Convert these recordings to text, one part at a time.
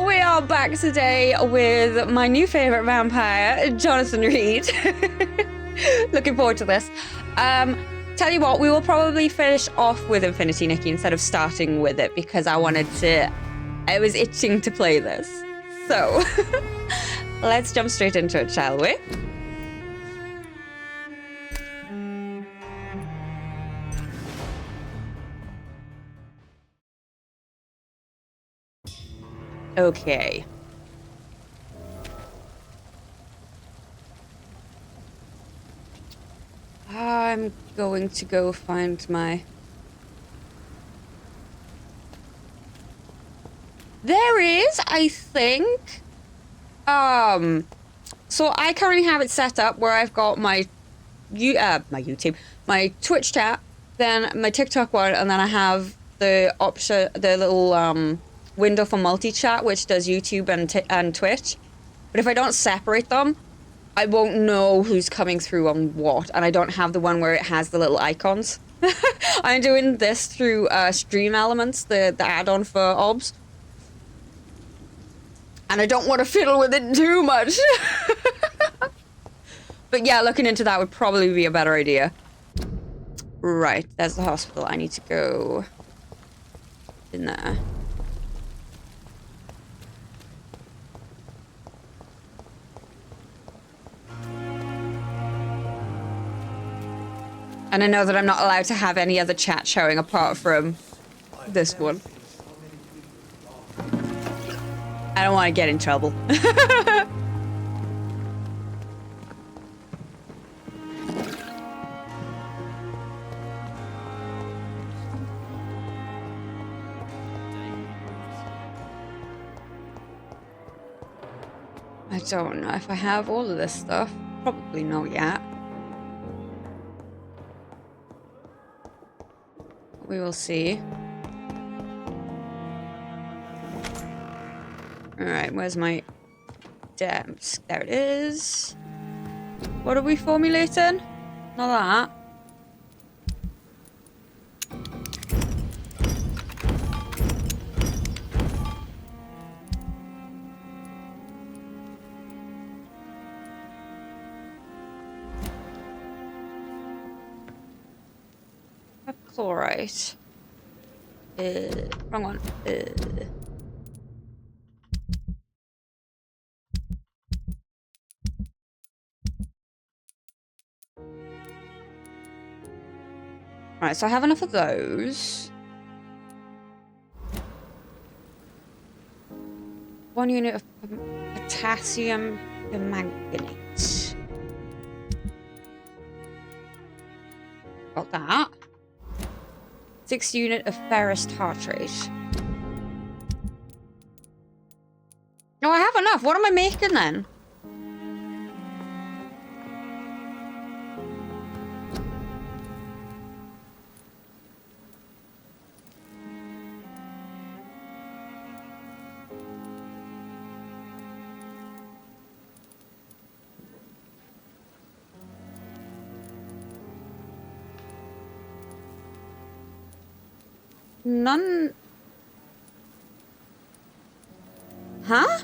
We are back today with my new favorite vampire, Jonathan Reed. Looking forward to this. Tell you what, we will probably finish off with Infinity Nikki instead of starting with it because I was itching to play this. So, let's jump straight into it, shall we? Okay. I'm going to go find my... There is, I think. So I currently have it set up where I've got my YouTube, my Twitch chat, then my TikTok one, and then I have the option, the little window for multi-chat, which does YouTube and Twitch. But if I don't separate them, I won't know who's coming through on what, and I don't have the one where it has the little icons. I'm doing this through Stream Elements, the add-on for OBS. And I don't want to fiddle with it too much. But yeah, looking into that would probably be a better idea. Right, there's the hospital. I need to go in there. And I know that I'm not allowed to have any other chat showing apart from this one. I don't want to get in trouble. I don't know if I have all of this stuff. Probably not yet. We will see. Alright, where's my desk? There it is. What are we formulating? Not that. Chlorite. Wrong one. Right, so I have enough of those. 1 unit of potassium permanganate. Got that. 6 unit of ferrous tartrate. Oh, I have enough. What am I making then? None. Huh?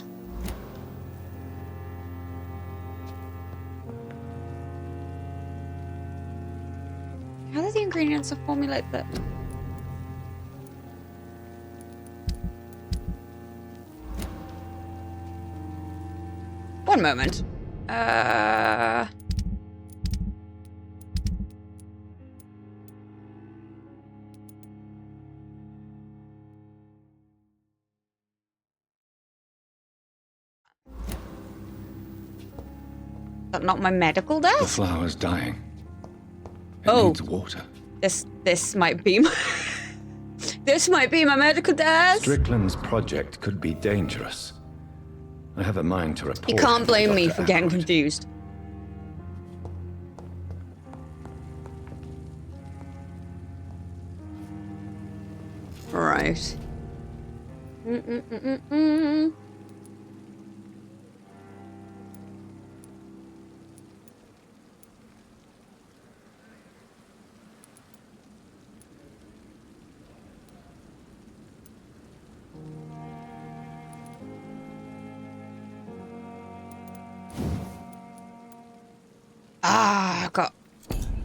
How do the ingredients formulate that? One moment. Is that not my medical desk? The flower's dying. It Oh. needs water. This might be my this might be my medical desk. Strickland's project could be dangerous. I have a mind to report. You can't him to blame me Dr. for getting Ackroyd. confused. Right.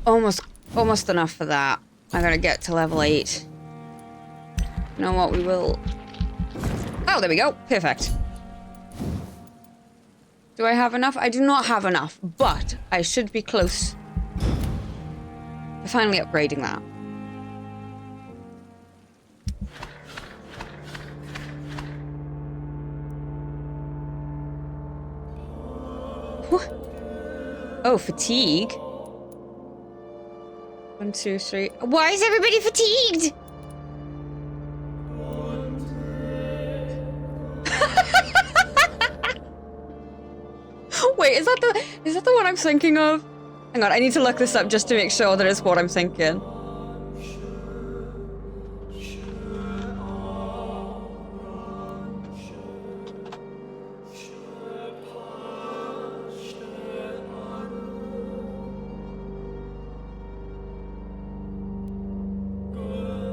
Almost enough for that. I gotta get to level 8. You know what, we will... Oh, there we go. Perfect. Do I have enough? I do not have enough, but I should be close to finally upgrading that. Oh, fatigue. 1, 2, 3. Why is everybody fatigued? Wait, is that the one I'm thinking of? Hang on, I need to look this up just to make sure that it's what I'm thinking.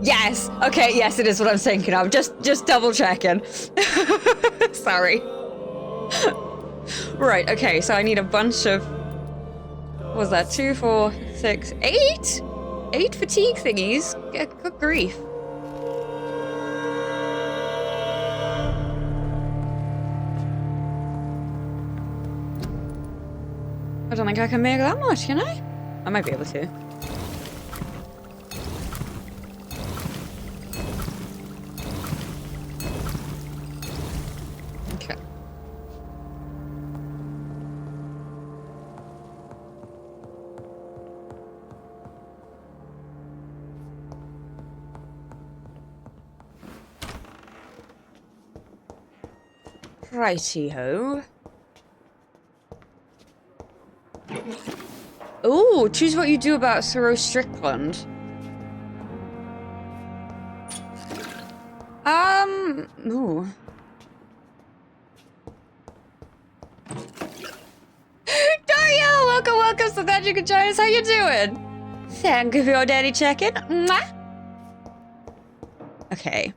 Yes. Okay. Yes, it is what I'm thinking of. Just double checking. Sorry. Right. Okay. So I need a bunch of. What was that? 2, 4, 6, 8? 8 fatigue thingies. Yeah, good grief. I don't think I can make that much, can I? I might be able to. Okay. Righty-ho. Ooh, choose what you do about Thoreau Strickland. Ooh. Dario, welcome, so glad you could join us. How you doing? Thank you for your daddy check-in. Mwah. Okay.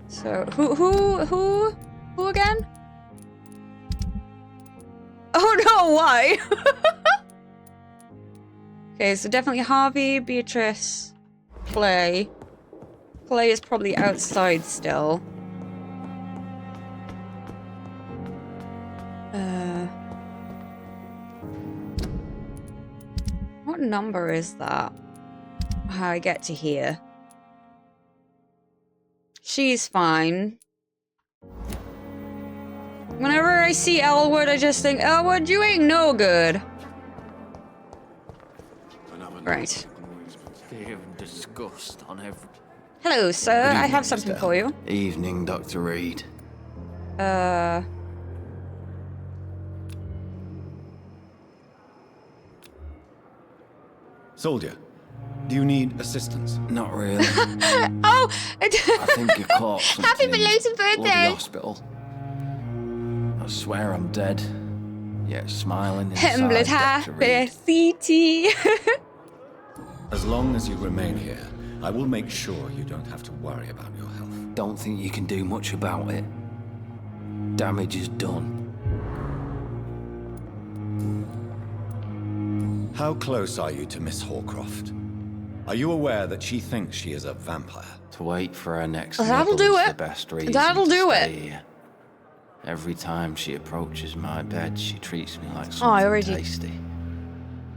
So, who again? Oh no, why? Okay, so definitely Harvey, Beatrice, Clay. Clay is probably outside still. What number is that? How I get to here? She's fine. Whenever I see Elwood, I just think, Elwood, you ain't no good. Right. Disgust on every... Hello, sir. I have something for you. Evening, Dr. Reed. Soldier, do you need assistance? Not really. Oh! I think you caught something. Happy belated Bloody birthday! hospital. I swear I'm dead. Yet smiling Hemblet inside, Dr. happy Reed. CT. As long as you remain here, I will make sure you don't have to worry about your health. Don't think you can do much about it. Damage is done. How close are you to Miss Horcroft? Are you aware that she thinks she is a vampire? To wait for her next That'll nibble do is it. the best reason That'll to do stay it. here. Every time she approaches my bed, she treats me like I something already tasty.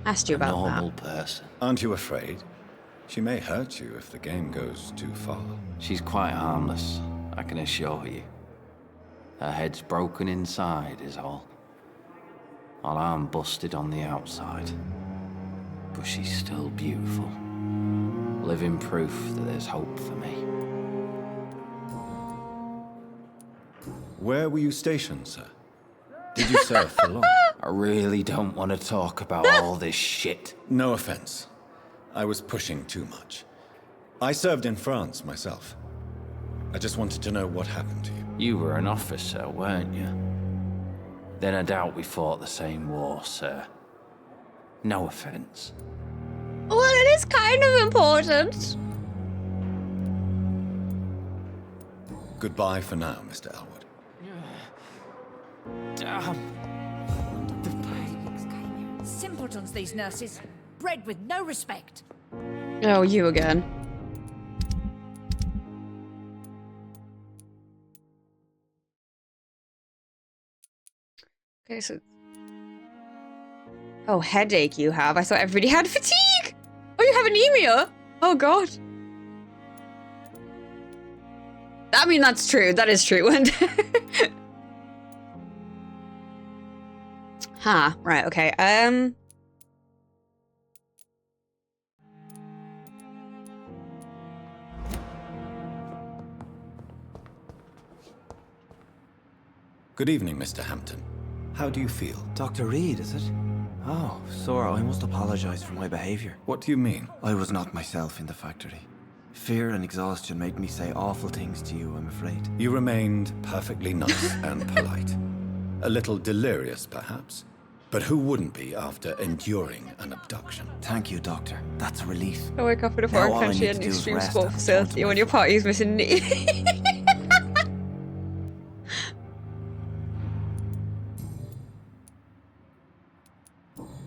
asked you A about normal that. person. Aren't you afraid? She may hurt you if the game goes too far. She's quite harmless, I can assure you. Her head's broken inside is all. While I'm busted on the outside. But she's still beautiful. Living proof that there's hope for me. Where were you stationed, sir? Did you serve for long? I really don't want to talk about all this shit. No offense. I was pushing too much. I served in France myself. I just wanted to know what happened to you. You were an officer, weren't you? Then I doubt we fought the same war, sir. No offense. Well, it is kind of important. Goodbye for now, Mr. Elwood. Damn. Simpletons, these nurses. Bred with no respect. Oh, you again. Okay, so... Oh, headache you have. I thought everybody had fatigue! Oh, you have anemia? Oh, God. I mean, that's true. That is true. Huh. Right, okay. Good evening, Mr. Hampton. How do you feel? Dr. Reed, is it? Oh, sir, I must apologize for my behavior. What do you mean? I was not myself in the factory. Fear and exhaustion made me say awful things to you, I'm afraid. You remained perfectly nice and polite. A little delirious, perhaps. But who wouldn't be after enduring an abduction? Thank you, Doctor. That's a relief. I wake up in a Now foreign all I country need in to an do is extreme rest sport and facility return to when my your party's missing knee.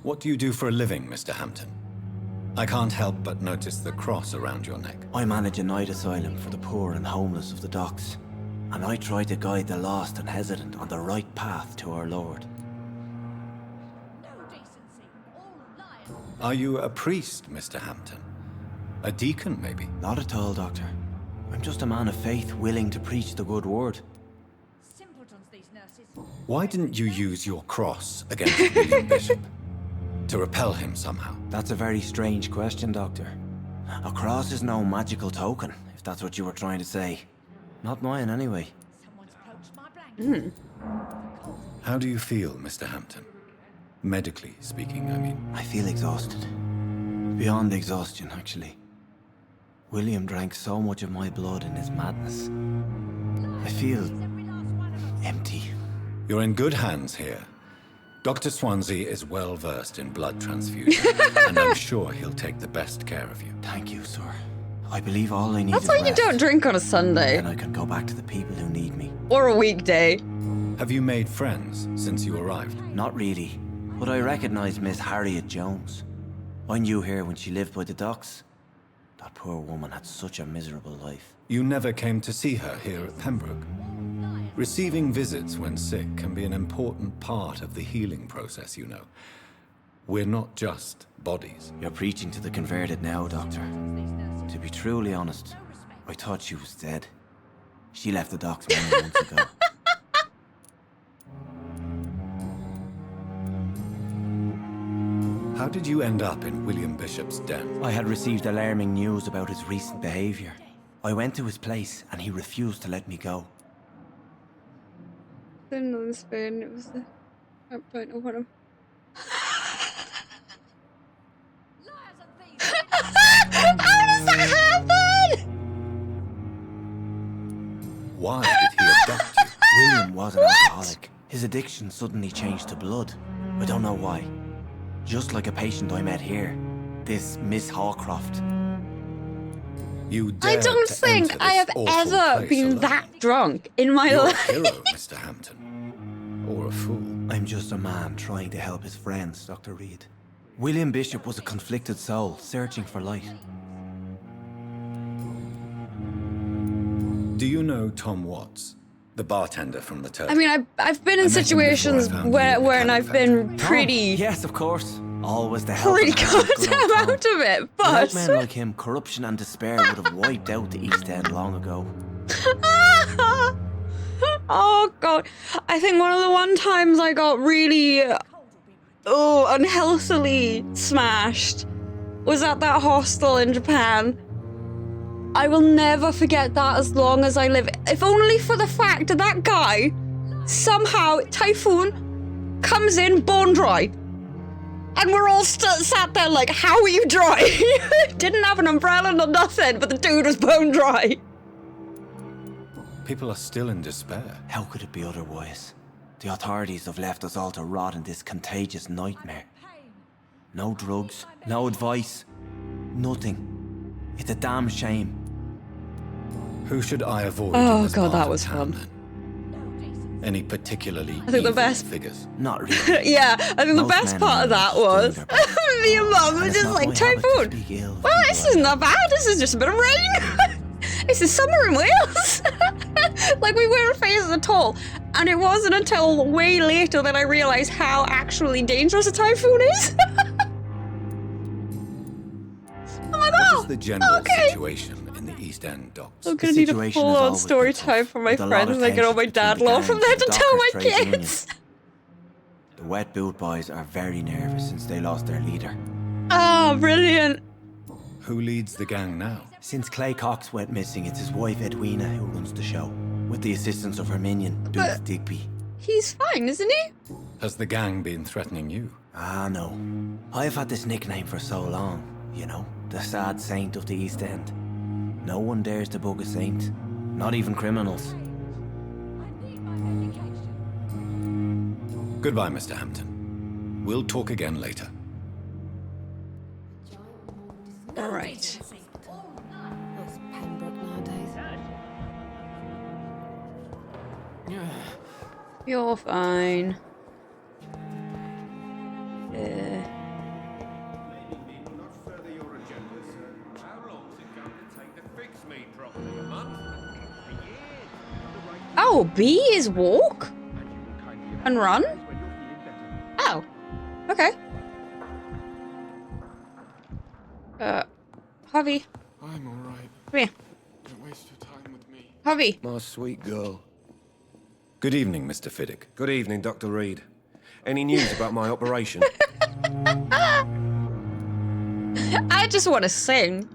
What do you do for a living, Mr. Hampton? I can't help but notice the cross around your neck. I manage a night asylum for the poor and homeless of the docks. And I try to guide the lost and hesitant on the right path to our Lord. No decency. All liars. Are you a priest, Mr. Hampton? A deacon, maybe? Not at all, Doctor. I'm just a man of faith willing to preach the good word. Simpletons, these nurses. Why didn't you use your cross against William Bishop? To repel him somehow? That's a very strange question, Doctor. A cross is no magical token, if that's what you were trying to say. Not mine, anyway. Someone's approached my blanket. How do you feel, Mr. Hampton? Medically speaking, I mean. I feel exhausted. Beyond exhaustion, actually. William drank so much of my blood in his madness. I feel Every last one of them. empty. You're in good hands here. Dr. Swansea is well versed in blood transfusion, and I'm sure he'll take the best care of you. Thank you, sir. I believe all I need That's is why you rest. don't drink on a Sunday. Then I can go back to the people who need me. Or a weekday. Have you made friends since you arrived? Not really, but I recognize Miss Harriet Jones. I knew her when she lived by the docks. That poor woman had such a miserable life. You never came to see her here at Pembroke. Receiving visits when sick can be an important part of the healing process, you know. We're not just bodies. You're preaching to the converted now, Doctor. These nurses. To be truly honest, I thought she was dead. She left the docks many months ago. How did you end up in William Bishop's den? I had received alarming news about his recent behavior. I went to his place and he refused to let me go. Didn't know the spoon. It was the. I don't know what I'm. Liars and thieves. How does that happen? Why did he abduct you? William was an alcoholic. His addiction suddenly changed to blood. I don't know why. Just like a patient I met here. This Miss Hawcroft. You I dared don't to think enter I this have awful ever place been alone. that drunk in my You're a life. hero, Mr. Hampton. Or a fool. I'm just a man trying to help his friends, Dr. Reed. William Bishop was a conflicted soul, searching for light. Do you know Tom Watts? The bartender from the Turtle? I mean, I've been in I met him situations before I found where you in the when I've been cabin pretty, Yes, of course. Always the help. pretty goddamn out of it, Without but men like him, corruption and despair would have wiped out the East End long ago. oh god, I think one of the one times I got really, unhealthily smashed was at that hostel in Japan. I will never forget that as long as I live. If only for the fact that that guy somehow, Typhoon, comes in bone dry. And we're all sat there like, how are you dry? Didn't have an umbrella or nothing, but the dude was bone dry. People are still in despair. How could it be otherwise? The authorities have left us all to rot in this contagious nightmare. Pain. No drugs, no advice, nothing. It's a damn shame. Who should I avoid? Oh, in this God, part that of was town, fun. then? No decency. Any particularly I think the evil best- figures? Not really. Yeah, I think the Most best men part of are that just doing was their best. me and Mum were And it's just not like, my habit to typhoon. speak ill of Well, people this I is know. not bad. This is just a bit of rain. This is summer in Wales. Like, we weren't phased at all. And it wasn't until way later that I realised how actually dangerous a typhoon is. I'm like, What oh, is the general okay. situation in the East End docks? I'm The gonna need a situation has full-on always story been tough, time for my with a lot friends of and I get all my tensions between dad the law from gangs there and to the tell my Dockers Trades Union. kids. The Wet Boot Boys are very nervous since they lost their leader. Oh, brilliant. Who leads the gang now? Since Clay Cox went missing, it's his wife Edwina who runs the show, with the assistance of her minion, Booth Digby. He's fine, isn't he? Has the gang been threatening you? Ah, no. I've had this nickname for so long, you know, the sad saint of the East End. No one dares to bug a saint, not even criminals. I need my medication. Goodbye, Mr. Hampton. We'll talk again later. All right. That's Pembroke nowadays. You're fine. Not further your agenda, sir. How long's it going to take to fix me properly? A month? A year? Oh, B is walk and run? Oh, okay. Harvey, I'm alright. come here. Don't waste your time with me. Harvey. My sweet girl. Good evening, Mr. Fiddick. Good evening, Dr. Reed. Any news about my operation? I just want to sing.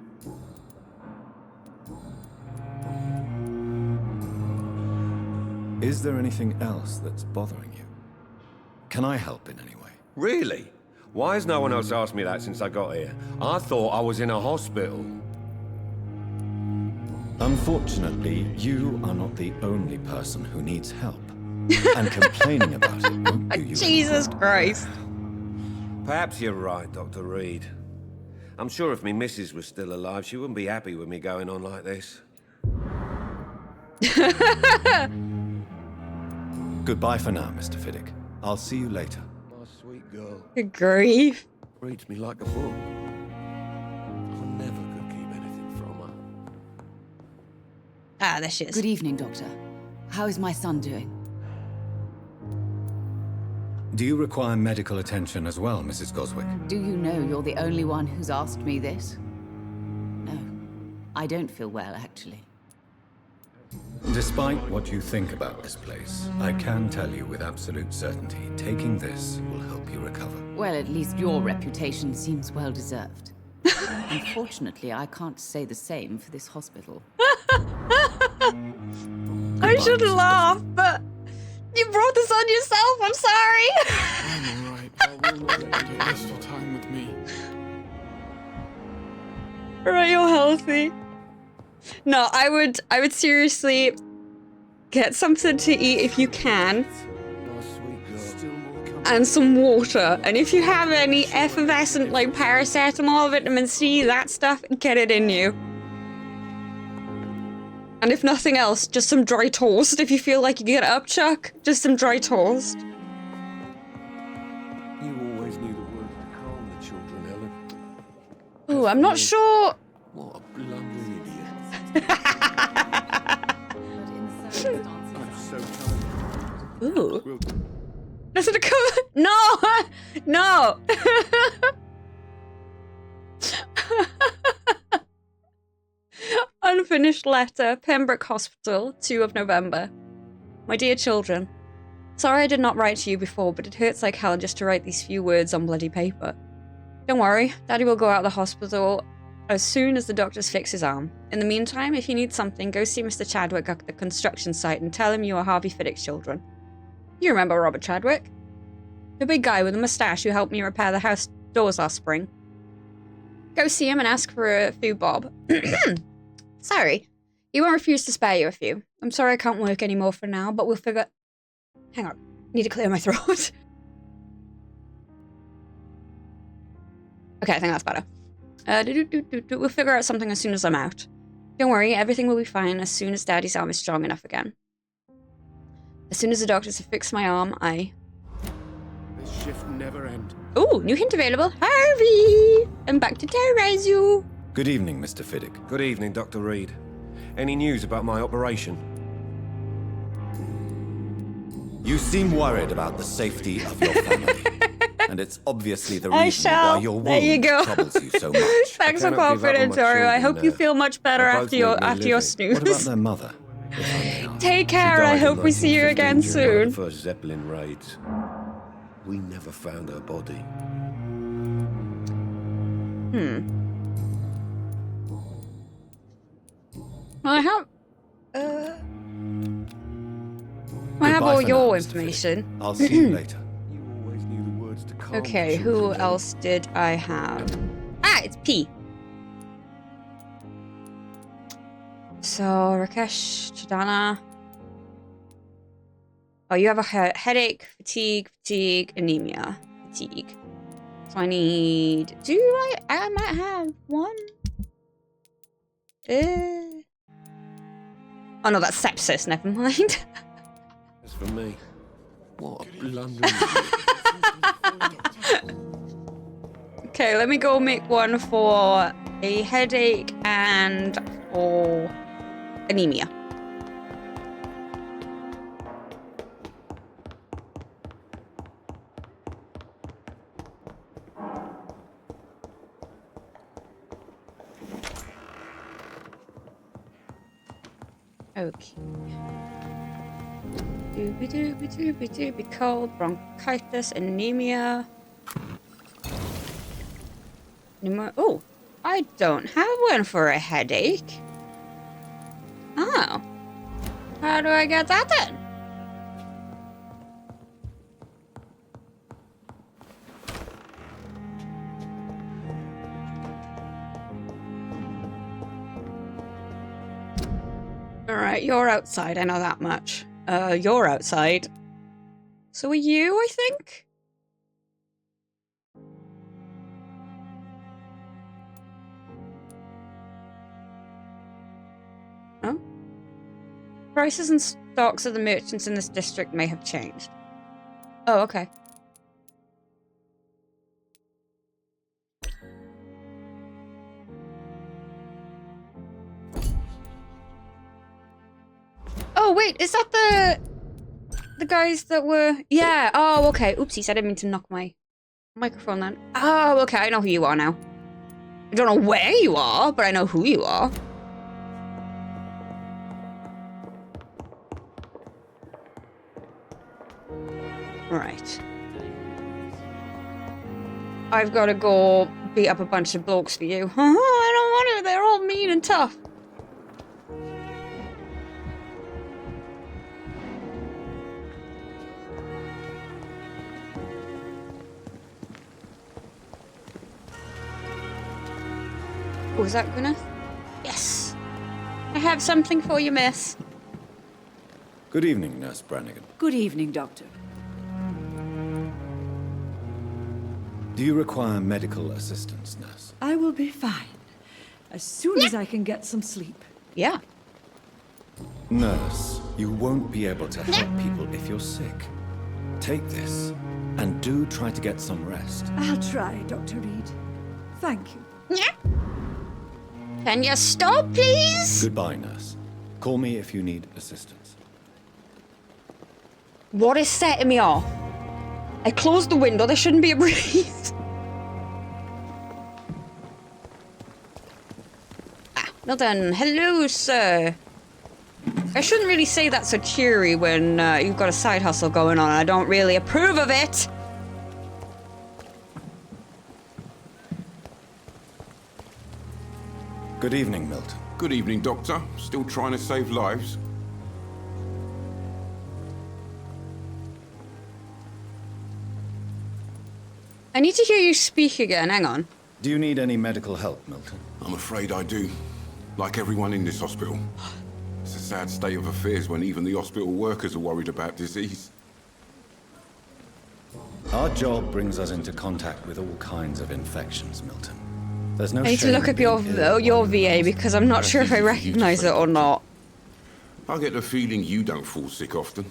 Is there anything else that's bothering you? Can I help in any way? Really? Why has no one else asked me that since I got here? I thought I was in a hospital. Unfortunately, you are not the only person who needs help. And complaining about it won't do you any Jesus good. Christ. Perhaps you're right, Dr. Reed. I'm sure if me missus was still alive, she wouldn't be happy with me going on like this. Goodbye for now, Mr. Fiddick. I'll see you later. My sweet girl Good grief. reads me like a book. I never could keep anything from her. Ah, there she is. Good evening, Doctor. How is my son doing? Do you require medical attention as well, Mrs. Goswick? Do you know you're the only one who's asked me this? No, I don't feel well, actually. Despite what you think about this place, I can tell you with absolute certainty, taking this will help you recover. Well, at least your reputation seems well deserved. Unfortunately, I can't say the same for this hospital. I should laugh, but you brought this on yourself. I'm sorry. I'm alright. I will not let you waste your time with me. Alright, you're healthy. No, I would seriously get something to eat if you can, My sweet girl. Still more coming. and some water. And if you have any effervescent, like paracetamol, vitamin C, that stuff, get it in you. And if nothing else, just some dry toast. If you feel like you get up, Chuck, just some dry toast. You always knew the word to calm the children, Helen. Ooh, I'm not sure. What a blundering idiot. I'm so tired. Ooh. Listen to cover. No! No! Unfinished letter, Pembroke Hospital, 2 of November. My dear children, sorry I did not write to you before, but it hurts like hell just to write these few words on bloody paper. Don't worry, Daddy will go out of the hospital as soon as the doctors fix his arm. In the meantime, if you need something, go see Mr. Chadwick at the construction site and tell him you are Harvey Fiddick's children. You remember Robert Chadwick? The big guy with the moustache who helped me repair the house doors last spring. Go see him and ask for a few bob. Sorry. He won't refuse to spare you a few. I'm sorry I can't work anymore for now, but we'll figure... Hang on. Need to clear my throat. Okay, I think that's better. We'll figure out something as soon as I'm out. Don't worry, everything will be fine as soon as Daddy's arm is strong enough again. As soon as the doctors have fixed my arm, This shift never ends. Ooh, new hint available. Harvey! I'm back to terrorize you. Good evening, Mr. Fiddick. Good evening, Dr. Reed. Any news about my operation? You seem worried about the safety of your family. And it's obviously the reason why your There you wound go. troubles you so much. Thanks for cannot give up on confidence, my Oreo. I children hope you now. feel much better They both after your need me living. snooze. What about their mother? if I may ask? Take She care. I died in hope we see you 1915 again during one of soon. the first Zeppelin raids. We never found her body. Well, I have. I have Goodbye all for your now, Mr. Fiddick. information. I'll see you later. You always knew the words to calm Okay, the who children down. else did I have? Ah, it's P. So, Rakesh, Chidana. Oh, you have a headache, fatigue, anemia, fatigue. So I need. I might have one. Oh no, that's sepsis. Never mind. As for me, what a blunder. Okay, let me go make one for a headache and for anemia. Okay. Doobie cold, bronchitis, anemia. Oh, I don't have one for a headache. Oh. How do I get that then? Alright, you're outside, I know that much. You're outside. So are you, I think? Oh? Prices and stocks of the merchants in this district may have changed. Oh, okay. Oh, wait, is that the guys that were... Yeah, oh, okay. Oopsies, I didn't mean to knock my microphone then. Oh, okay, I know who you are now. I don't know where you are, but I know who you are. Right. I've got to go beat up a bunch of blokes for you. I don't want to, they're all mean and tough. Oh, is that Gwyneth? Yes! I have something for you, miss. Good evening, Nurse Brannigan. Good evening, Doctor. Do you require medical assistance, nurse? I will be fine. As soon as I can get some sleep. Yeah. Nurse, you won't be able to help people if you're sick. Take this, and do try to get some rest. I'll try, Dr. Reed. Thank you. Can you stop, please? Goodbye, nurse. Call me if you need assistance. What is setting me off? I closed the window, there shouldn't be a breeze. Well done. Hello, sir. I shouldn't really say that so cheery when you've got a side hustle going on. I don't really approve of it. Good evening, Milton. Good evening, Doctor. Still trying to save lives? I need to hear you speak again. Hang on. Do you need any medical help, Milton? I'm afraid I do. Like everyone in this hospital. It's a sad state of affairs when even the hospital workers are worried about disease. Our job brings us into contact with all kinds of infections, Milton. There's no I need to shame look in up your being ill your while you're VA because I'm not That's sure if I easy for you to recognize it say. or not. I get the feeling you don't fall sick often.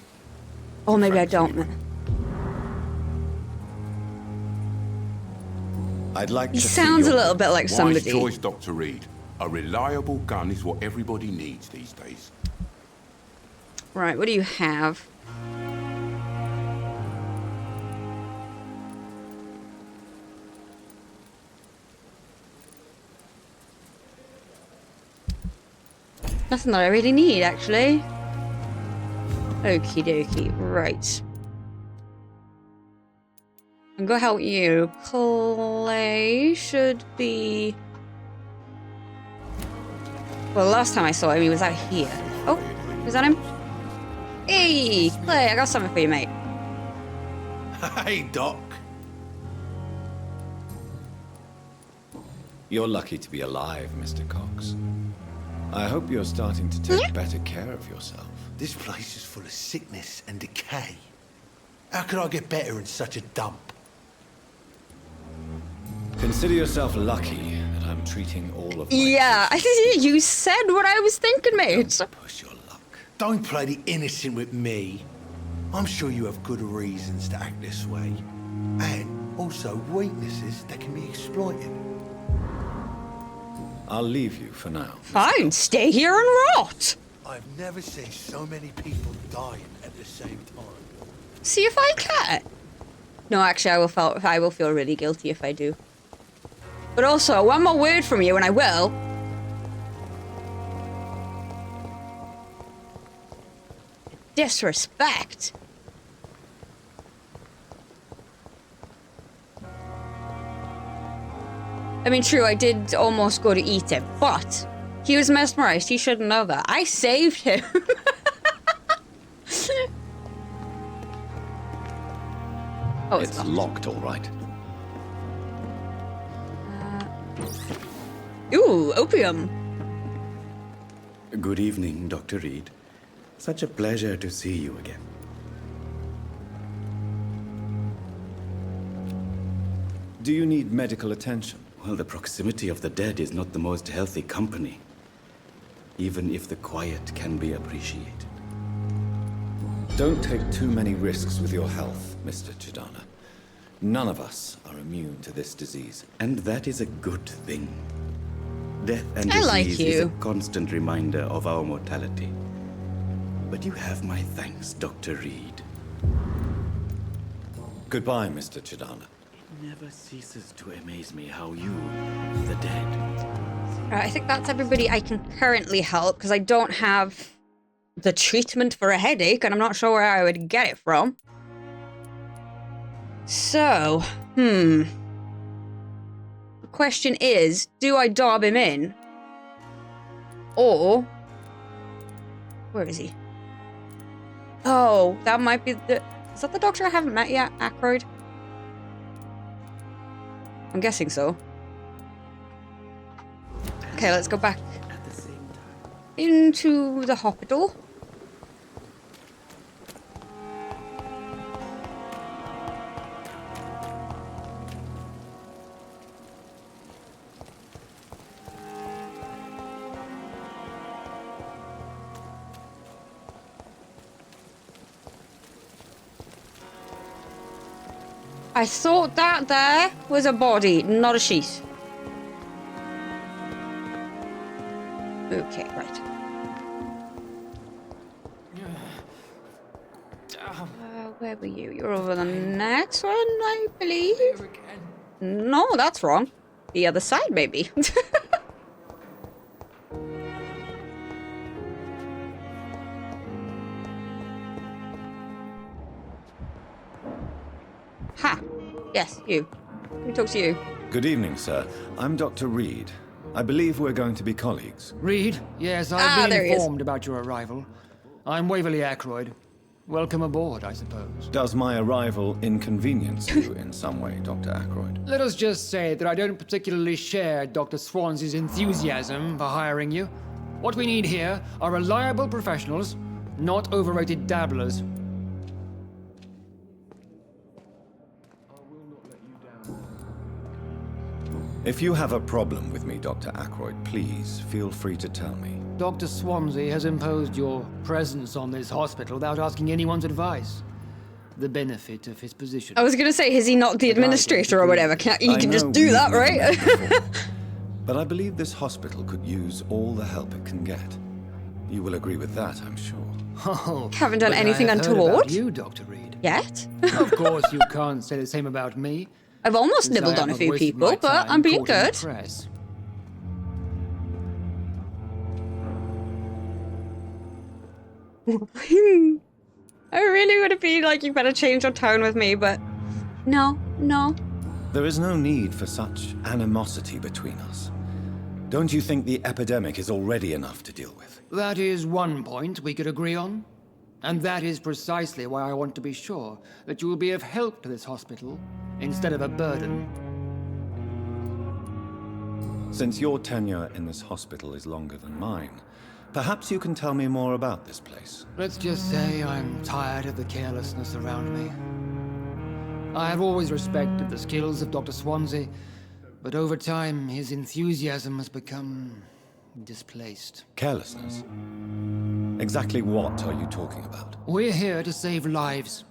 Oh, maybe I Thanks don't. anyway. I'd like He to see sounds a your- little bit like Wise somebody. choice, Dr. Reed. A reliable gun is what everybody needs these days. Right, what do you have? Nothing that I really need, actually. Okie dokie, right. I'm gonna help you. Clay should be... Well, last time I saw him, he was out here. Oh, is that him? Hey, Clay, I got something for you, mate. Hey, Doc. You're lucky to be alive, Mr. Cox. I hope you're starting to take better care of yourself. This place is full of sickness and decay. How could I get better in such a dump? Consider yourself lucky that I'm treating all of my Yeah, I think you said what I was thinking, mate. Don't push your luck. Don't play the innocent with me. I'm sure you have good reasons to act this way. And also weaknesses that can be exploited. I'll leave you for now. Fine, stay here and rot. I've never seen so many people dying at the same time. See if I can. No, actually, I will feel really guilty if I do. But also, one more word from you, and I will. Disrespect. I mean, true, I did almost go to eat him, but he was mesmerized. He shouldn't know that. I saved him. Oh, It's locked, all right. Ooh, opium. Good evening, Dr. Reed. Such a pleasure to see you again. Do you need medical attention? Well, the proximity of the dead is not the most healthy company, even if the quiet can be appreciated. Don't take too many risks with your health, Mr. Chidana. None of us are immune to this disease. And that is a good thing. Death and I like disease is a you. constant reminder of our mortality. But you have my thanks, Dr. Reed. Goodbye, Mr. Chidana. It never ceases to amaze me how you, the dead... Right, I think that's everybody I can currently help, because I don't have the treatment for a headache, and I'm not sure where I would get it from. So, The question is, do I dob him in? Or... Where is he? Oh, that might be the... Is that the doctor I haven't met yet, Ackroyd? I'm guessing so. Okay, let's go back At the same time. into the hospital. I thought that there was a body, not a sheet. Okay, right. Where were you? You're over the next one, I believe. No, that's wrong. The other side, maybe. Ha! Yes, you. Let me talk to you. Good evening, sir. I'm Dr. Reed. I believe we're going to be colleagues. Reed? Yes, I've there been he is. informed about your arrival. I'm Waverly Ackroyd. Welcome aboard, I suppose. Does my arrival inconvenience you in some way, Dr. Ackroyd? Let us just say that I don't particularly share Dr. Swansey's enthusiasm for hiring you. What we need here are reliable professionals, not overrated dabblers. If you have a problem with me, Dr. Ackroyd, please feel free to tell me. Dr. Swansey has imposed your presence on this hospital without asking anyone's advice. the benefit of his position. I was gonna say, is he not the administrator or whatever? He can just do that, right? But I believe this hospital could use all the help it can get. You will agree with that, I'm sure. Oh, Haven't done but anything I have heard untoward. about you, Dr. Reed. Yet? Of course, you can't say the same about me. I've almost since I nibbled on a haven't few wasted people, my but time I'm being courting the good. press. I really would have been like, you better change your tone with me, but no. There is no need for such animosity between us. Don't you think the epidemic is already enough to deal with? That is one point we could agree on. And that is precisely why I want to be sure that you will be of help to this hospital instead of a burden. Since your tenure in this hospital is longer than mine, perhaps you can tell me more about this place. Let's just say I'm tired of the carelessness around me. I have always respected the skills of Dr. Swansea, but over time his enthusiasm has become displaced. Carelessness? Exactly what are you talking about? We're here to save lives.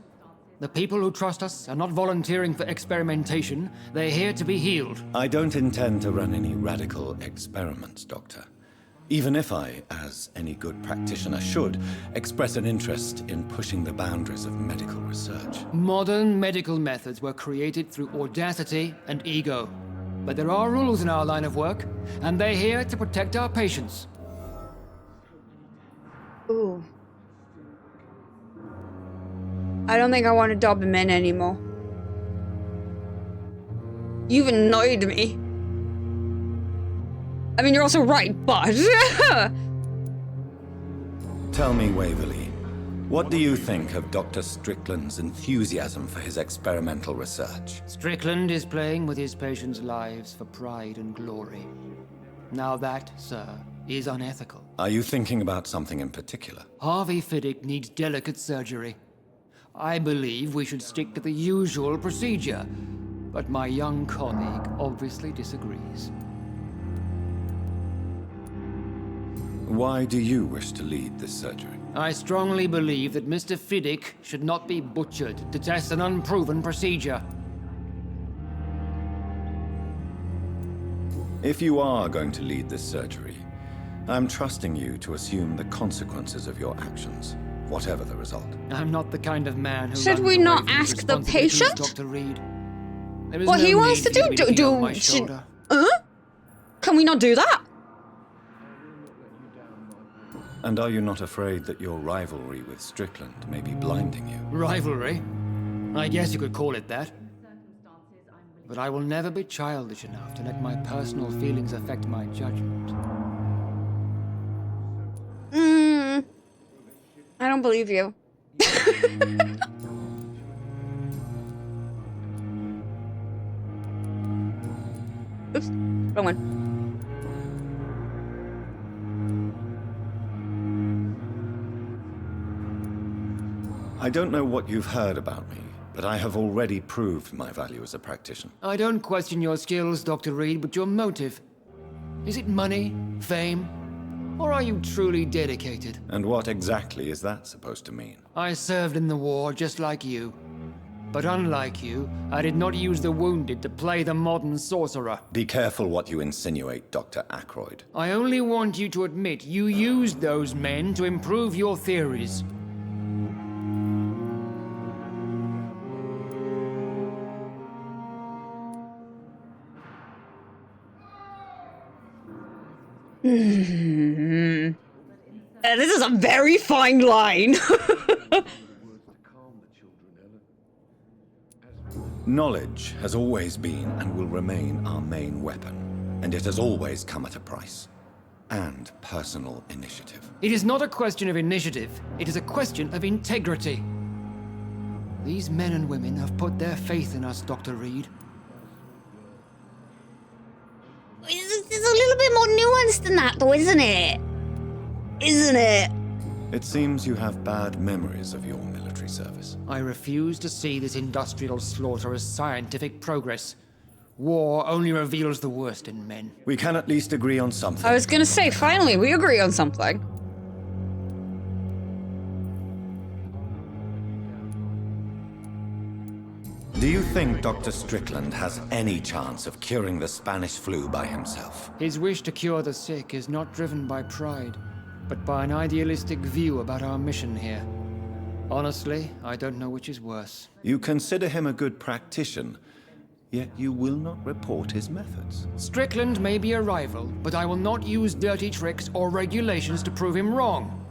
The people who trust us are not volunteering for experimentation. They're here to be healed. I don't intend to run any radical experiments, Doctor. Even if I, as any good practitioner should, express an interest in pushing the boundaries of medical research. Modern medical methods were created through audacity and ego. But there are rules in our line of work, and they're here to protect our patients. Ooh. I don't think I want to dob him in anymore. You've annoyed me. I mean, you're also right, but... Tell me, Waverly, what do you think of Dr. Strickland's enthusiasm for his experimental research? Strickland is playing with his patients' lives for pride and glory. Now that, sir, is unethical. Are you thinking about something in particular? Harvey Fiddick needs delicate surgery. I believe we should stick to the usual procedure, but my young colleague obviously disagrees. Why do you wish to lead this surgery? I strongly believe that Mr. Fiddick should not be butchered to test an unproven procedure. If you are going to lead this surgery, I'm trusting you to assume the consequences of your actions, whatever the result. I'm not the kind of man who Should runs we away not from his ask the responsibilities, patient? Dr. Reed. There is What no he wants need to for you do? be looking over my shoulder. Can we not do that? And are you not afraid that your rivalry with Strickland may be blinding you? Rivalry? I guess you could call it that. But I will never be childish enough to let my personal feelings affect my judgment. I don't believe you. Oops, wrong one. I don't know what you've heard about me, but I have already proved my value as a practitioner. I don't question your skills, Dr. Reed, but your motive. Is it money, fame, or are you truly dedicated? And what exactly is that supposed to mean? I served in the war just like you. But unlike you, I did not use the wounded to play the modern sorcerer. Be careful what you insinuate, Dr. Ackroyd. I only want you to admit you used those men to improve your theories. This is a very fine line. Knowledge has always been and will remain our main weapon, and it has always come at a price. And personal initiative. It is not a question of initiative, it is a question of integrity. These men and women have put their faith in us, Dr. Reed. It's a little bit more nuanced than that, though, isn't it? Isn't it? It seems you have bad memories of your military service. I refuse to see this industrial slaughter as scientific progress. War only reveals the worst in men. We can at least agree on something. I was gonna say, finally, we agree on something. Do you think Dr. Strickland has any chance of curing the Spanish flu by himself? His wish to cure the sick is not driven by pride, but by an idealistic view about our mission here. Honestly, I don't know which is worse. You consider him a good practitioner, yet you will not report his methods. Strickland may be a rival, but I will not use dirty tricks or regulations to prove him wrong.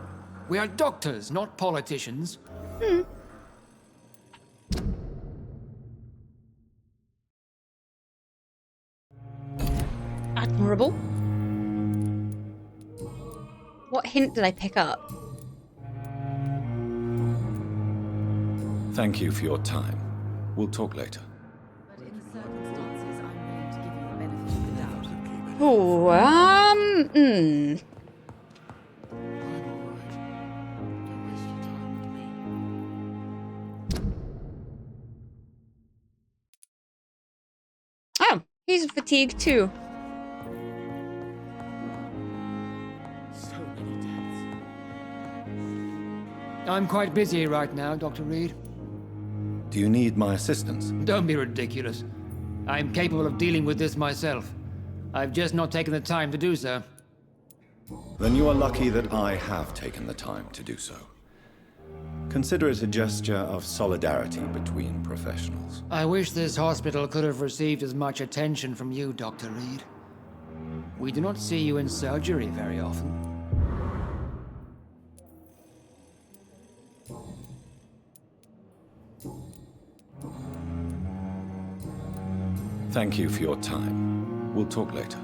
We are doctors, not politicians. Admirable. What hint did I pick up? Thank you for your time. We'll talk later. But in the circumstances, I'm willing to give you the benefit of the doubt. Oh, Oh, he's fatigued too. So many deaths. I'm quite busy right now, Dr. Reed. Do you need my assistance? Don't be ridiculous. I'm capable of dealing with this myself. I've just not taken the time to do so. Then you are lucky that I have taken the time to do so. Consider it a gesture of solidarity between professionals. I wish this hospital could have received as much attention from you, Dr. Reed. We do not see you in surgery very often. Thank you for your time. We'll talk later.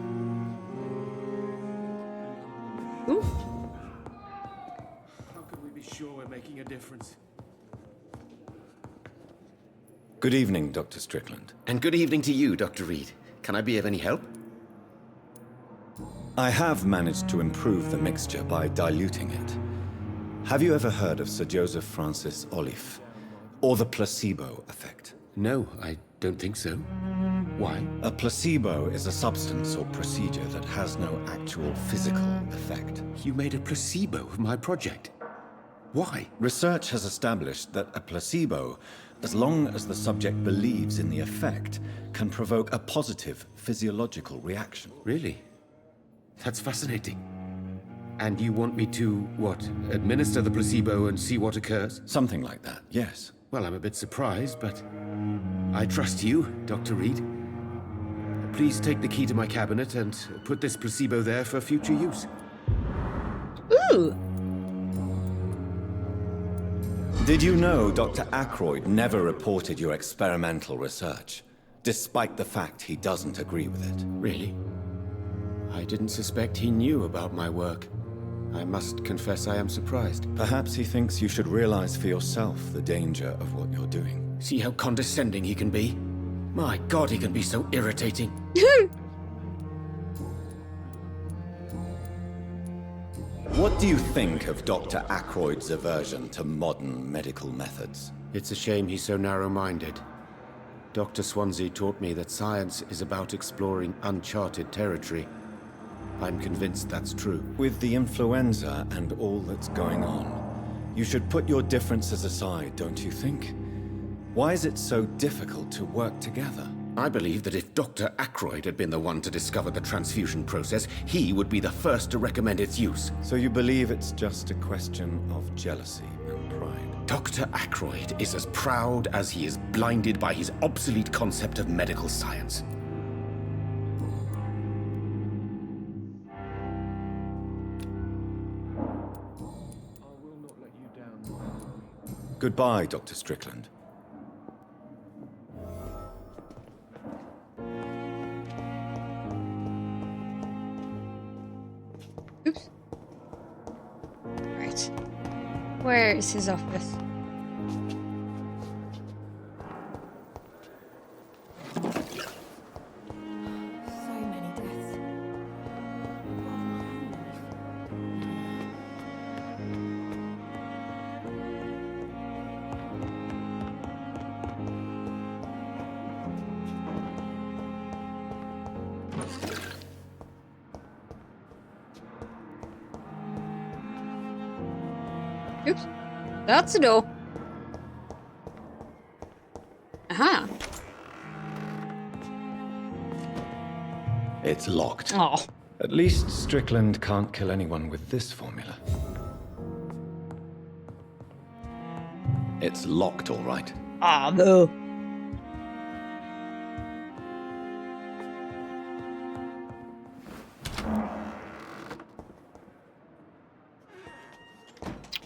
Ooh. How can we be sure we're making a difference? Good evening, Dr. Strickland. And good evening to you, Dr. Reed. Can I be of any help? I have managed to improve the mixture by diluting it. Have you ever heard of Sir Joseph Francis Olive, or the placebo effect? No, I don't think so. Why? A placebo is a substance or procedure that has no actual physical effect. You made a placebo of my project. Why? Research has established that a placebo, as long as the subject believes in the effect, can provoke a positive physiological reaction. Really? That's fascinating. And you want me to, what, administer the placebo and see what occurs? Something like that, yes. Well, I'm a bit surprised, but I trust you, Dr. Reed. Please take the key to my cabinet and put this placebo there for future use. Ooh. Did you know Dr. Ackroyd never reported your experimental research, despite the fact he doesn't agree with it? Really? I didn't suspect he knew about my work. I must confess I am surprised. Perhaps he thinks you should realize for yourself the danger of what you're doing. See how condescending he can be? My God, he can be so irritating. What do you think of Dr. Ackroyd's aversion to modern medical methods? It's a shame he's so narrow-minded. Dr. Swansea taught me that science is about exploring uncharted territory. I'm convinced that's true. With the influenza and all that's going on, you should put your differences aside, don't you think? Why is it so difficult to work together? I believe that if Dr. Ackroyd had been the one to discover the transfusion process, he would be the first to recommend its use. So you believe it's just a question of jealousy and pride? Dr. Ackroyd is as proud as he is blinded by his obsolete concept of medical science. Goodbye, Dr. Strickland. Oops. Right. Where is his office? So many deaths. Oops. That's a door. Aha. It's locked. Oh. At least Strickland can't kill anyone with this formula. It's locked, all right. Ah, no.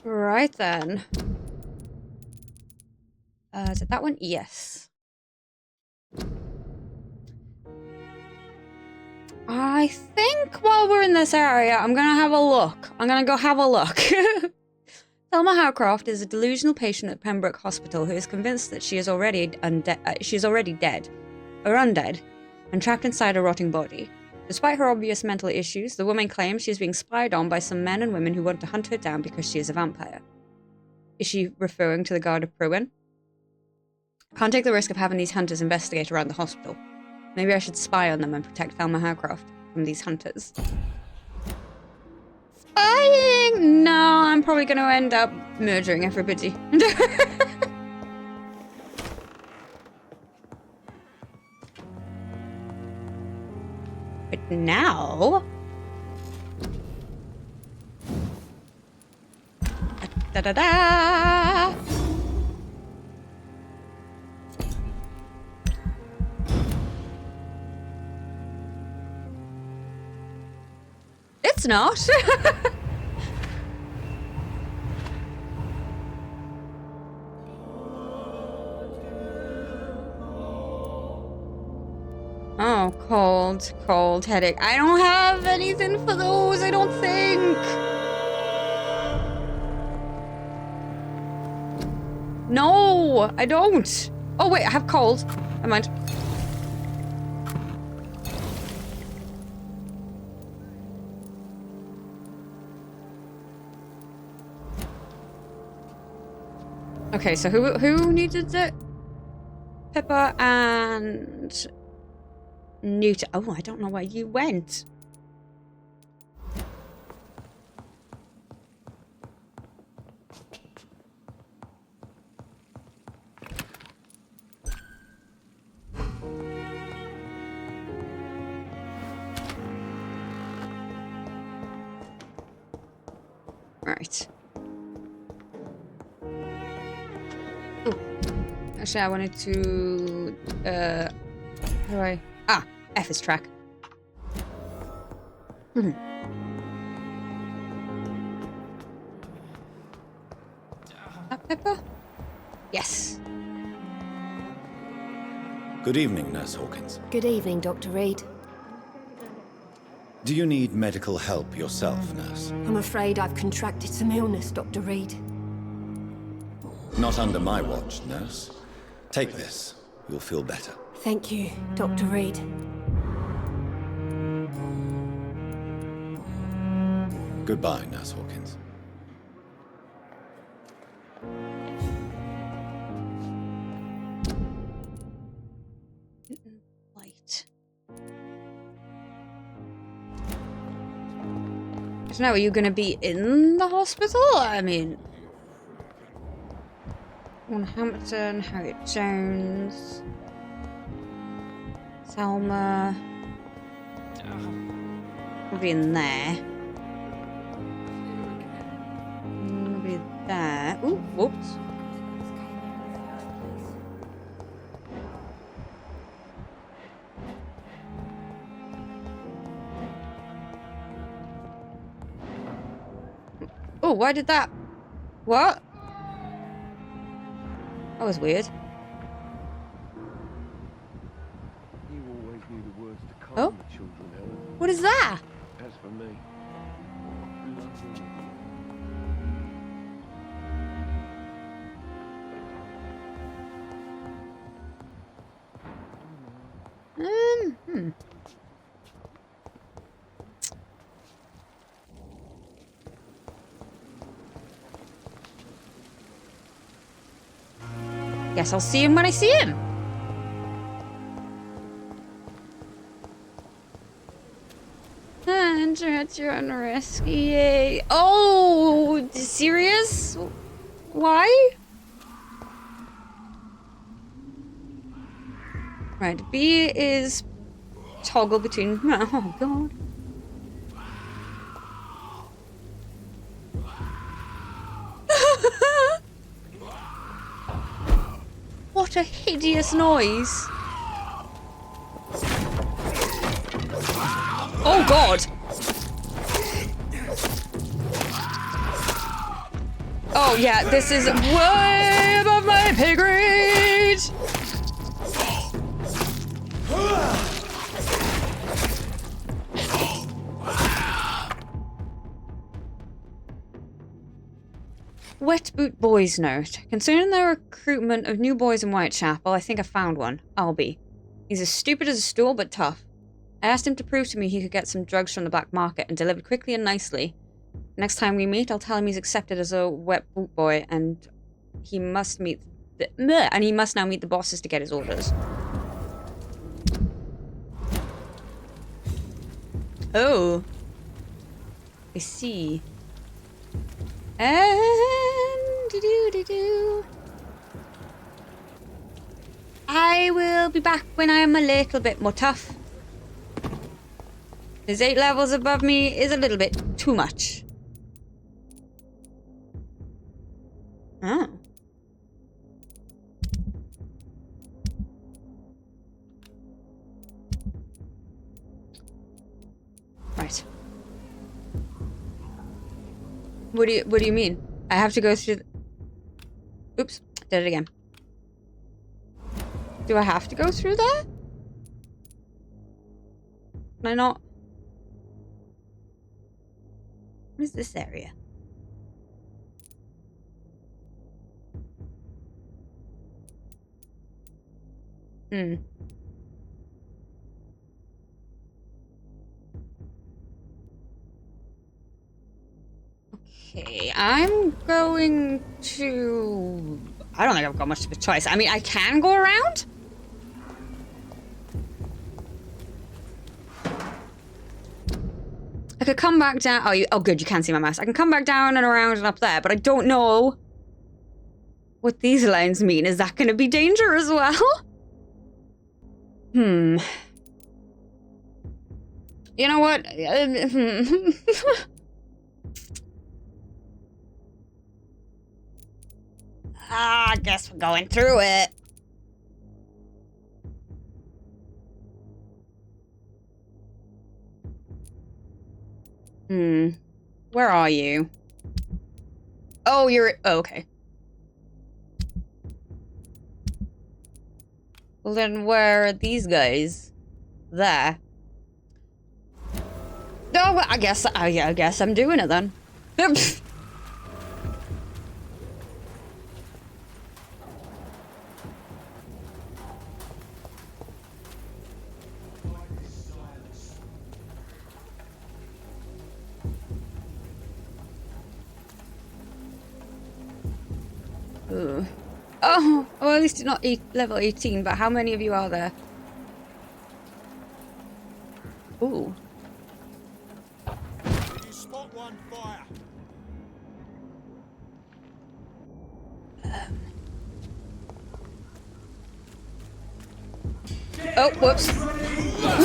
Right then. Is it that one? Yes. I think while we're in this area, I'm gonna have a look. I'm gonna go have a look. Thelma Howcroft is a delusional patient at Pembroke Hospital who is convinced that she is already dead, or undead, and trapped inside a rotting body. Despite her obvious mental issues, the woman claims she is being spied on by some men and women who want to hunt her down because she is a vampire. Is she referring to the Guard of Pruin? Can't take the risk of having these hunters investigate around the hospital. Maybe I should spy on them and protect Thelma Howcroft from these hunters. Spying? No, I'm probably going to end up murdering everybody. But now... Da-da-da! It's not. Oh, cold headache. I don't have anything for those, I don't think. No, I don't. Oh, wait, I have cold. Never mind. Okay, so who needed it? Pippa and Newt. Oh, I don't know where you went. Right. Actually, I wanted to, how do I? Ah, F is track. That Pepper? Yes. Good evening, Nurse Hawkins. Good evening, Dr. Reed. Do you need medical help yourself, Nurse? I'm afraid I've contracted some illness, Dr. Reed. Not under my watch, Nurse. Take this. You'll feel better. Thank you, Dr. Reed. Goodbye, Nurse Hawkins. Light. I don't know, are you gonna be in the hospital? I mean... Hampton, Harriet Jones, Selma. Probably in there. Probably there. Ooh, whoops. Oh, why did that? What? That was weird. You always knew the words to calm Oh? the children, Helen. What is that? As for me, Guess I'll see him when I see him. You're on risk. Yay. Oh, serious? Why? Right, B is toggle between. Oh god. What a hideous noise. Oh god. Oh yeah, this is way above my pay grade. Wet Boot Boys note. Concerning the recruitment of new boys in Whitechapel, I think I found one. Albie. He's as stupid as a stool, but tough. I asked him to prove to me he could get some drugs from the black market and delivered quickly and nicely. Next time we meet, I'll tell him he's accepted as a wet boot boy and he must meet he must now meet the bosses to get his orders. Oh. I see. And do-do-do-do. I will be back when I am a little bit more tough. His 8 levels above me is a little bit too much. Oh. Right. What do you mean? I have to go through Oops, did it again. Do I have to go through that? Can I not? What is this area? Okay, I'm going to... I don't think I've got much of a choice. I mean, I can go around? I could come back down... Oh, good, you can see my mouse. I can come back down and around and up there, but I don't know what these lines mean. Is that going to be danger as well? You know what? I guess we're going through it. Where are you? Oh, you're... Oh, okay. Well, then where are these guys? There. Oh, well, I guess I'm doing it then. Oh, well, at least it's not level 18, but how many of you are there? Ooh. You spot one, fire. Oh, whoops.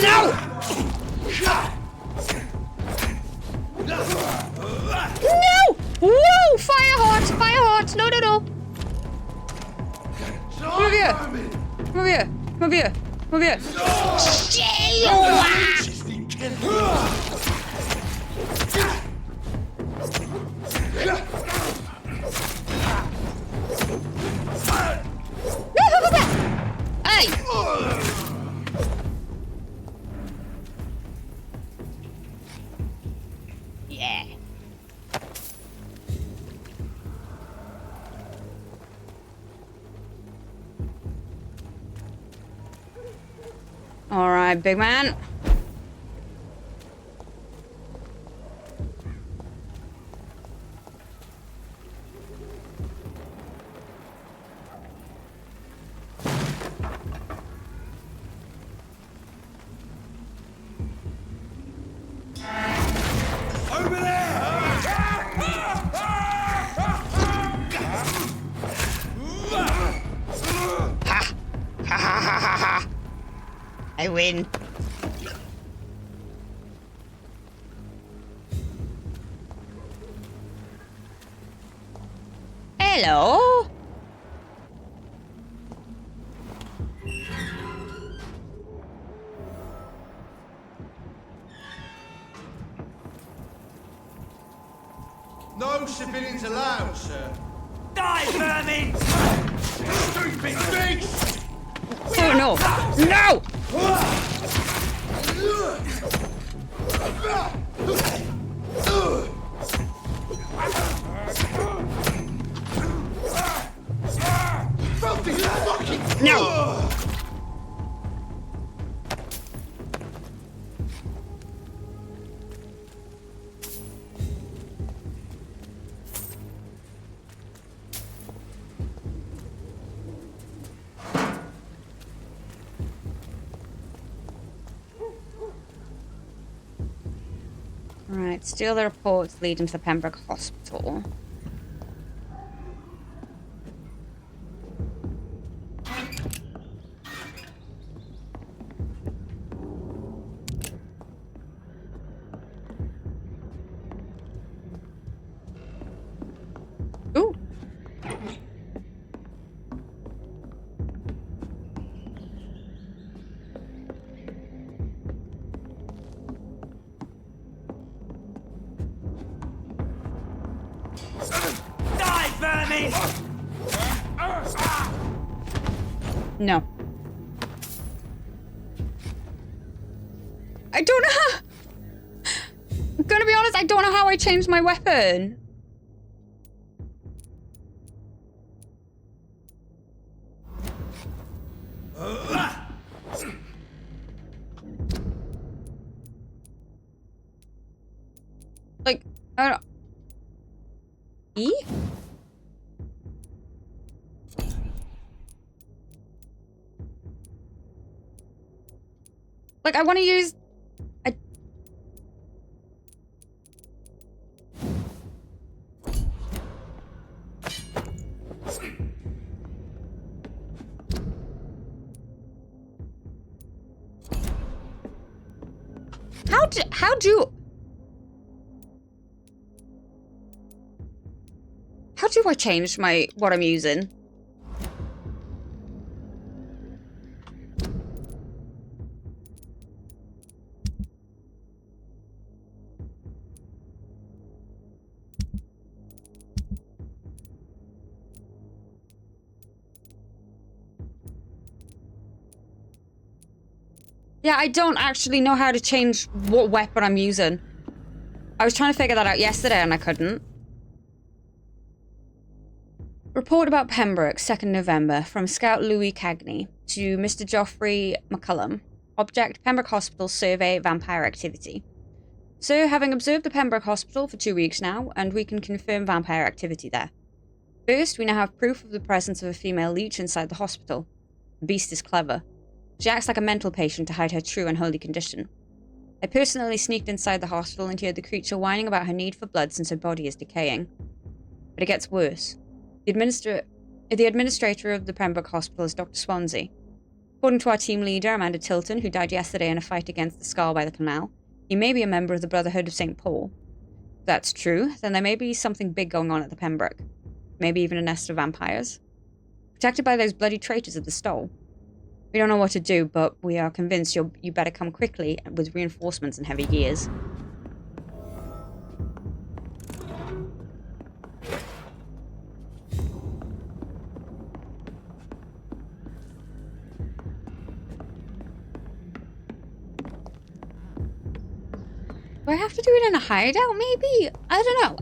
No! No! Whoa! Fire hearts! Fire hearts! No, no, no! Come over here! Come over here! Come over here! Come over here! Hey! Yeah. All right, big man. Over there! Ha ha ha ha ha! I win. Hello? No civilians allowed, sir. Die, vermin! Stupid beast! Oh no! No! No! Right, steal the reports, lead him to the Pembroke Hospital. Ooh. Die, vermin! No. I don't know how... I'm gonna be honest, I don't know how I changed my weapon. Like, I don't... E? Like, I want to use... How do I change what I'm using? Yeah, I don't actually know how to change what weapon I'm using. I was trying to figure that out yesterday and I couldn't. Report about Pembroke, 2nd November, from Scout Louis Cagney to Mr. Geoffrey McCullum. Object, Pembroke Hospital survey vampire activity. Sir, having observed the Pembroke Hospital for 2 weeks now, and we can confirm vampire activity there. First, we now have proof of the presence of a female leech inside the hospital. The beast is clever. She acts like a mental patient to hide her true unholy condition. I personally sneaked inside the hospital and heard the creature whining about her need for blood since her body is decaying. But it gets worse. The administrator of the Pembroke Hospital is Dr. Swansea. According to our team leader, Amanda Tilton, who died yesterday in a fight against the Scar by the canal, he may be a member of the Brotherhood of St. Paul. If that's true, then there may be something big going on at the Pembroke. Maybe even a nest of vampires. Protected by those bloody traitors of the Stole. We don't know what to do, but we are convinced you better come quickly with reinforcements and heavy gears. Do I have to do it in a hideout, maybe? I don't know.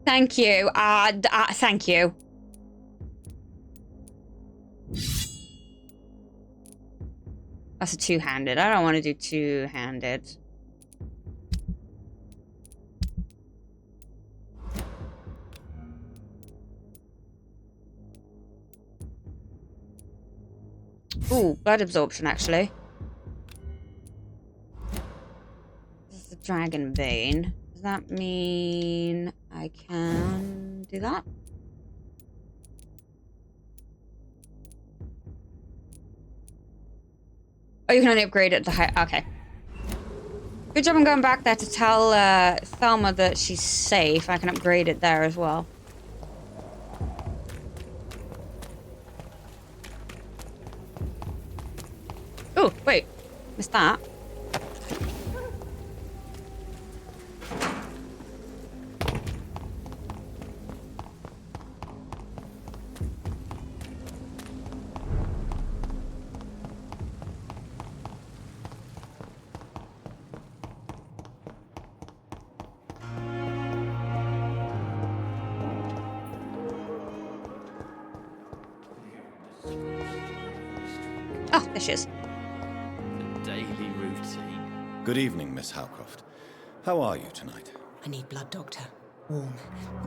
Thank you. Thank you. That's a two-handed. I don't want to do two-handed. Ooh, blood absorption, actually. This is the dragon vein. Does that mean I can do that? Oh, you can only upgrade it to high. Okay. Good job on going back there to tell Thelma that she's safe. I can upgrade it there as well. Oh, wait. Missed that. Oh, there she is. Daily routine. Good evening, Miss Howcroft. How are you tonight? I need blood, Doctor. Warm,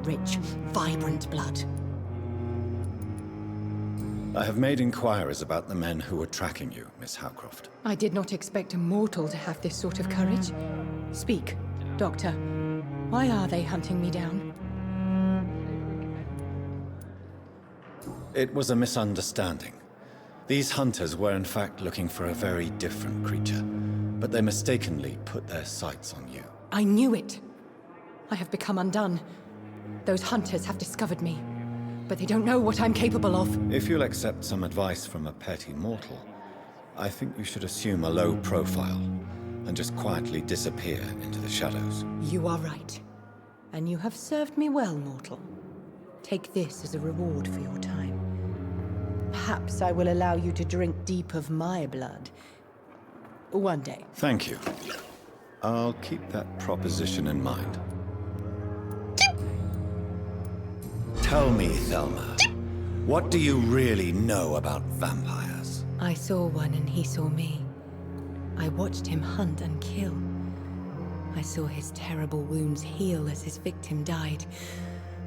rich, vibrant blood. I have made inquiries about the men who were tracking you, Miss Howcroft. I did not expect a mortal to have this sort of courage. Speak, Doctor. Why are they hunting me down? It was a misunderstanding. These hunters were in fact looking for a very different creature, but they mistakenly put their sights on you. I knew it. I have become undone. Those hunters have discovered me, but they don't know what I'm capable of. If you'll accept some advice from a petty mortal, I think you should assume a low profile and just quietly disappear into the shadows. You are right. And you have served me well, mortal. Take this as a reward for your time. Perhaps I will allow you to drink deep of my blood. One day. Thank you. I'll keep that proposition in mind. Tell me, Thelma, what do you really know about vampires? I saw one and he saw me. I watched him hunt and kill. I saw his terrible wounds heal as his victim died.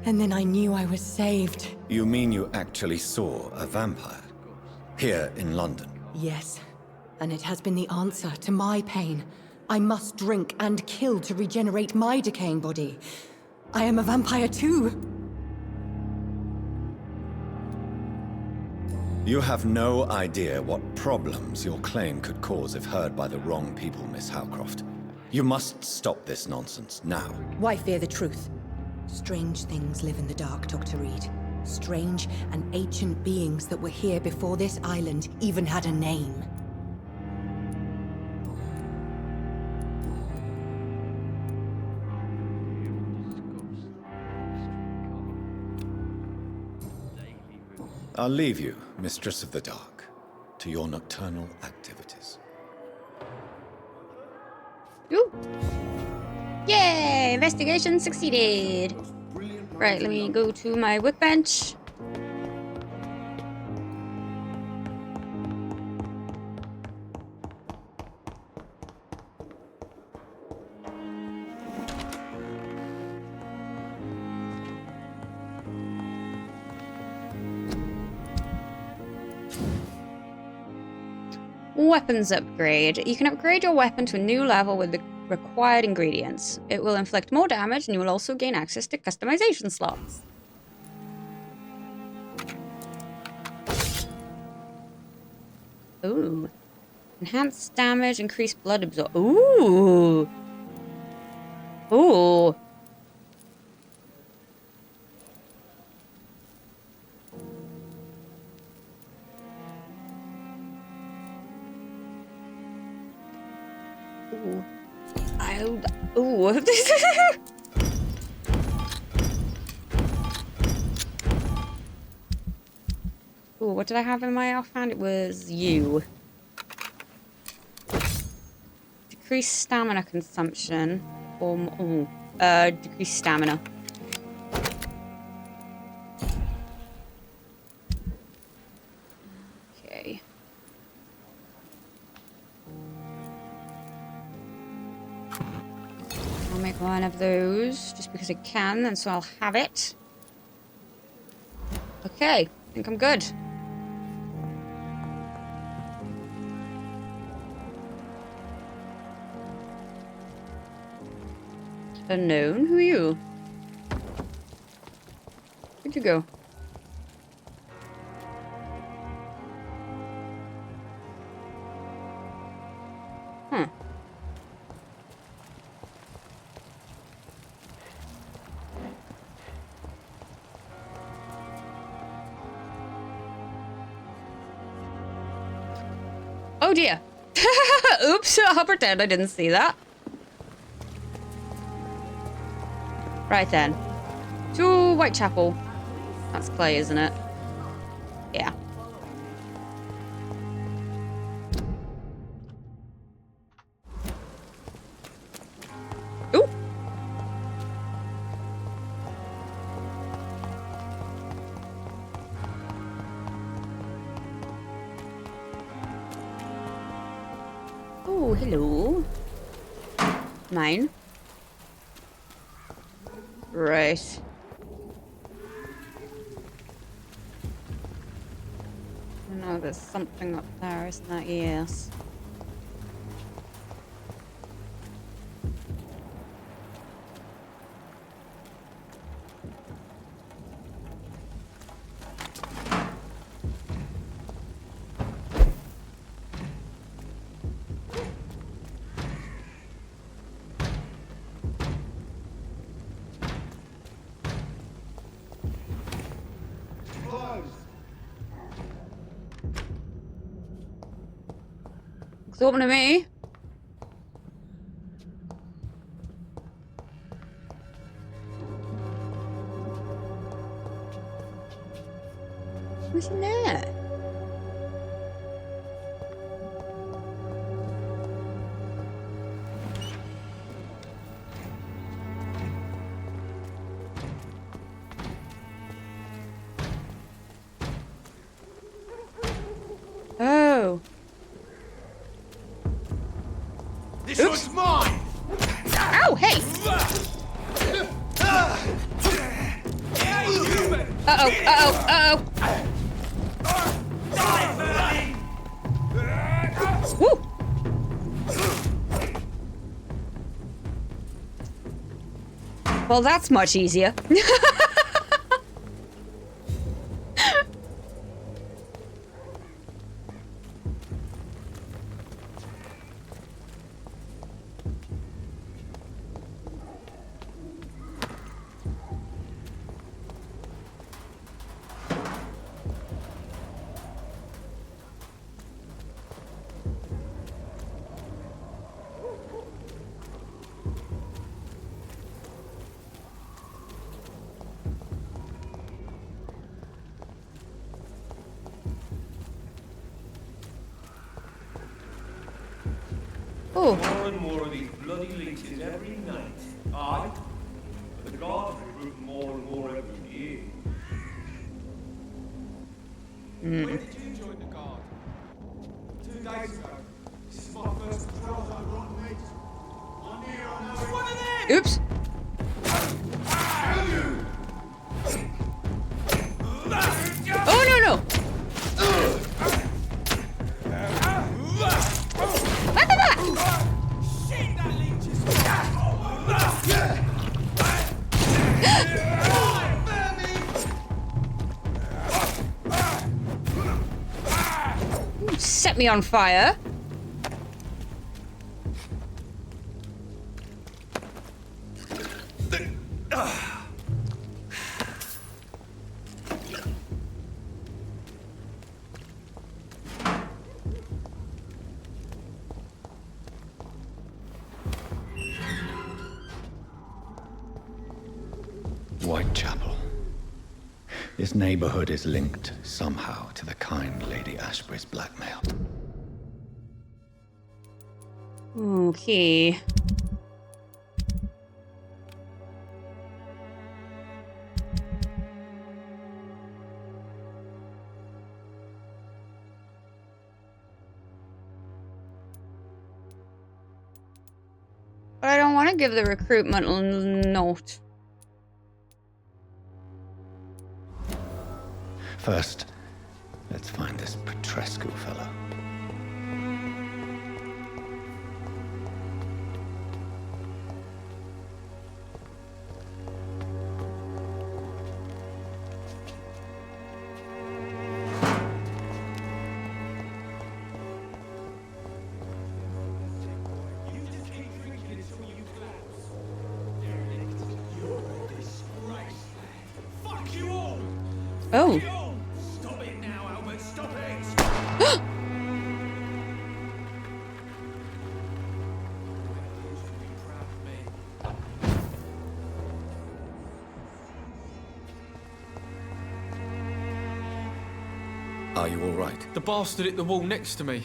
And then I knew I was saved. You mean you actually saw a vampire? Here in London? Yes. And it has been the answer to my pain. I must drink and kill to regenerate my decaying body. I am a vampire too. You have no idea what problems your claim could cause if heard by the wrong people, Miss Howcroft. You must stop this nonsense now. Why fear the truth? Strange things live in the dark, Dr. Reed. Strange and ancient beings that were here before this island even had a name. I'll leave you, Mistress of the Dark, to your nocturnal activities. Ooh. Yay! Investigation succeeded. Right, let me go to my workbench. Weapons upgrade. You can upgrade your weapon to a new level with the required ingredients. It will inflict more damage and you will also gain access to customization slots. Ooh. Enhanced damage, increased blood absorption. Ooh. Ooh. Ooh. Ooh. Ooh, what did I have in my offhand? It was you. Decreased stamina consumption. Decreased stamina. Okay. I'll make one of those just because I can, and so I'll have it. Okay, I think I'm good. Unknown? Who are you? Where'd you go? Huh. Oh dear. Oops, I'll pretend I didn't see that. Right then. To Whitechapel. That's Clay, isn't it? Yeah. Ooh. Oh, hello. Mine. Right. I know there's something up there, isn't there? Yes. It's open to me. What's in there? Oh. This was mine! Ow, hey! Uh-oh, uh-oh, uh-oh. Woo! Well, that's much easier. Oh. More and more of these bloody leeches every night. Aye. But the guards recruit more and more every year. Mm. When did you join the guard? 2 days ago. This is my first patrol on rotten meat. I'm here, I know. One of them! Oops. Oh, no, no. What the fuck? Shit, that leech is... You set me on fire. Whitechapel. This neighborhood is linked somehow to the kind Lady Ashbury's blackmail. Okay. But I don't want to give the recruitment note. First, let's find this Petrescu fellow. Oh. Stop it now, Albert. Stop it. Are you all right? The bastard hit the wall next to me.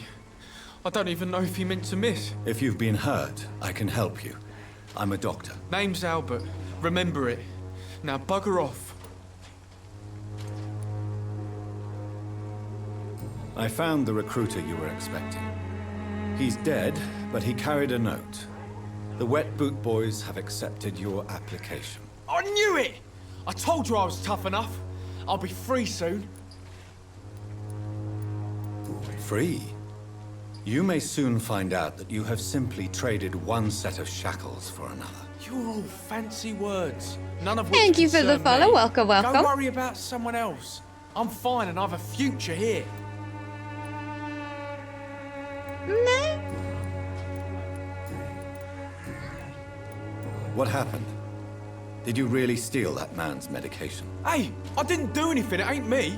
I don't even know if he meant to miss. If you've been hurt, I can help you. I'm a doctor. Name's Albert. Remember it. Now bugger off. I found the recruiter you were expecting. He's dead, but he carried a note. The Wet Boot Boys have accepted your application. I knew it! I told you I was tough enough. I'll be free soon. Free? You may soon find out that you have simply traded one set of shackles for another. You're all fancy words. None of which Thank you for the concern follow. me. Welcome, welcome. Go worry about someone else. I'm fine and I have a future here. No. What happened? Did you really steal that man's medication? Hey, I didn't do anything. It ain't me.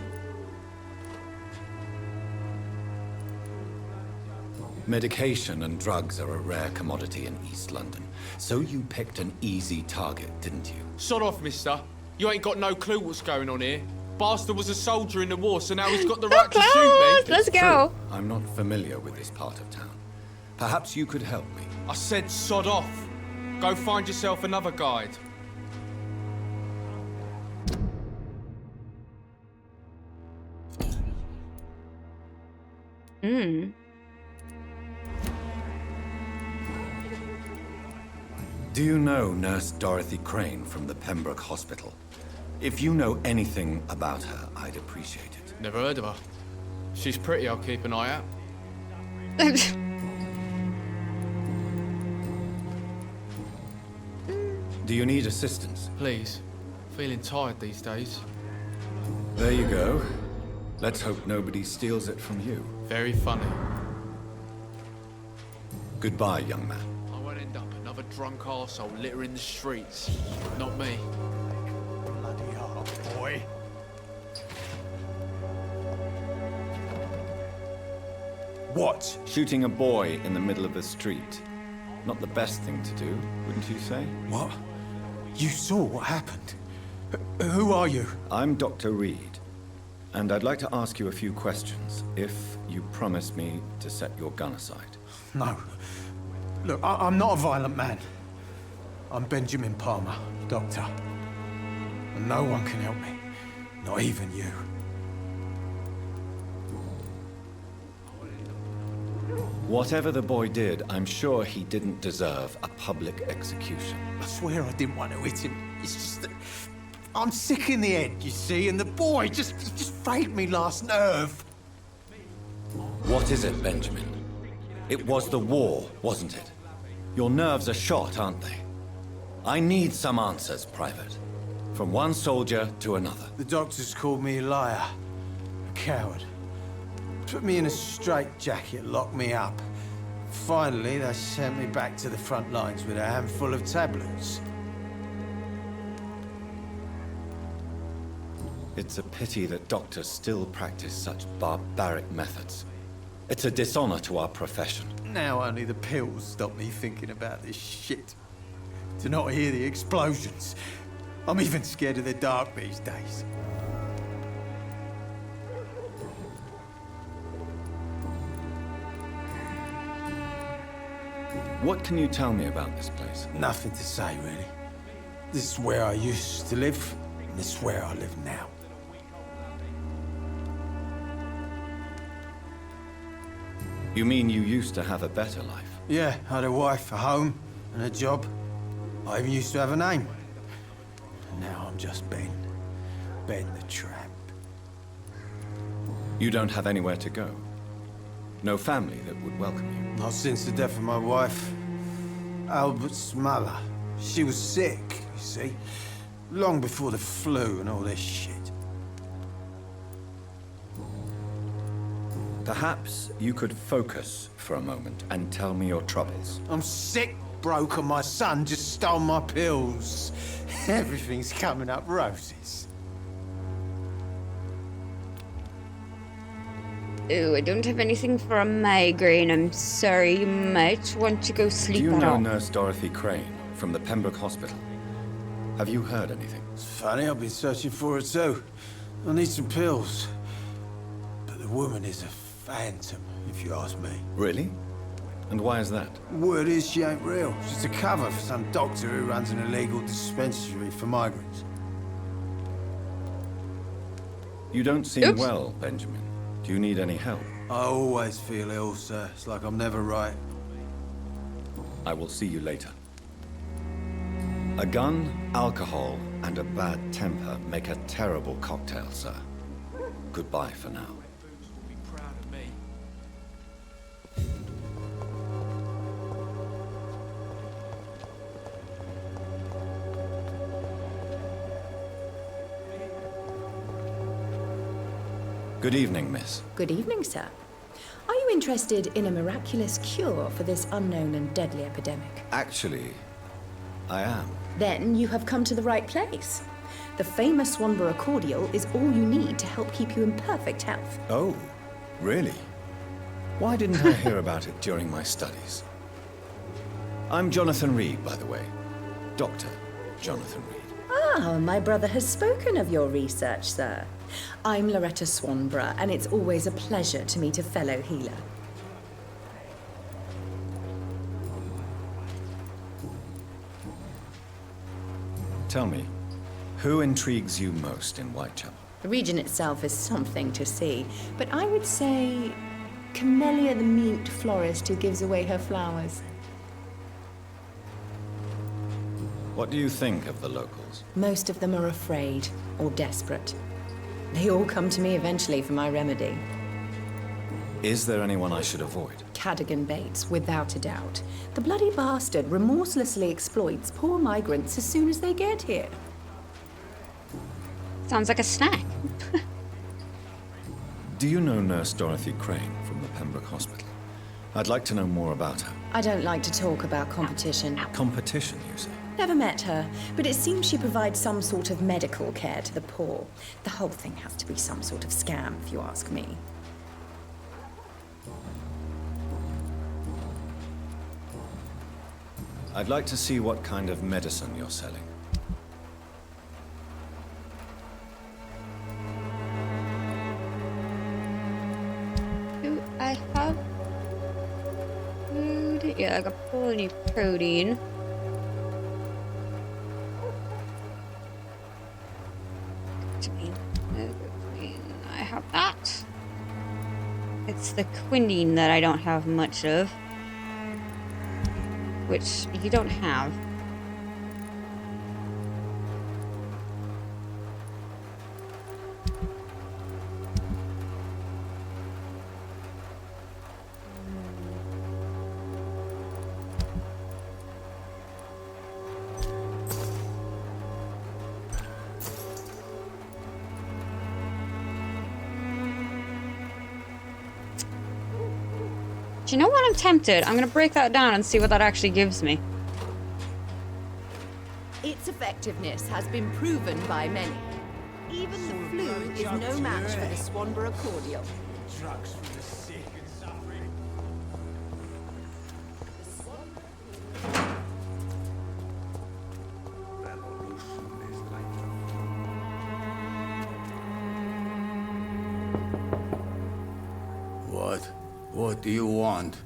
Medication and drugs are a rare commodity in East London. So you picked an easy target, didn't you? Sod off, mister. You ain't got no clue what's going on here. Bastard was a soldier in the war, so now he's got the right to shoot me. Let's go. True. I'm not familiar with this part of town. Perhaps you could help me. I said sod off. Go find yourself another guide. Do you know Nurse Dorothy Crane from the Pembroke Hospital? If you know anything about her, I'd appreciate it. Never heard of her. She's pretty, I'll keep an eye out. Do you need assistance? Please. Feeling tired these days. There you go. Let's hope nobody steals it from you. Very funny. Goodbye, young man. I won't end up another drunk arsehole littering the streets. Not me. Bloody hell, boy. What? Shooting a boy in the middle of the street. Not the best thing to do, wouldn't you say? What? You saw what happened? Who are you? I'm Dr. Reed, and I'd like to ask you a few questions, if you promise me to set your gun aside. No. Look, I'm not a violent man. I'm Benjamin Palmer, doctor. And no one can help me. Not even you. Whatever the boy did, I'm sure he didn't deserve a public execution. I swear I didn't want to hit him. It's just that I'm sick in the head, you see, and the boy just frayed me last nerve. What is it, Benjamin? It was the war, wasn't it? Your nerves are shot, aren't they? I need some answers, Private. From one soldier to another. The doctors called me a liar, a coward. Put me in a straitjacket, locked me up. Finally, they sent me back to the front lines with a handful of tablets. It's a pity that doctors still practice such barbaric methods. It's a dishonor to our profession. Now only the pills stop me thinking about this shit. To not hear the explosions. I'm even scared of the dark these days. What can you tell me about this place? Nothing to say, really. This is where I used to live, and this is where I live now. You mean you used to have a better life? Yeah, I had a wife, a home, and a job. I even used to have a name. And now I'm just Ben. Ben the Tramp. You don't have anywhere to go? No family that would welcome you? Not since the death of my wife, Albert's mother. She was sick, you see. Long before the flu and all this shit. Perhaps you could focus for a moment and tell me your troubles. I'm sick, broke, and my son just stole my pills. Everything's coming up roses. Oh, I don't have anything for a migraine. I'm sorry. You might want to go sleep Do you it know off. Nurse Dorothy Crane from the Pembroke Hospital? Have you heard anything? It's funny, I've been searching for her too. I need some pills. But the woman is a phantom, if you ask me. Really? And why is that? Word is she ain't real. She's a cover for some doctor who runs an illegal dispensary for migrants. You don't seem well, Benjamin. Do you need any help? I always feel ill, sir. It's like I'm never right. I will see you later. A gun, alcohol, and a bad temper make a terrible cocktail, sir. Goodbye for now. Good evening, miss. Good evening, sir. Are you interested in a miraculous cure for this unknown and deadly epidemic? Actually, I am. Then you have come to the right place. The famous Swanborough cordial is all you need to help keep you in perfect health. Oh, really? Why didn't I hear about it during my studies? I'm Jonathan Reed, by the way. Dr. Jonathan Reed. Ah, my brother has spoken of your research, sir. I'm Loretta Swanborough, and it's always a pleasure to meet a fellow healer. Tell me, who intrigues you most in Whitechapel? The region itself is something to see, but I would say Camellia the mute florist who gives away her flowers. What do you think of the locals? Most of them are afraid or desperate. They all come to me eventually for my remedy. Is there anyone I should avoid? Cadogan Bates, without a doubt. The bloody bastard remorselessly exploits poor migrants as soon as they get here. Sounds like a snack. Do you know Nurse Dorothy Crane from the Pembroke Hospital? I'd like to know more about her. I don't like to talk about competition. Competition, you say? Never met her, but it seems she provides some sort of medical care to the poor. The whole thing has to be some sort of scam, if you ask me. I'd like to see what kind of medicine you're selling. Do I have food? Yeah, I got plenty of protein. I have that. It's the quinine that I don't have much of. Which you don't have. Do you know what? I'm tempted. I'm gonna break that down and see what that actually gives me. Its effectiveness has been proven by many. Even the flu is no match for the Swanborough cordial. Drugs for the sick and suffering. What do you want?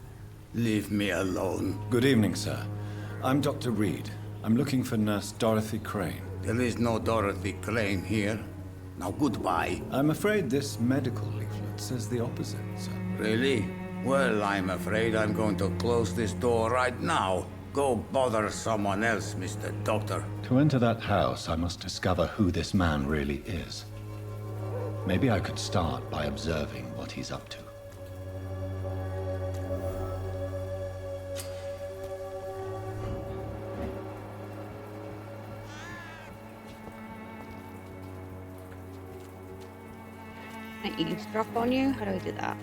Leave me alone. Good evening, sir. I'm Dr. Reed. I'm looking for Nurse Dorothy Crane. There is no Dorothy Crane here. Now goodbye. I'm afraid this medical leaflet says the opposite, sir. Really? Well, I'm afraid I'm going to close this door right now. Go bother someone else, Mr. Doctor. To enter that house, I must discover who this man really is. Maybe I could start by observing what he's up to. Can I eavesdrop on you? How do I do that?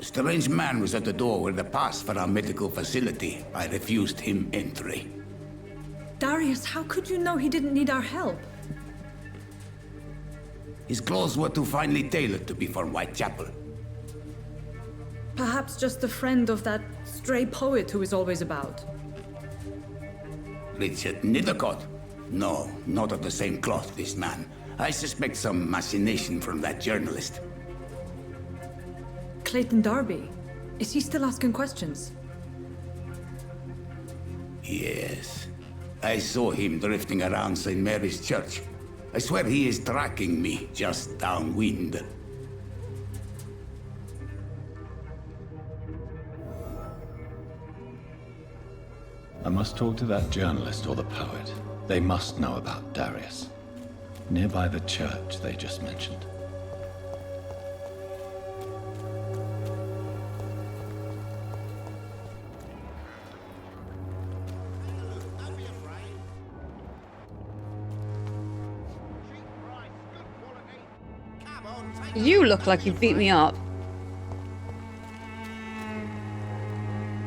Strange man was at the door with a pass for our medical facility. I refused him entry. Darius, how could you know he didn't need our help? His clothes were too finely tailored to be for Whitechapel. Perhaps just a friend of that stray poet who is always about. Richard Nethercott? No, not of the same cloth, this man. I suspect some machination from that journalist. Clayton Darby. Is he still asking questions? Yes. I saw him drifting around St. Mary's Church. I swear he is tracking me just downwind. I must talk to that journalist or the poet. They must know about Darius. Nearby the church they just mentioned. You look like you beat me up.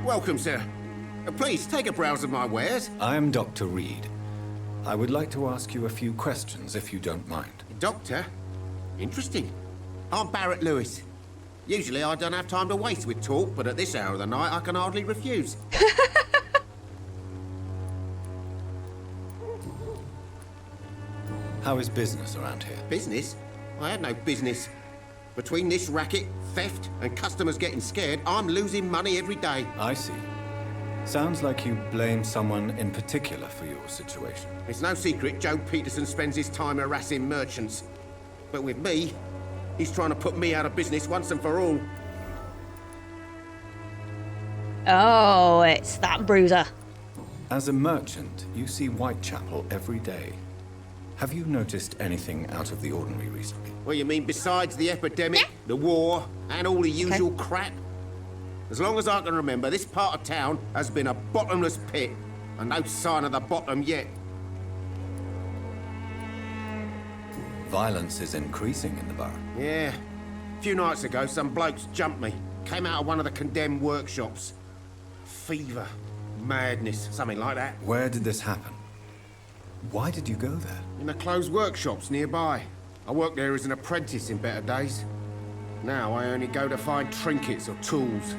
Welcome, sir. Please, take a browse of my wares. I am Dr. Reed. I would like to ask you a few questions, if you don't mind. Doctor? Interesting. I'm Barrett Lewis. Usually I don't have time to waste with talk, but at this hour of the night I can hardly refuse. How is business around here? Business? I had no business. Between this racket, theft, and customers getting scared, I'm losing money every day. I see. Sounds like you blame someone in particular for your situation. It's no secret Joe Peterson spends his time harassing merchants. But with me, he's trying to put me out of business once and for all. Oh, it's that bruiser. As a merchant, you see Whitechapel every day. Have you noticed anything out of the ordinary recently? Well, you mean besides the epidemic, the war, and all the usual crap? As long as I can remember, this part of town has been a bottomless pit, and no sign of the bottom yet. Violence is increasing in the borough. Yeah. A few nights ago, some blokes jumped me. Came out of one of the condemned workshops. Fever, madness, something like that. Where did this happen? Why did you go there? In the closed workshops nearby. I worked there as an apprentice in better days. Now I only go to find trinkets or tools.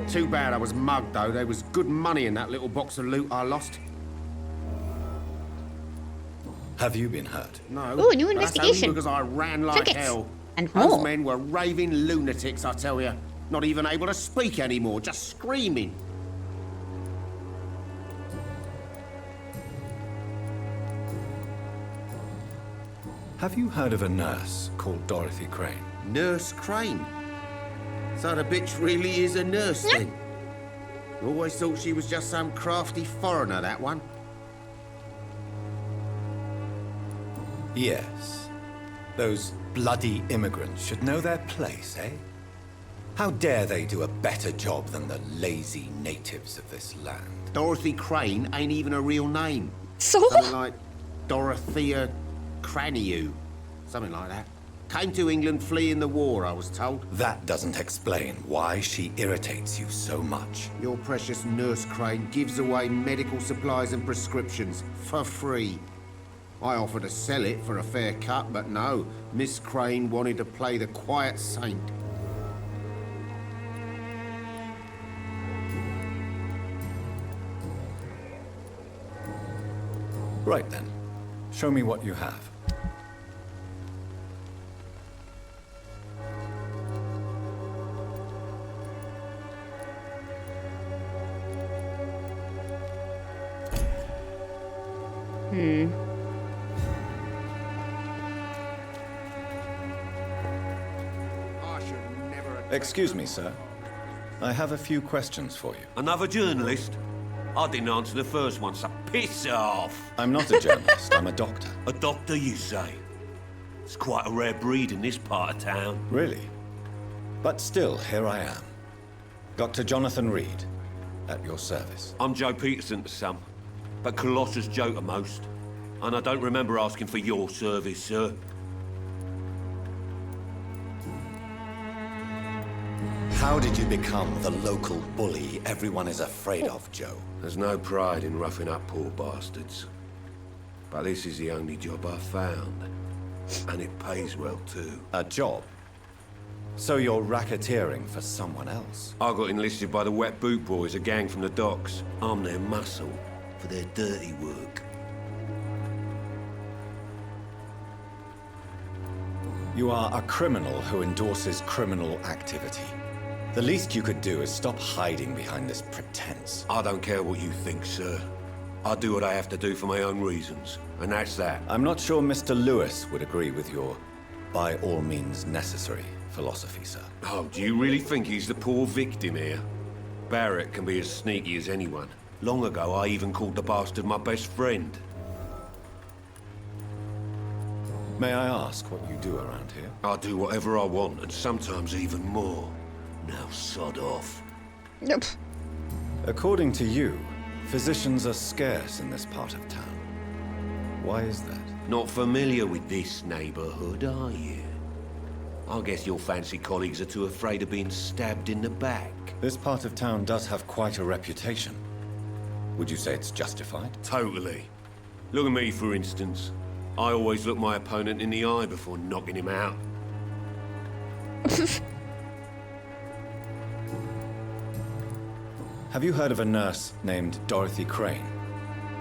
Too bad I was mugged, though. There was good money in that little box of loot I lost. Have you been hurt? No. Ooh, new That's investigation. only because I ran like Trinkets. hell. And Those more. men were raving lunatics, I tell you. Not even able to speak anymore, just screaming. Have you heard of a nurse called Dorothy Crane? Nurse Crane? So the bitch really is a nurse, then? Always thought she was just some crafty foreigner, that one. Yes. Those bloody immigrants should know their place, eh? How dare they do a better job than the lazy natives of this land? Dorothy Crane ain't even a real name. So? Something like Dorothea Craniu. Something like that. Came to England fleeing the war, I was told. That doesn't explain why she irritates you so much. Your precious Nurse Crane gives away medical supplies and prescriptions for free. I offered to sell it for a fair cut, but no. Miss Crane wanted to play the quiet saint. Right then. Show me what you have. I should never have... Excuse me, sir. I have a few questions for you. Another journalist? I didn't answer the first one, so piss off. I'm not a journalist, I'm a doctor. A doctor, you say? It's quite a rare breed in this part of town. Really? But still, here I am. Dr. Jonathan Reed, at your service. I'm Joe Peterson to some, but Colossus Joe to most. And I don't remember asking for your service, sir. How did you become the local bully everyone is afraid of, Joe? There's no pride in roughing up poor bastards. But this is the only job I've found. And it pays well, too. A job? So you're racketeering for someone else? I got enlisted by the Wet Boot Boys, a gang from the docks. I'm their muscle for their dirty work. You are a criminal who endorses criminal activity. The least you could do is stop hiding behind this pretense. I don't care what you think, sir. I do what I have to do for my own reasons, and that's that. I'm not sure Mr. Lewis would agree with your by all means necessary philosophy, sir. Oh, do you really think he's the poor victim here? Barrett can be as sneaky as anyone. Long ago, I even called the bastard my best friend. May I ask what you do around here? I do whatever I want, and sometimes even more. Now sod off. Nope. According to you, physicians are scarce in this part of town. Why is that? Not familiar with this neighborhood, are you? I guess your fancy colleagues are too afraid of being stabbed in the back. This part of town does have quite a reputation. Would you say it's justified? Totally. Look at me, for instance. I always look my opponent in the eye before knocking him out. Have you heard of a nurse named Dorothy Crane?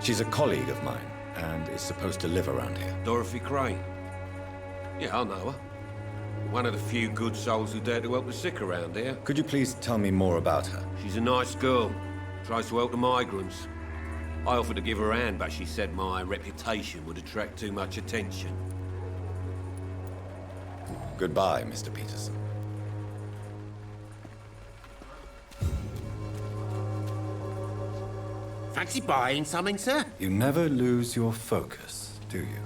She's a colleague of mine, and is supposed to live around here. Dorothy Crane? Yeah, I know her. One of the few good souls who dare to help the sick around here. Could you please tell me more about her? She's a nice girl. Tries to help the migrants. I offered to give her a hand, but she said my reputation would attract too much attention. Goodbye, Mr. Peterson. Fancy buying something, sir? You never lose your focus, do you?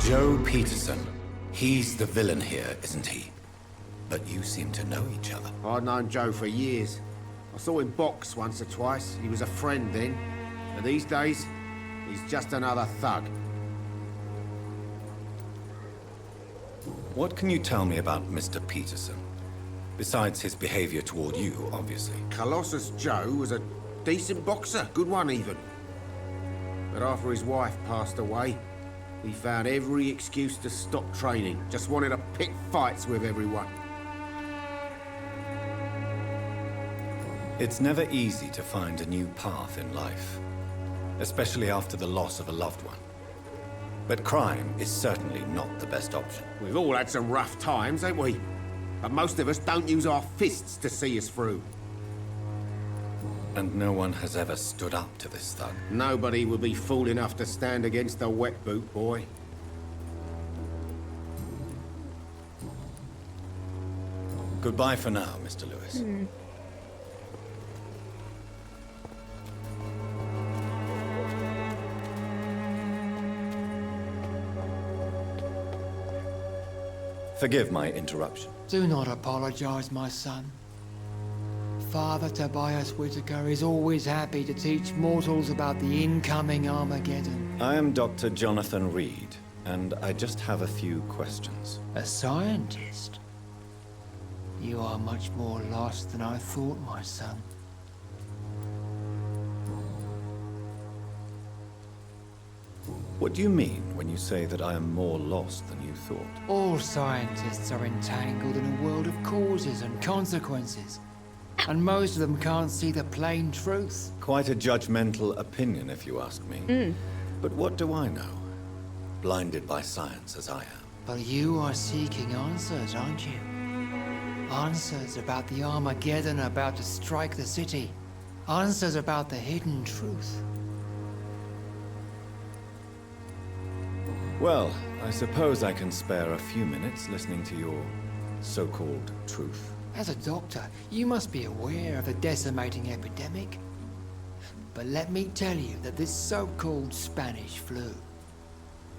Joe Peterson. He's the villain here, isn't he? But you seem to know each other. I'd known Joe for years. I saw him box once or twice. He was a friend then. But these days, he's just another thug. What can you tell me about Mr. Peterson? Besides his behavior toward you, obviously. Colossus Joe was a decent boxer, good one even. But after his wife passed away, he found every excuse to stop training. Just wanted to pick fights with everyone. It's never easy to find a new path in life, especially after the loss of a loved one. But crime is certainly not the best option. We've all had some rough times, ain't we? But most of us don't use our fists to see us through. And no one has ever stood up to this thug. Nobody would be fool enough to stand against a wet boot boy. Goodbye for now, Mr. Lewis. Forgive my interruption. Do not apologize, my son. Father Tobias Whitaker is always happy to teach mortals about the incoming Armageddon. I am Dr. Jonathan Reed, and I just have a few questions. A scientist? You are much more lost than I thought, my son. What do you mean when you say that I am more lost than you thought? All scientists are entangled in a world of causes and consequences. And most of them can't see the plain truth. Quite a judgmental opinion, if you ask me. But what do I know? Blinded by science as I am. But you are seeking answers, aren't you? Answers about the Armageddon about to strike the city. Answers about the hidden truth. Well, I suppose I can spare a few minutes listening to your so-called truth. As a doctor, you must be aware of the decimating epidemic. But let me tell you that this so-called Spanish flu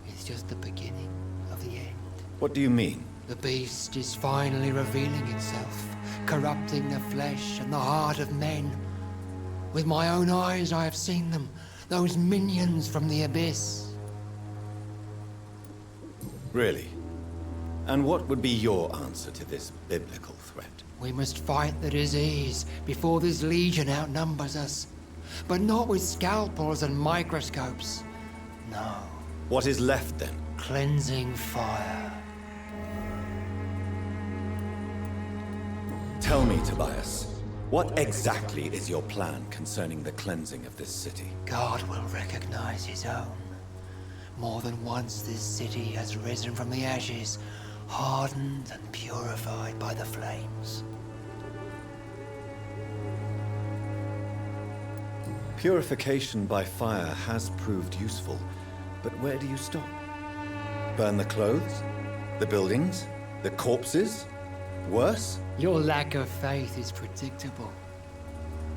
is just the beginning of the end. What do you mean? The beast is finally revealing itself, corrupting the flesh and the heart of men. With my own eyes I have seen them, those minions from the abyss. Really? And what would be your answer to this biblical threat? We must fight the disease before this legion outnumbers us. But not with scalpels and microscopes. No. What is left then? Cleansing fire. Tell me, Tobias, what exactly is your plan concerning the cleansing of this city? God will recognize his own. More than once this city has risen from the ashes, hardened and purified by the flames. Purification by fire has proved useful, but where do you stop? Burn the clothes? The buildings? The corpses? Worse? Your lack of faith is predictable.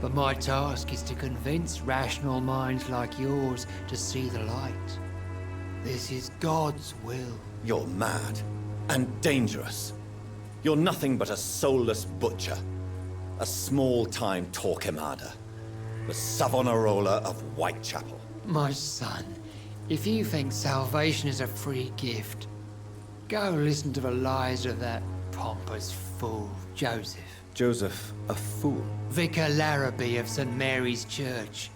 But my task is to convince rational minds like yours to see the light. This is God's will. You're mad and dangerous. You're nothing but a soulless butcher. A small-time Torquemada. The Savonarola of Whitechapel. My son, if you think salvation is a free gift, go listen to the lies of that pompous fool, Joseph. Joseph, a fool? Vicar Larrabee of St. Mary's Church.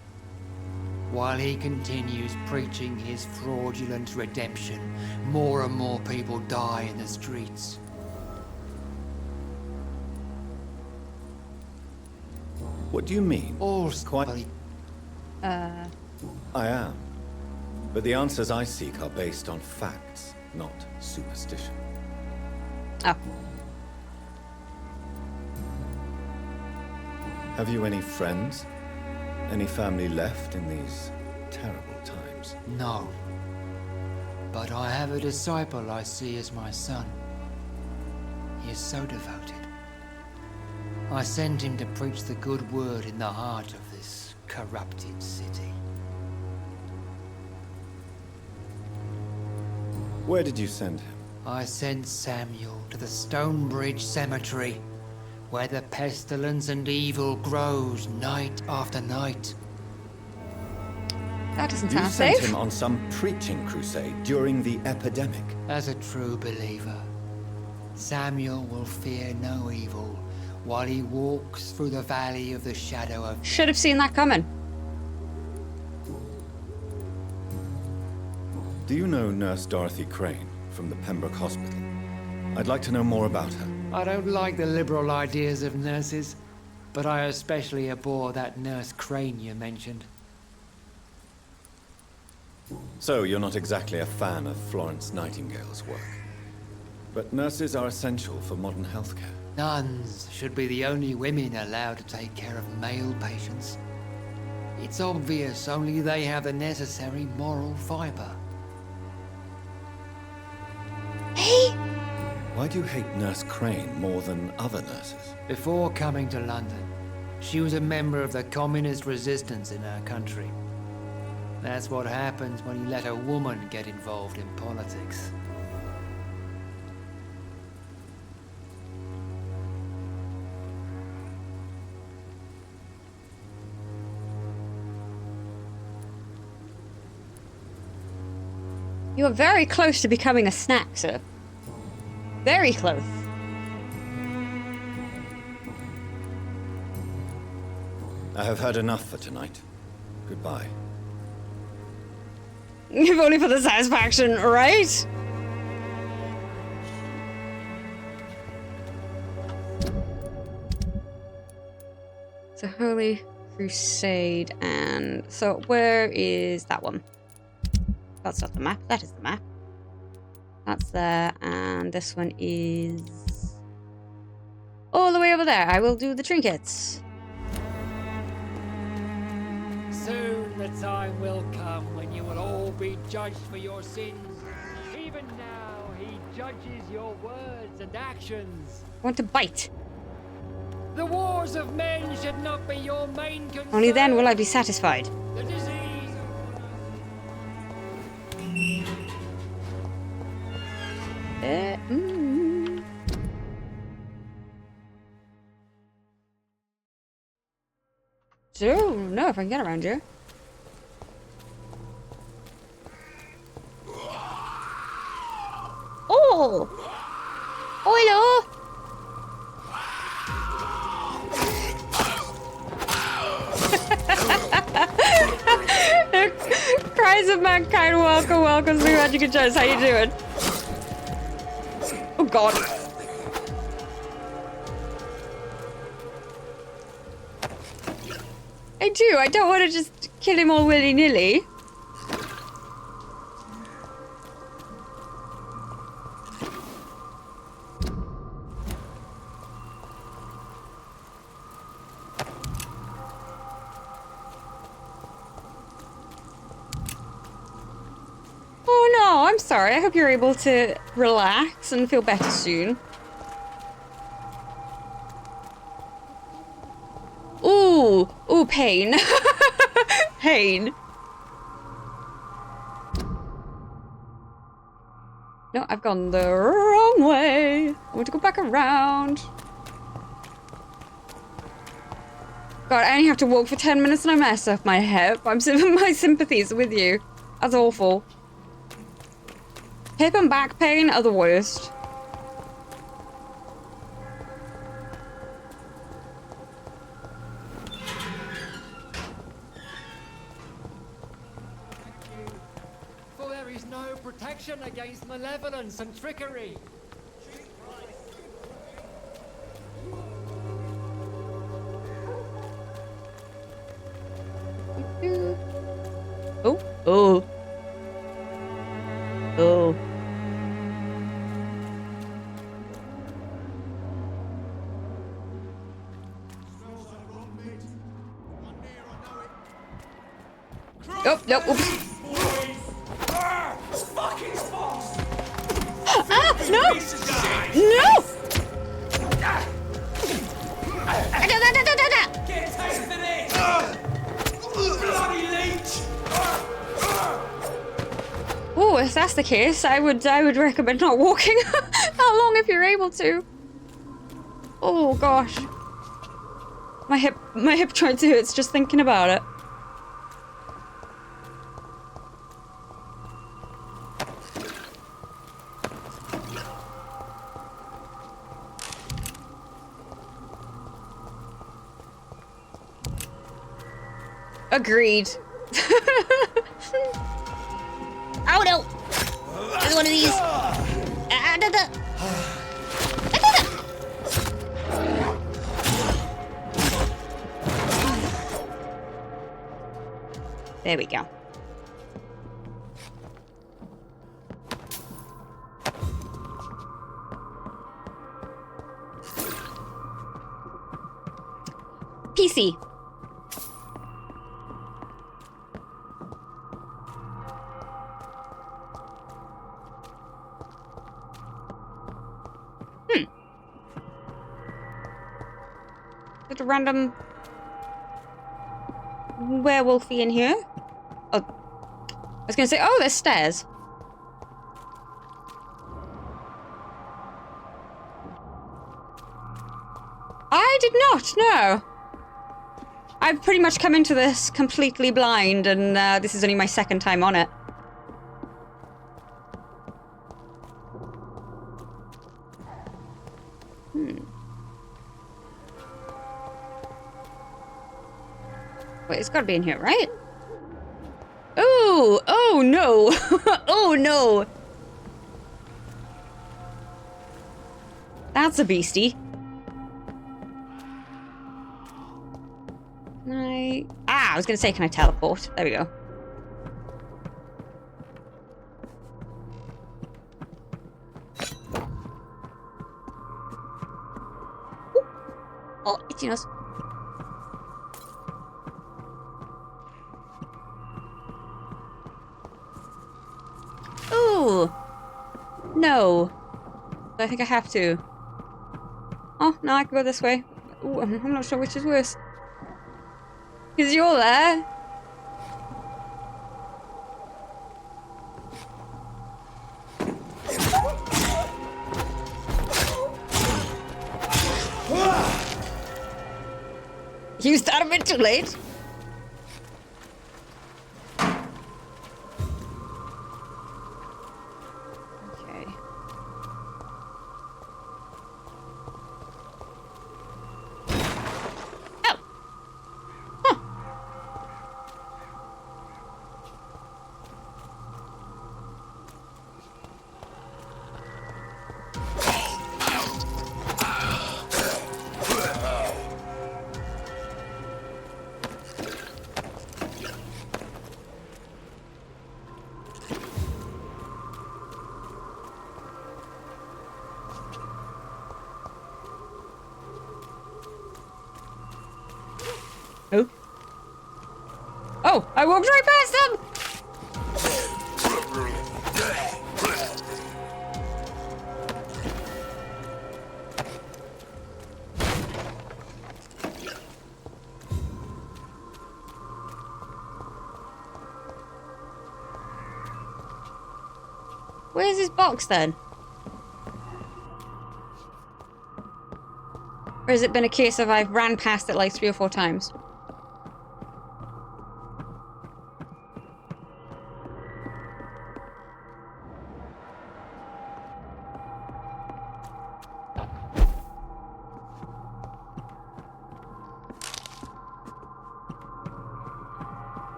While he continues preaching his fraudulent redemption, more and more people die in the streets. What do you mean? All quite... I am. But the answers I seek are based on facts, not superstition. Oh. Have you any friends? Any family left in these terrible times? No. But I have a disciple I see as my son. He is so devoted. I send him to preach the good word in the heart of this corrupted city. Where did you send him? I sent Samuel to the Stonebridge Cemetery, where the pestilence and evil grows night after night. That doesn't You sound sent safe. him on some preaching crusade during the epidemic. As a true believer, Samuel will fear no evil while he walks through the valley of the shadow of... Should have seen that coming. Do you know Nurse Dorothy Crane from the Pembroke Hospital? I'd like to know more about her. I don't like the liberal ideas of nurses, but I especially abhor that Nurse Crane you mentioned. So, you're not exactly a fan of Florence Nightingale's work. But nurses are essential for modern healthcare. Nuns should be the only women allowed to take care of male patients. It's obvious only they have the necessary moral fiber. Hey! Why do you hate Nurse Crane more than other nurses? Before coming to London, she was a member of the communist resistance in our country. That's what happens when you let a woman get involved in politics. You are very close to becoming a snack, sir. Very close. I have heard enough for tonight. Goodbye. If only for the satisfaction, right? So Holy Crusade, and so where is that one? That's not the map. That is the map. That's there, and this one is all the way over there. I will do the trinkets. Soon the time will come when you will all be judged for your sins. Even now, he judges your words and actions. I want to bite. The wars of men should not be your main concern. Only then will I be satisfied. The disease. So, no, if I can get around here. Oh! Cries of mankind, welcome, welcome to the Magic and Jones. How you doing? Oh god. I do. I don't want to just kill him all willy-nilly. Oh no, I'm sorry. I hope you're able to relax and feel better soon. Ooh, ooh, pain. Pain. No, I've gone the wrong way. I want to go back around. God, I only have to walk for 10 minutes and I mess up my hip. My sympathies are with you. That's awful. Hip and back pain are the worst. For there is no protection against malevolence and trickery. Oh, oh. Oh. Oh, no, oops. Ah, no! No! Get a taste of this! Bloody leech! Oh, if that's the case, I would recommend not walking that long if you're able to. Oh gosh. My hip joint hurts just thinking about it. Agreed. Oh no! There's one of these. There we go. PC. Just a random werewolfy in here. Oh, I was gonna say, oh, there's stairs. I did not, no. I've pretty much come into this completely blind, and this is only my second time on it. Wait, it's gotta be in here, right? Oh, oh no. Oh no. That's a beastie. Can I... Ah, I was gonna say, can I teleport? There we go. Ooh. Oh, itchy nose. Ooh. No. I think I have to. Oh, no, I can go this way. Ooh, I'm not sure which is worse. Because you're there. You started a bit too late. Oh. Oh, I walked right past them! Where's his box then? Or has it been a case of I've ran past it like 3 or 4 times?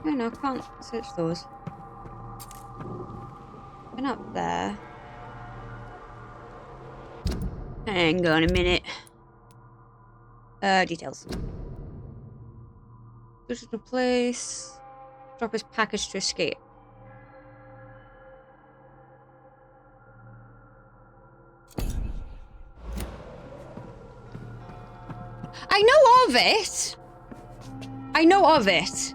Oh no, I can't search those. Been up there. Hang on a minute. Details. This is the place. Drop his package to escape. I know of it! I know of it.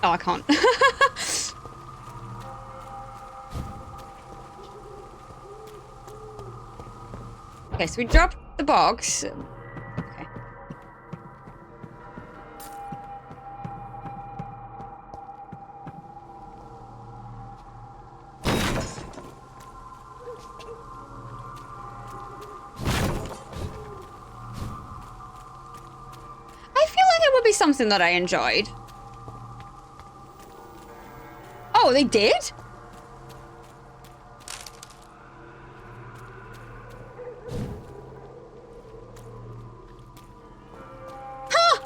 Oh, I can't. Okay, so we dropped the box. Okay. I feel like it would be something that I enjoyed. Oh, they did? Huh!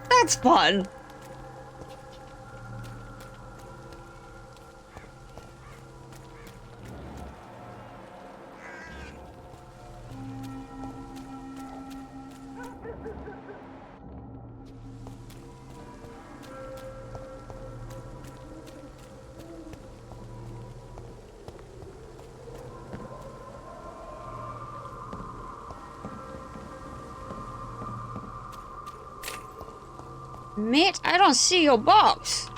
That's fun. Mate, I don't see your box.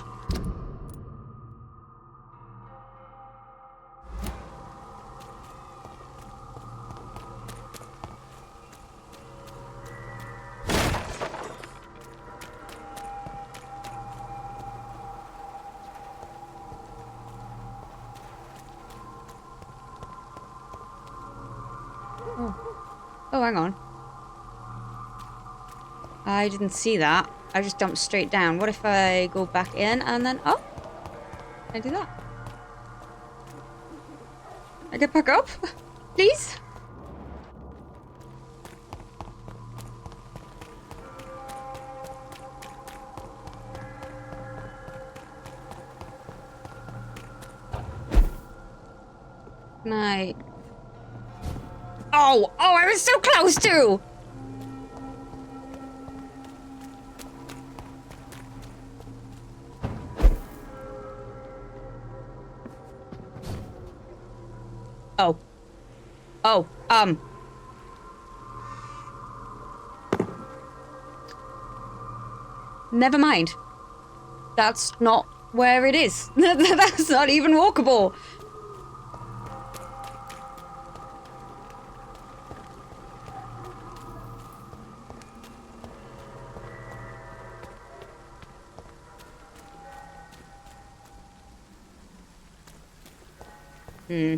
Oh, hang on. I didn't see that. I just jumped straight down. What if I go back in and then... Oh! Can I do that? I get back up? Please? Can I... Oh! Oh, I was so close to! Oh. Oh, never mind. That's not where it is. That's not even walkable. Hmm.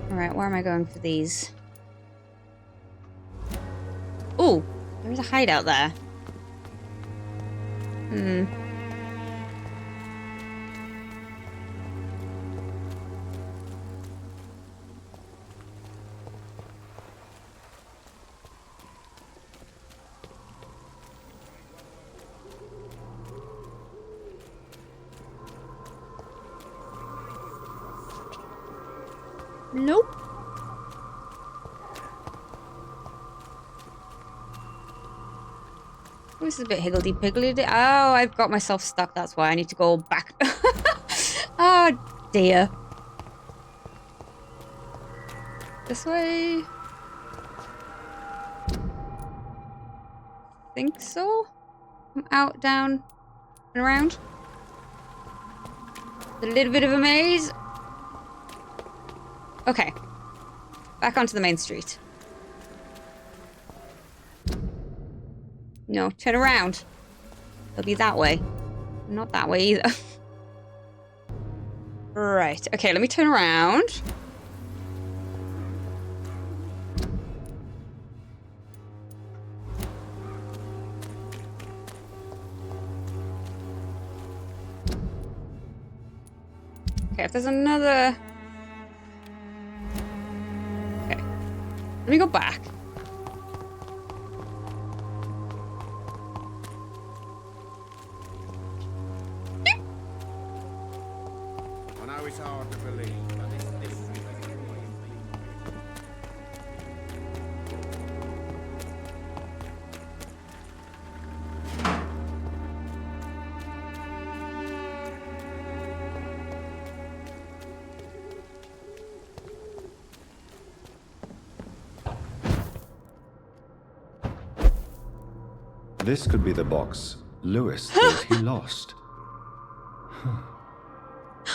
Alright, where am I going for these? Ooh, there's a hideout there. Hmm. Nope. Oh, this is a bit higgledy-piggledy. Oh, I've got myself stuck. That's why I need to go back. Oh, dear. This way. Think so? I'm out, down, and around. A little bit of a maze. Okay. Back onto the main street. No, turn around. It'll be that way. Not that way either. Right. Okay, let me turn around. Okay, if there's another... Okay. Let me go back. I know it's hard to believe, but it's this. This could be the box Lewis thought he lost.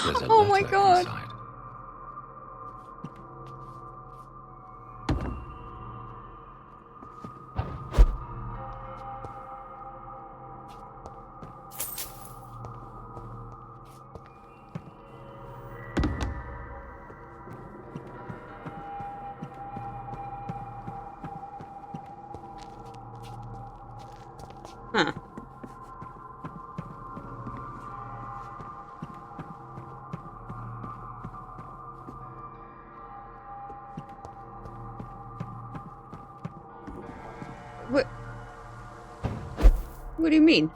There's a Oh my letter God. inside. Huh. What do you mean?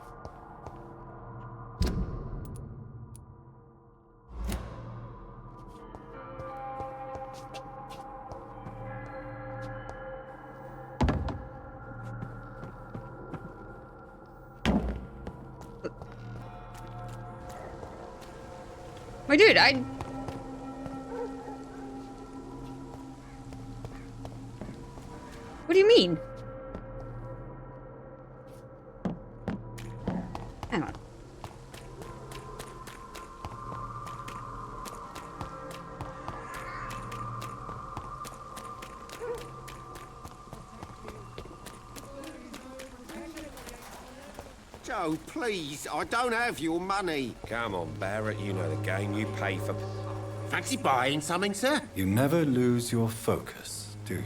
My dude, What do you mean? Hang on. Joe, please, I don't have your money. Come on, Barrett, you know the game. You pay for... Fancy buying something, sir? You never lose your focus, do you?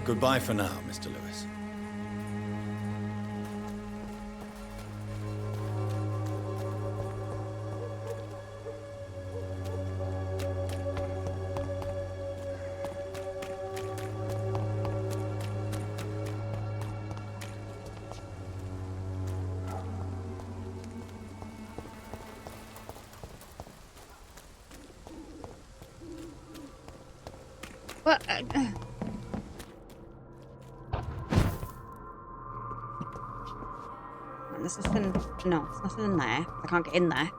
Goodbye for now, Mr. Lewis. What? There's nothing. No, there's nothing in there. I can't get in there.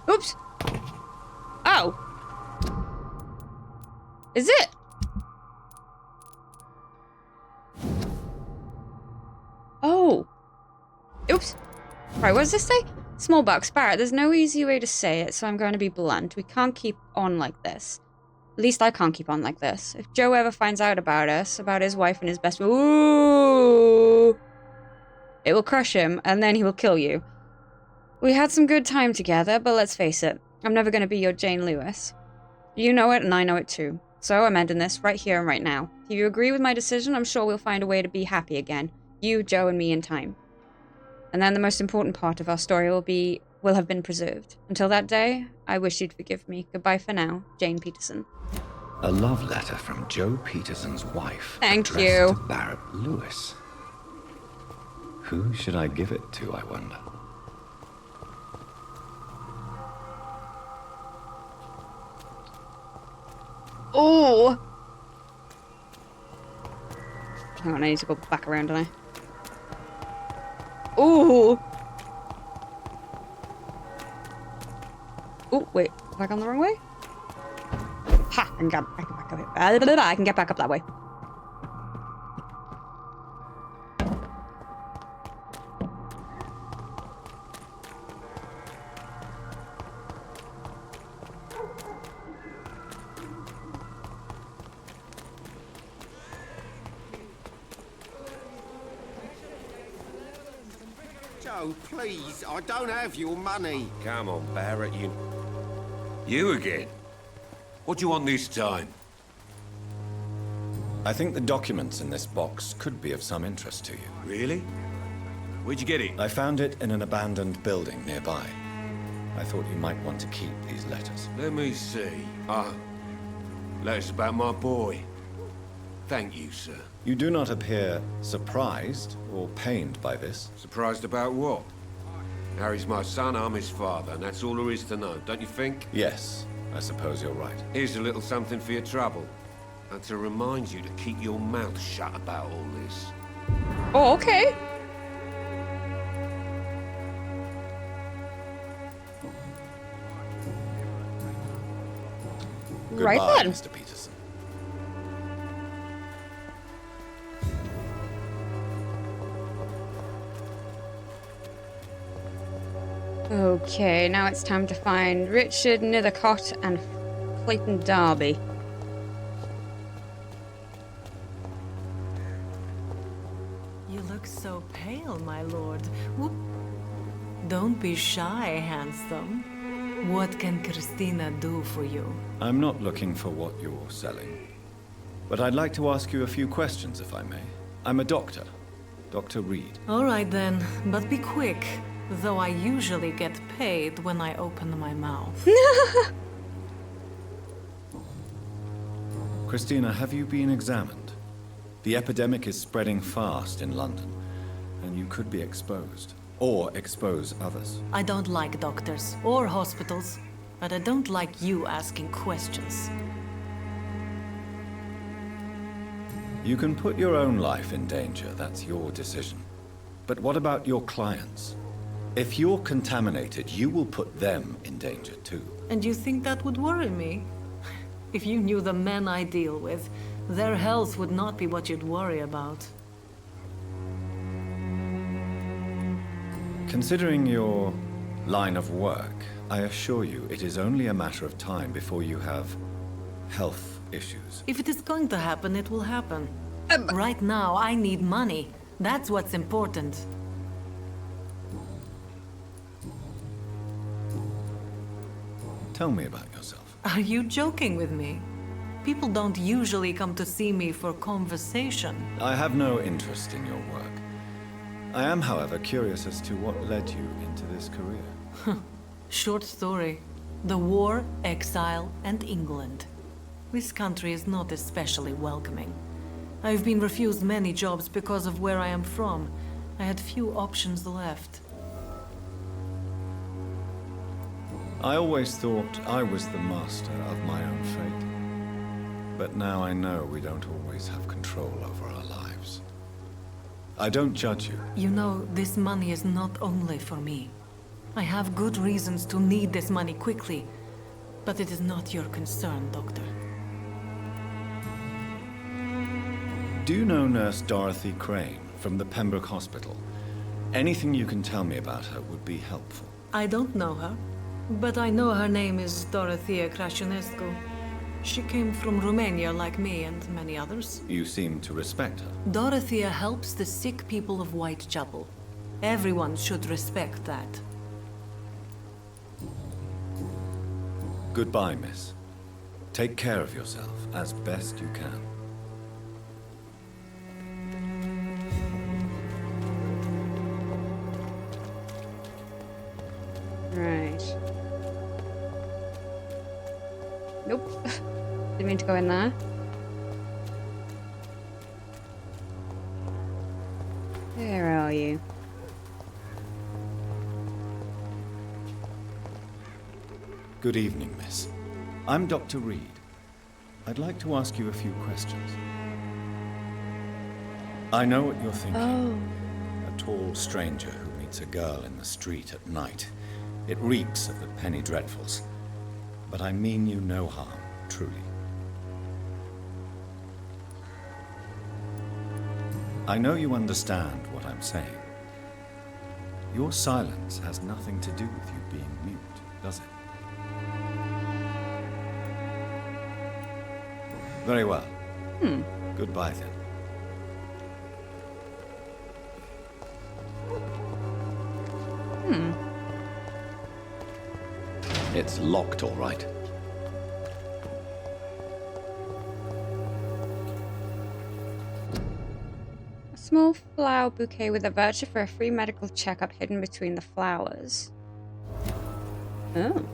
Oops. Oh. Is it? Oh. Oops. Right, what does this say? Small box, Barrett. There's no easy way to say it, so I'm going to be blunt. We can't keep on like this. At least I can't keep on like this. If Joe ever finds out about us, about his wife and his best friend, ooh, it will crush him, and then he will kill you. We had some good time together, but let's face it, I'm never going to be your Jane Lewis. You know it, and I know it too. So I'm ending this right here and right now. If you agree with my decision, I'm sure we'll find a way to be happy again. You, Joe, and me in time. And then the most important part of our story will have been preserved. Until that day, I wish you'd forgive me. Goodbye for now, Jane Peterson. A love letter from Joe Peterson's wife. Thank addressed you. to Barrett Lewis. Who should I give it to, I wonder? Oh! Hang on, I need to go back around, don't I? Ooh! Oh, wait. Have I gone the wrong way? Ha! I can get back up. I can get back up that way. Joe, please, I don't have your money. Come on, Barrett, You again? What do you want this time? I think the documents in this box could be of some interest to you. Really? Where'd you get it? I found it in an abandoned building nearby. I thought you might want to keep these letters. Let me see. Letters about my boy. Thank you, sir. You do not appear surprised or pained by this. Surprised about what? Harry's my son, I'm his father, and that's all there is to know, don't you think? Yes, I suppose you're right. Here's a little something for your trouble. And to remind you to keep your mouth shut about all this. Oh, okay. Goodbye, Right then. Mr. Peterson. Okay, now it's time to find Richard Nethercott and Clayton Darby. You look so pale, my lord. Whoop. Don't be shy, handsome. What can Christina do for you? I'm not looking for what you're selling. But I'd like to ask you a few questions, if I may. I'm a doctor. Dr. Reed. All right then, but be quick. Though I usually get paid when I open my mouth. Christina, have you been examined? The epidemic is spreading fast in London, and you could be exposed. Or expose others. I don't like doctors or hospitals, but I don't like you asking questions. You can put your own life in danger, that's your decision. But what about your clients? If you're contaminated, you will put them in danger too. And you think that would worry me? If you knew the men I deal with, their health would not be what you'd worry about. Considering your line of work, I assure you it is only a matter of time before you have health issues. If it is going to happen, it will happen. Right now, I need money. That's what's important. Tell me about yourself. Are you joking with me? People don't usually come to see me for conversation. I have no interest in your work. I am, however, curious as to what led you into this career. Short story. The war, exile, and England. This country is not especially welcoming. I've been refused many jobs because of where I am from. I had few options left. I always thought I was the master of my own fate. But now I know we don't always have control over our lives. I don't judge you. You know, this money is not only for me. I have good reasons to need this money quickly, but it is not your concern, Doctor. Do you know Nurse Dorothy Crane from the Pembroke Hospital? Anything you can tell me about her would be helpful. I don't know her, but I know her name is Dorothea Crasionescu. She came from Romania like me and many others. You seem to respect her. Dorothea helps the sick people of Whitechapel. Everyone should respect that. Goodbye, miss. Take care of yourself as best you can. Right. Nope. Didn't mean to go in there. Where are you? Good evening, miss. I'm Dr. Reed. I'd like to ask you a few questions. I know what you're thinking. Oh. A tall stranger who meets a girl in the street at night. It reeks of the penny dreadfuls. But I mean you no harm, truly. I know you understand what I'm saying. Your silence has nothing to do with you being mute, does it? Very well. Goodbye then. It's locked, all right. A small flower bouquet with a voucher for a free medical checkup hidden between the flowers. Oh.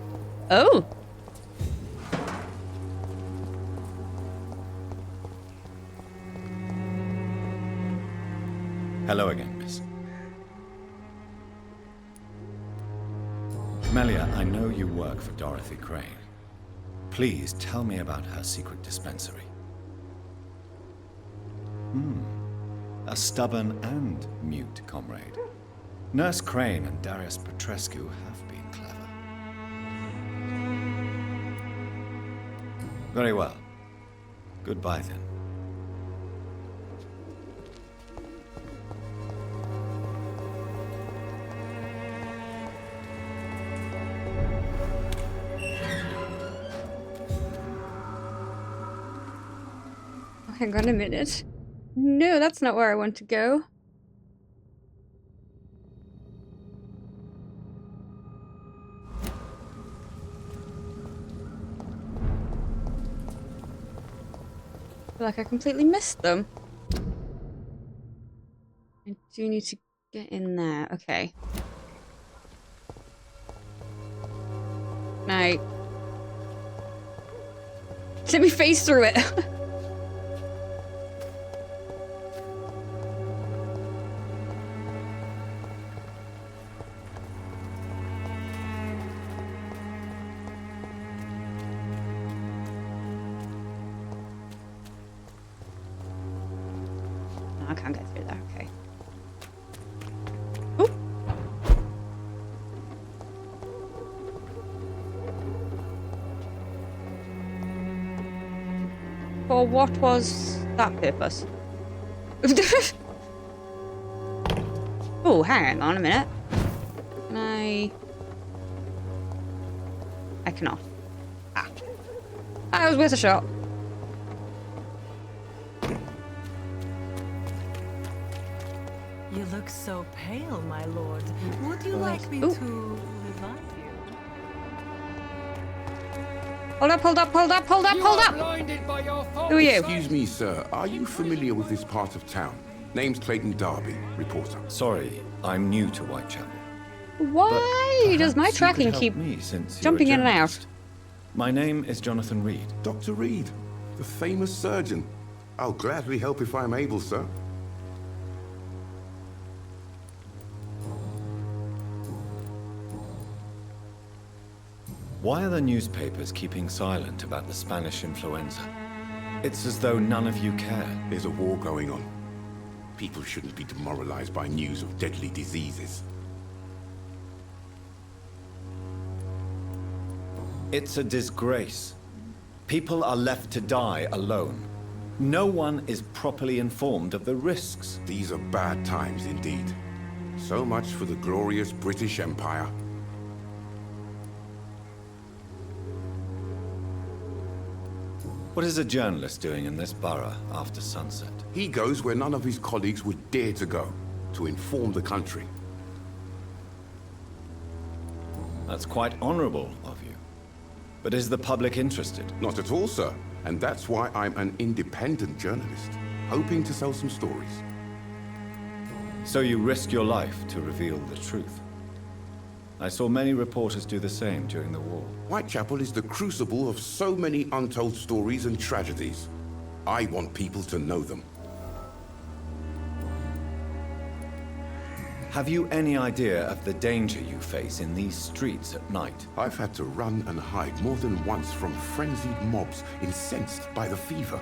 Oh! Hello again, miss. Melia, I know you work for Dorothy Crane. Please tell me about her secret dispensary. A stubborn and mute comrade. Nurse Crane and Darius Petrescu have been clever. Very well. Goodbye then. Hang on a minute. No, that's not where I want to go. I feel like I completely missed them. I do need to get in there. Okay. Now, let me face through it. I can't get through there, okay. Oop. For what was that purpose? Oh, hang on a minute. Can I cannot. Ah. That was worth a shot. You look so pale, my lord. Would you like me to revive you? Hold up, hold up, hold up, hold up, hold up! Who are you? Excuse me, sir. Are you familiar with this part of town? Name's Clayton Darby, reporter. Sorry, I'm new to Whitechapel. Why does my tracking keep jumping in and out? My name is Jonathan Reed. Dr. Reed, the famous surgeon. I'll gladly help if I'm able, sir. Why are the newspapers keeping silent about the Spanish influenza? It's as though none of you care. There's a war going on. People shouldn't be demoralized by news of deadly diseases. It's a disgrace. People are left to die alone. No one is properly informed of the risks. These are bad times indeed. So much for the glorious British Empire. What is a journalist doing in this borough after sunset? He goes where none of his colleagues would dare to go, to inform the country. That's quite honorable of you. But is the public interested? Not at all, sir. And that's why I'm an independent journalist, hoping to sell some stories. So you risk your life to reveal the truth. I saw many reporters do the same during the war. Whitechapel is the crucible of so many untold stories and tragedies. I want people to know them. Have you any idea of the danger you face in these streets at night? I've had to run and hide more than once from frenzied mobs incensed by the fever.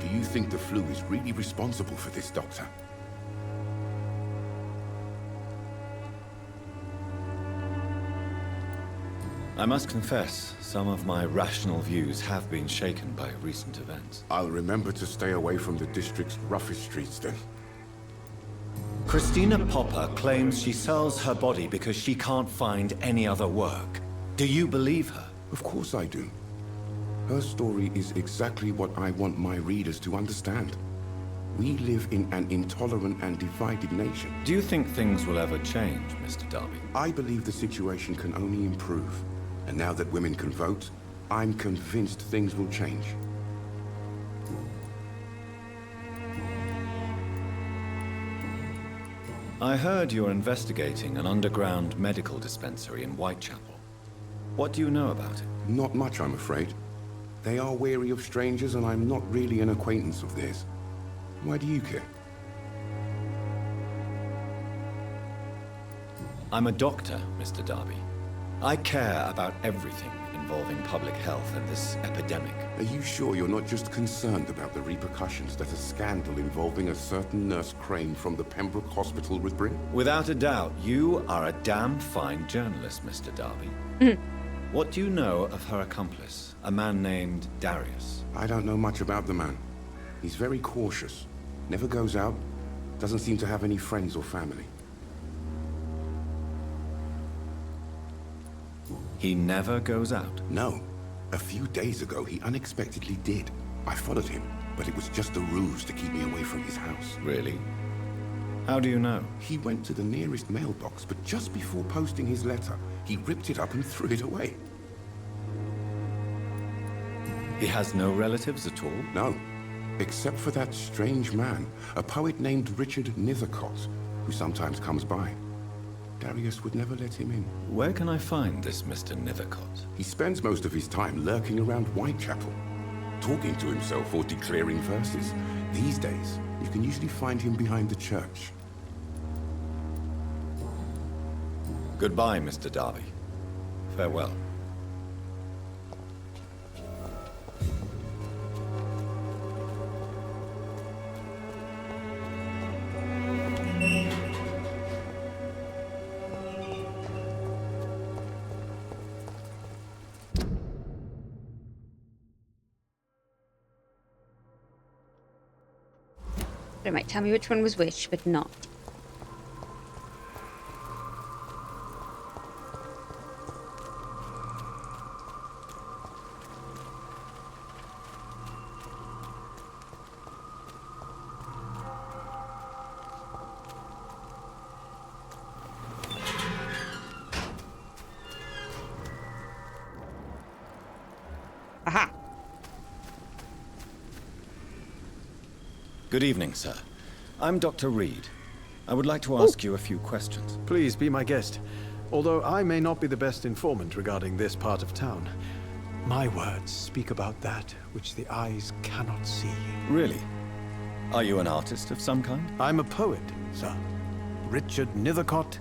Do you think the flu is really responsible for this, Doctor? I must confess, some of my rational views have been shaken by recent events. I'll remember to stay away from the district's roughest streets then. Christina Popper claims she sells her body because she can't find any other work. Do you believe her? Of course I do. Her story is exactly what I want my readers to understand. We live in an intolerant and divided nation. Do you think things will ever change, Mr. Darby? I believe the situation can only improve. And now that women can vote, I'm convinced things will change. I heard you're investigating an underground medical dispensary in Whitechapel. What do you know about it? Not much, I'm afraid. They are wary of strangers, and I'm not really an acquaintance of theirs. Why do you care? I'm a doctor, Mr. Darby. I care about everything involving public health and this epidemic. Are you sure you're not just concerned about the repercussions that a scandal involving a certain Nurse Crane from the Pembroke Hospital would bring? Without a doubt, you are a damn fine journalist, Mr. Darby. What do you know of her accomplice, a man named Darius? I don't know much about the man. He's very cautious. Never goes out. Doesn't seem to have any friends or family. He never goes out? No. A few days ago, he unexpectedly did. I followed him, but it was just a ruse to keep me away from his house. Really? How do you know? He went to the nearest mailbox, but just before posting his letter, he ripped it up and threw it away. He has no relatives at all? No. Except for that strange man, a poet named Richard Nithercott, who sometimes comes by. Darius would never let him in. Where can I find this Mr. Nithercott? He spends most of his time lurking around Whitechapel, talking to himself or declaring verses. These days, you can usually find him behind the church. Goodbye, Mr. Darby. Farewell. It might tell me which one was which, but not. Aha! Good evening, sir. I'm Dr. Reed. I would like to ask you a few questions. Please be my guest. Although I may not be the best informant regarding this part of town, my words speak about that which the eyes cannot see. Really? Are you an artist of some kind? I'm a poet, sir. Richard Nithercott,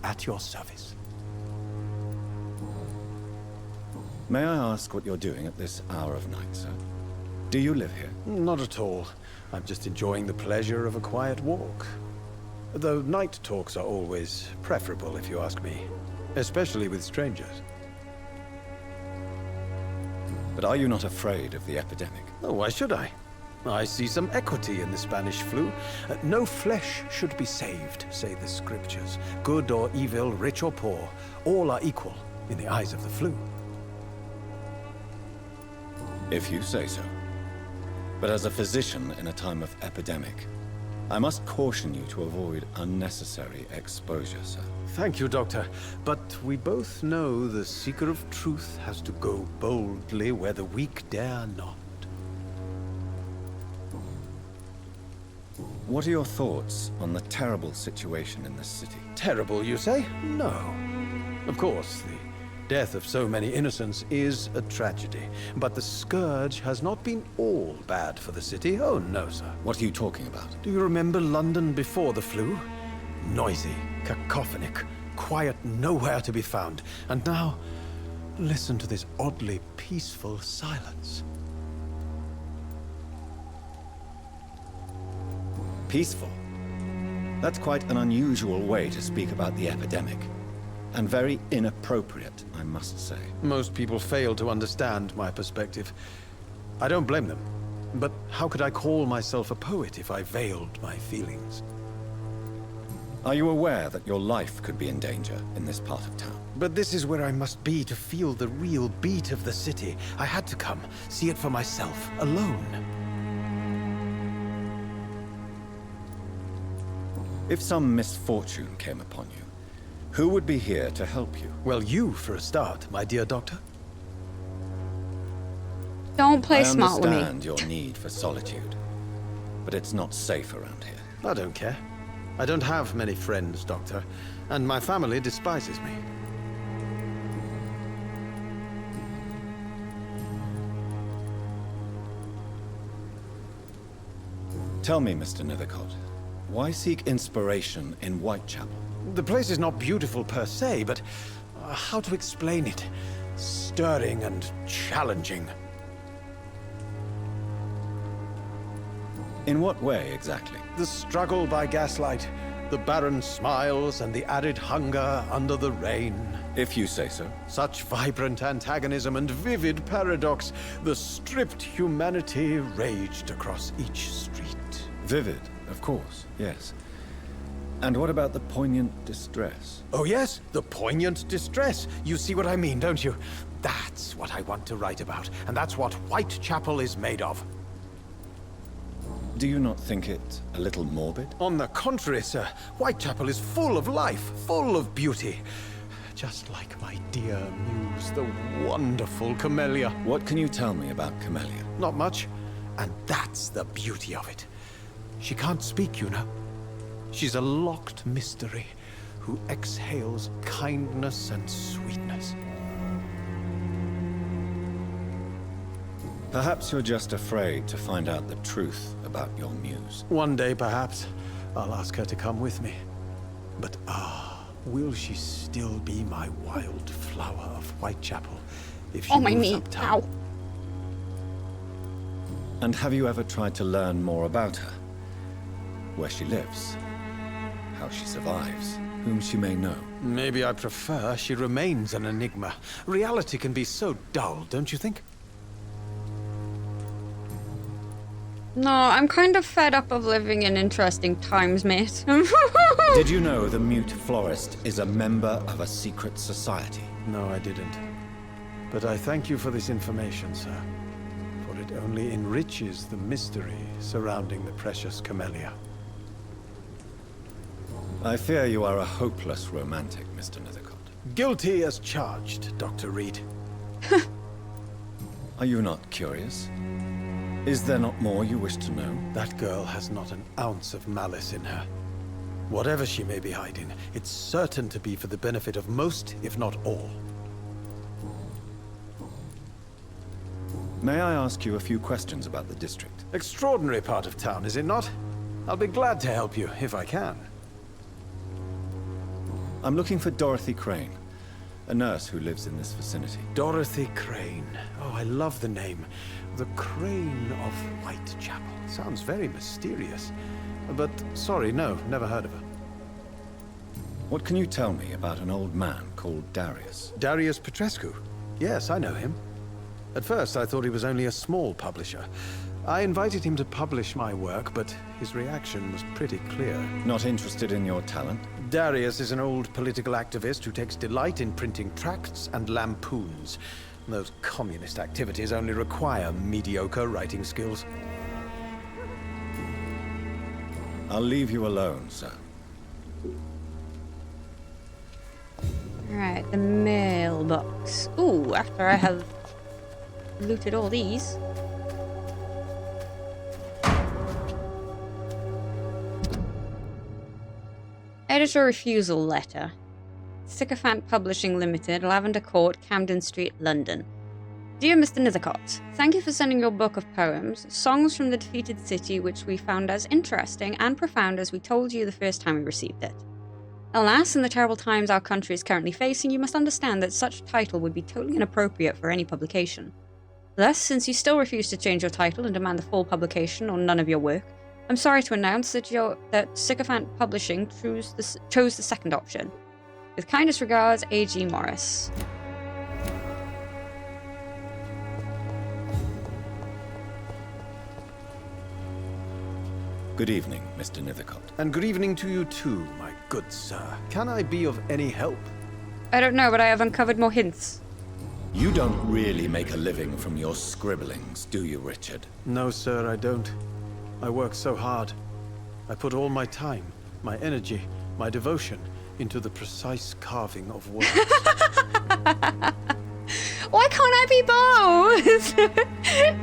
at your service. May I ask what you're doing at this hour of night, sir? Do you live here? Not at all. I'm just enjoying the pleasure of a quiet walk. Though night talks are always preferable, if you ask me. Especially with strangers. But are you not afraid of the epidemic? Oh, why should I? I see some equity in the Spanish flu. No flesh should be saved, say the scriptures. Good or evil, rich or poor, all are equal in the eyes of the flu. If you say so. But as a physician in a time of epidemic, I must caution you to avoid unnecessary exposure, sir. Thank you, Doctor. But we both know the seeker of truth has to go boldly where the weak dare not. What are your thoughts on the terrible situation in this city? Terrible, you say? No. Of course, the death of so many innocents is a tragedy. But the scourge has not been all bad for the city. Oh, no, sir. What are you talking about? Do you remember London before the flu? Noisy, cacophonic, quiet nowhere to be found. And now, listen to this oddly peaceful silence. Peaceful? That's quite an unusual way to speak about the epidemic. And very inappropriate, I must say. Most people fail to understand my perspective. I don't blame them. But how could I call myself a poet if I veiled my feelings? Are you aware that your life could be in danger in this part of town? But this is where I must be to feel the real beat of the city. I had to come, see it for myself, alone. If some misfortune came upon you, who would be here to help you? Well, you for a start, my dear doctor. Don't play smart with me. I understand your need for solitude, but it's not safe around here. I don't care. I don't have many friends, Doctor, and my family despises me. Tell me, Mr. Nethercott, why seek inspiration in Whitechapel? The place is not beautiful per se, but how to explain it? Stirring and challenging. In what way, exactly? The struggle by gaslight, the barren smiles and the arid hunger under the rain. If you say so. Such vibrant antagonism and vivid paradox, the stripped humanity raged across each street. Vivid, of course, yes. And what about the poignant distress? Oh yes, the poignant distress. You see what I mean, don't you? That's what I want to write about, and that's what Whitechapel is made of. Do you not think it a little morbid? On the contrary, sir. Whitechapel is full of life, full of beauty. Just like my dear muse, the wonderful Camellia. What can you tell me about Camellia? Not much. And that's the beauty of it. She can't speak, you know. She's a locked mystery who exhales kindness and sweetness. Perhaps you're just afraid to find out the truth about your muse. One day, perhaps, I'll ask her to come with me. But will she still be my wild flower of Whitechapel if she moves uptown? Ow. And have you ever tried to learn more about her? Where she lives? How she survives? Whom she may know? Maybe I prefer she remains an enigma. Reality can be so dull, don't you think? No, I'm kind of fed up of living in interesting times, mate. Did you know the mute florist is a member of a secret society? No, I didn't. But I thank you for this information, sir. For it only enriches the mystery surrounding the precious Camellia. I fear you are a hopeless romantic, Mr. Nethercott. Guilty as charged, Dr. Reed. Are you not curious? Is there not more you wish to know? That girl has not an ounce of malice in her. Whatever she may be hiding, it's certain to be for the benefit of most, if not all. May I ask you a few questions about the district? Extraordinary part of town, is it not? I'll be glad to help you, if I can. I'm looking for Dorothy Crane, a nurse who lives in this vicinity. Dorothy Crane. Oh, I love the name. The Crane of Whitechapel. Sounds very mysterious. But, sorry, no, never heard of her. What can you tell me about an old man called Darius? Darius Petrescu? Yes, I know him. At first, I thought he was only a small publisher. I invited him to publish my work, but his reaction was pretty clear. Not interested in your talent? Darius is an old political activist who takes delight in printing tracts and lampoons. Those communist activities only require mediocre writing skills. I'll leave you alone, sir. Alright, the mailbox. Ooh, after I have looted all these. Editor refusal letter. Sycophant Publishing Limited, Lavender Court, Camden Street, London. Dear Mr. Nethercott, thank you for sending your book of poems, songs from the defeated city, which we found as interesting and profound as we told you the first time we received it. Alas, in the terrible times our country is currently facing, you must understand that such a title would be totally inappropriate for any publication. Thus, since you still refuse to change your title and demand the full publication or none of your work, I'm sorry to announce that Sycophant Publishing chose the second option. With kindest regards, A.G. Morris. Good evening, Mr. Nethercott. And good evening to you too, my good sir. Can I be of any help? I don't know, but I have uncovered more hints. You don't really make a living from your scribblings, do you, Richard? No, sir, I don't. I work so hard. I put all my time, my energy, my devotion into the precise carving of words. Why can't I be both?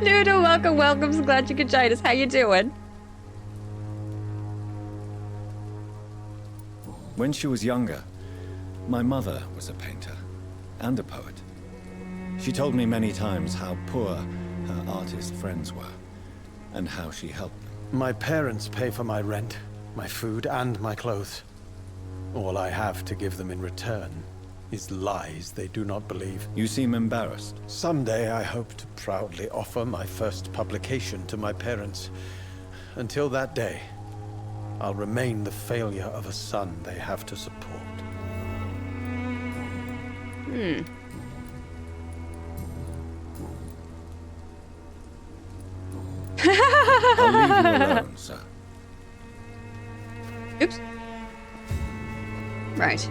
Noodle, welcome. So glad you could join us. How you doing? When she was younger, my mother was a painter and a poet. She told me many times how poor her artist friends were and how she helped them. My parents pay for my rent, my food, and my clothes. All I have to give them in return is lies they do not believe. You seem embarrassed. Someday I hope to proudly offer my first publication to my parents. Until that day, I'll remain the failure of a son they have to support. I'll leave you alone, sir. Oops. Right.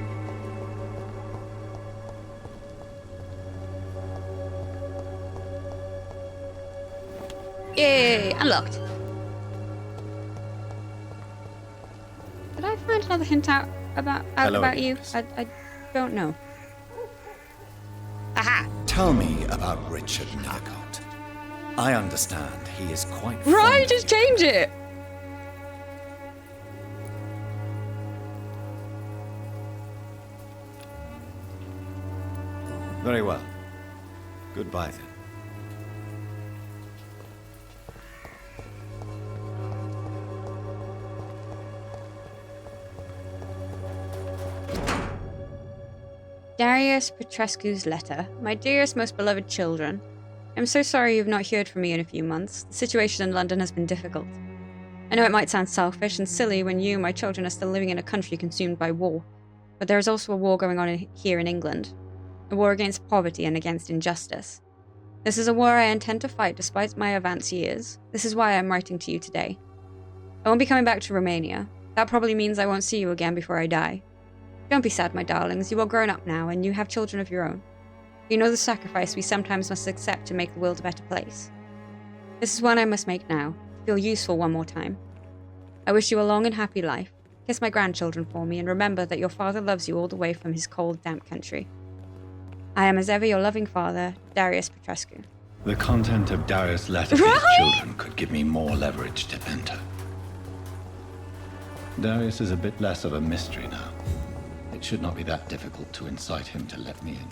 Yay! Unlocked. Did I find another hint out about you? I don't know. Aha! Tell me about Richard Nethercott. I understand he is quite Right, just change it! Very well. Goodbye then. Darius Petrescu's letter. My dearest, most beloved children, I'm so sorry you've not heard from me in a few months. The situation in London has been difficult. I know it might sound selfish and silly when you, my children, are still living in a country consumed by war, but there is also a war going on here in England. A war against poverty and against injustice. This is a war I intend to fight despite my advanced years. This is why I'm writing to you today. I won't be coming back to Romania. That probably means I won't see you again before I die. Don't be sad, my darlings. You are grown up now, and you have children of your own. You know the sacrifice we sometimes must accept to make the world a better place. This is one I must make now, to feel useful one more time. I wish you a long and happy life. Kiss my grandchildren for me, and remember that your father loves you all the way from his cold, damp country. I am as ever your loving father, Darius Petrescu. The content of Darius' letter to his children could give me more leverage to enter. Darius is a bit less of a mystery now. It should not be that difficult to incite him to let me in.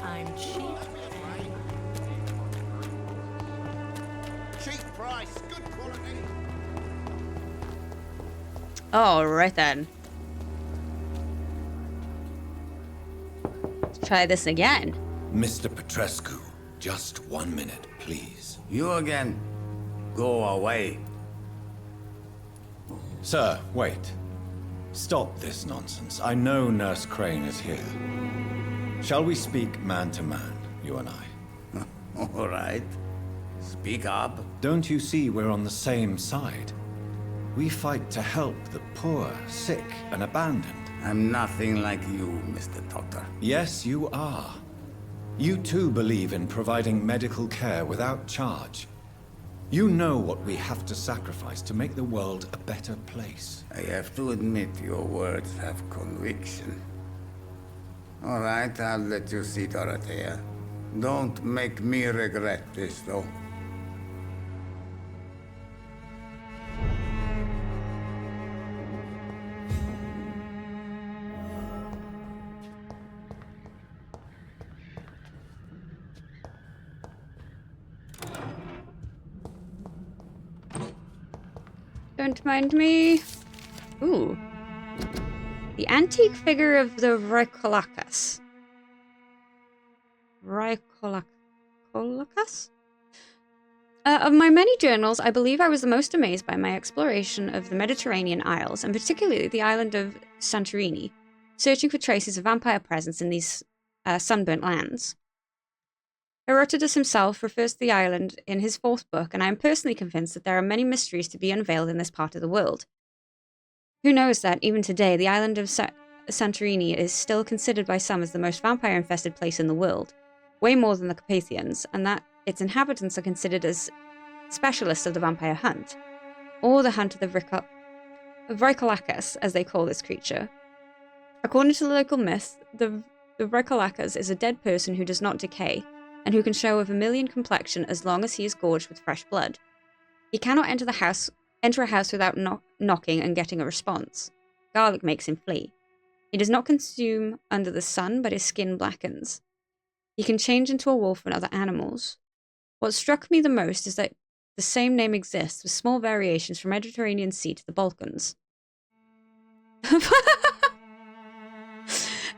I'm cheap. Cheap price, good quality. All right then. Let's try this again. Mr. Petrescu, just 1 minute, please. You again? Go away. Sir, wait. Stop this nonsense. I know Nurse Crane is here. Shall we speak man to man, you and I? All right. Speak up. Don't you see we're on the same side? We fight to help the poor, sick, and abandoned. I'm nothing like you, Mr. Doctor. Yes, you are. You too believe in providing medical care without charge. You know what we have to sacrifice to make the world a better place. I have to admit your words have conviction. All right, I'll let you see Dorothea. Don't make me regret this, though. Don't mind me. Ooh. The antique figure of the Reikolakis. Reikolakis? Of my many journals, I believe I was the most amazed by my exploration of the Mediterranean Isles, and particularly the island of Santorini, searching for traces of vampire presence in these sunburnt lands. Herodotus himself refers to the island in his fourth book, and I am personally convinced that there are many mysteries to be unveiled in this part of the world. Who knows that, even today, the island of Santorini is still considered by some as the most vampire-infested place in the world, way more than the Carpathians, and that its inhabitants are considered as specialists of the vampire hunt, or the hunt of the Reikolakis, as they call this creature. According to the local myth, the Reikolakis is a dead person who does not decay, and who can show a vermilion complexion as long as he is gorged with fresh blood. He cannot enter a house without knocking and getting a response. Garlic makes him flee. He does not consume under the sun, but his skin blackens. He can change into a wolf and other animals. What struck me the most is that the same name exists, with small variations from Mediterranean Sea to the Balkans.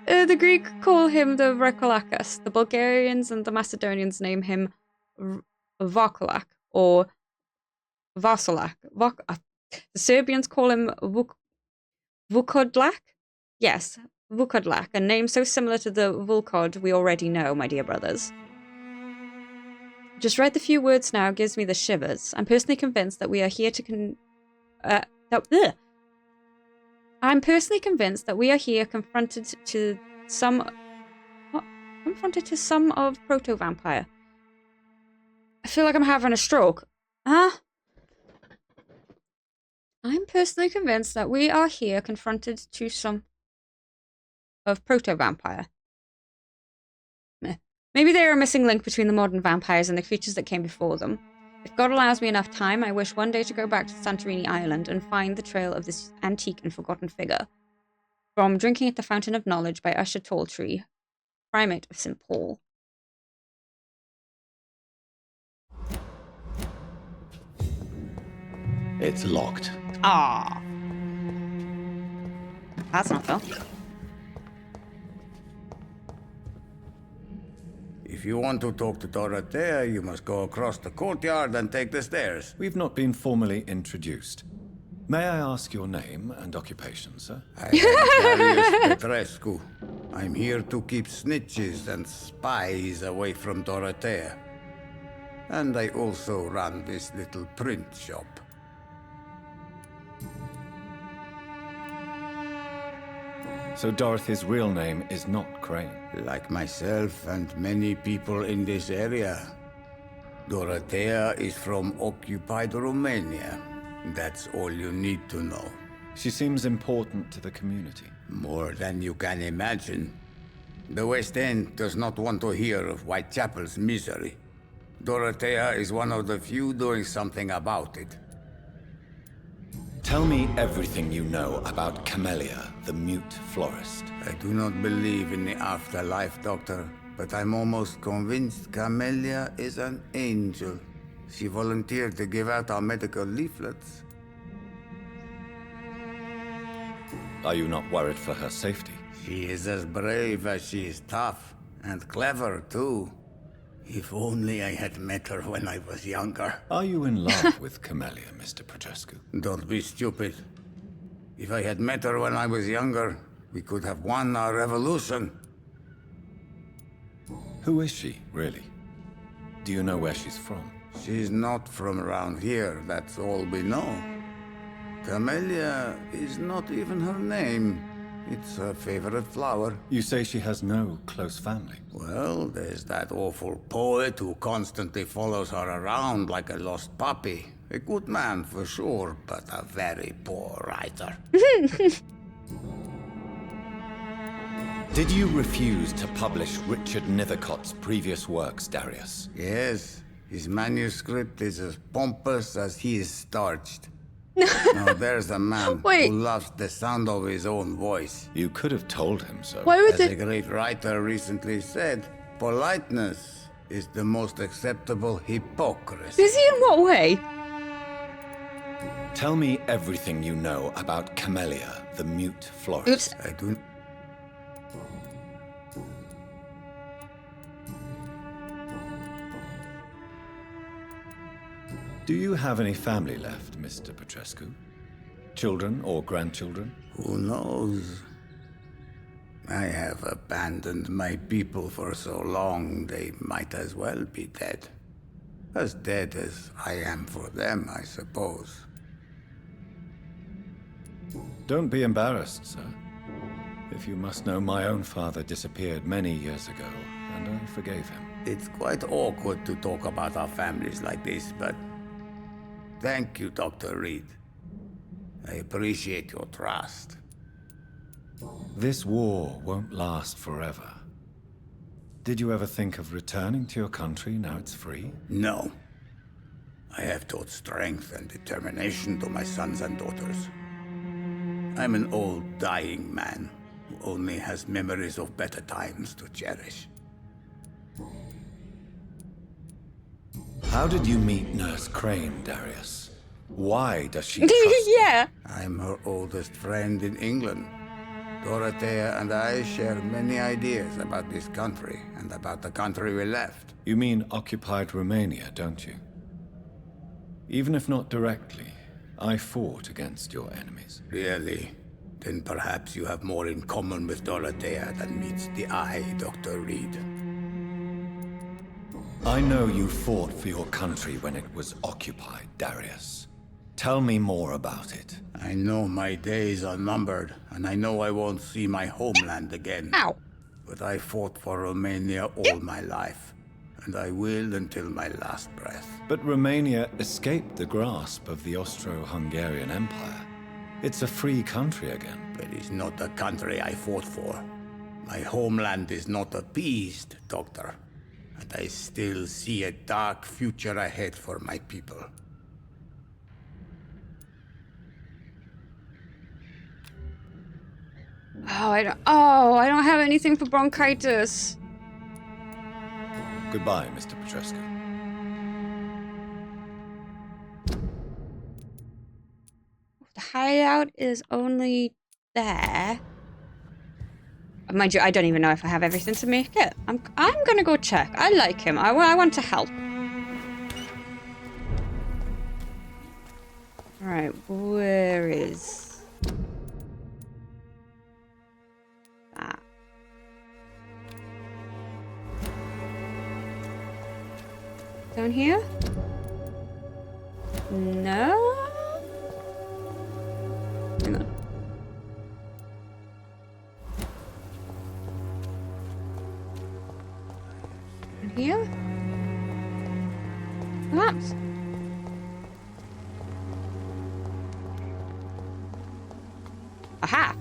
The Greek call him the Reikolakis. The Bulgarians and the Macedonians name him Varkolak or Varsolak. The Serbians call him Vukodlak. Yes, Vukodlak, a name so similar to the Vulkod we already know, my dear brothers. Just read the few words now gives me the shivers. I'm personally convinced that we are here to I'm personally convinced that we are here confronted to some of proto-vampire. I feel like I'm having a stroke. Huh? I'm personally convinced that we are here confronted to some of proto-vampire. Maybe they are a missing link between the modern vampires and the creatures that came before them. If God allows me enough time, I wish one day to go back to Santorini Island and find the trail of this antique and forgotten figure. From Drinking at the Fountain of Knowledge by Usher Talltree, Primate of St. Paul. It's locked. Ah, that's not though. If you want to talk to Dorothea, you must go across the courtyard and take the stairs. We've not been formally introduced. May I ask your name and occupation, sir? I am Darius Petrescu. I'm here to keep snitches and spies away from Dorothea. And I also run this little print shop. So Dorothy's real name is not Crane? Like myself and many people in this area. Dorothea is from occupied Romania. That's all you need to know. She seems important to the community. More than you can imagine. The West End does not want to hear of Whitechapel's misery. Dorothea is one of the few doing something about it. Tell me everything you know about Camellia, the mute florist. I do not believe in the afterlife, Doctor, but I'm almost convinced Camellia is an angel. She volunteered to give out our medical leaflets. Are you not worried for her safety? She is as brave as she is tough, and clever, too. If only I had met her when I was younger. Are you in love with Camellia, Mr. Petrescu? Don't be stupid. If I had met her when I was younger, we could have won our revolution. Who is she, really? Do you know where she's from? She's not from around here, that's all we know. Camellia is not even her name. It's her favorite flower. You say she has no close family? Well, there's that awful poet who constantly follows her around like a lost puppy. A good man for sure, but a very poor writer. Did you refuse to publish Richard Nethercott's previous works, Darius? Yes, his manuscript is as pompous as he is starched. Now there's a man who loves the sound of his own voice. You could have told him so. As a great writer recently said, politeness is the most acceptable hypocrisy. Is he in what way? Tell me everything you know about Camellia, the mute florist. I do. Do you have any family left, Mr. Petrescu? Children or grandchildren? Who knows? I have abandoned my people for so long, they might as well be dead. As dead as I am for them, I suppose. Don't be embarrassed, sir. If you must know, my own father disappeared many years ago, and I forgave him. It's quite awkward to talk about our families like this, but thank you, Dr. Reed. I appreciate your trust. This war won't last forever. Did you ever think of returning to your country now it's free? No. I have taught strength and determination to my sons and daughters. I'm an old, dying man who only has memories of better times to cherish. How did you meet Nurse Crane, Darius? Why does she trust Yeah. I'm her oldest friend in England. Dorothea and I share many ideas about this country and about the country we left. You mean occupied Romania, don't you? Even if not directly, I fought against your enemies. Really? Then perhaps you have more in common with Dorothea than meets the eye, Dr. Reed. I know you fought for your country when it was occupied, Darius. Tell me more about it. I know my days are numbered, and I know I won't see my homeland again. Ow. But I fought for Romania all my life, and I will until my last breath. But Romania escaped the grasp of the Austro-Hungarian Empire. It's a free country again. But it's not the country I fought for. My homeland is not appeased, Doctor. And I still see a dark future ahead for my people. I don't have anything for bronchitis. Goodbye, Mr. Petrescu. The hideout is only there. Mind you, I don't even know if I have everything to make it. I'm gonna go check. I like him. I want to help. Alright, where is that? Down here? No? Hang on. In here? Perhaps. Aha!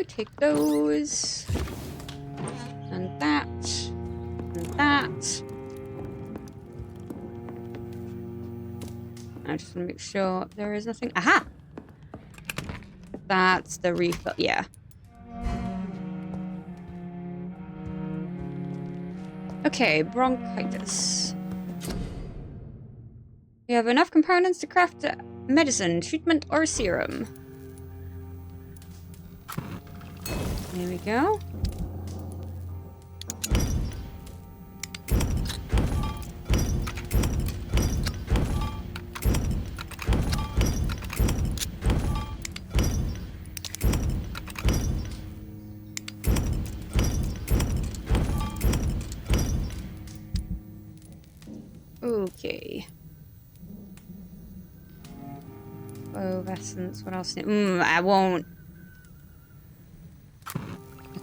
Take those. And that. And that. I just want to make sure there is nothing. Aha! That's the refill. Yeah. Okay, bronchitis. We have enough components to craft a medicine, treatment, or serum. There we go. Okay. Clove essence. What else? I won't.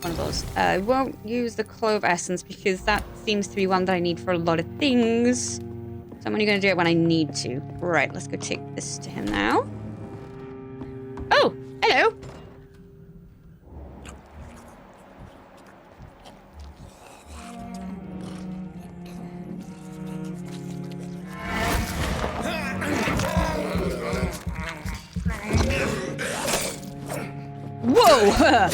One of those. I won't use the clove essence because that seems to be one that I need for a lot of things. So I'm only going to do it when I need to. Right, let's go take this to him now. Oh, hello. Whoa!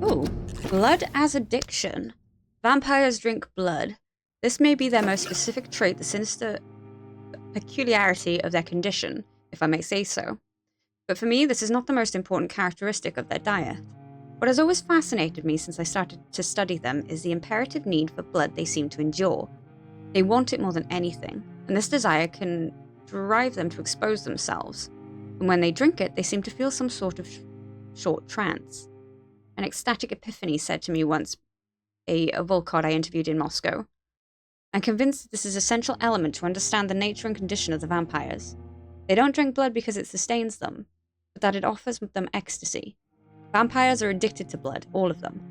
Ooh, blood as addiction. Vampires drink blood. This may be their most specific trait, the sinister peculiarity of their condition, if I may say so. But for me, this is not the most important characteristic of their diet. What has always fascinated me since I started to study them is the imperative need for blood they seem to endure. They want it more than anything, and this desire can drive them to expose themselves. And when they drink it, they seem to feel some sort of short trance. An ecstatic epiphany said to me once, a Volkod I interviewed in Moscow. I'm convinced that this is an essential element to understand the nature and condition of the vampires. They don't drink blood because it sustains them, but that it offers them ecstasy. Vampires are addicted to blood, all of them.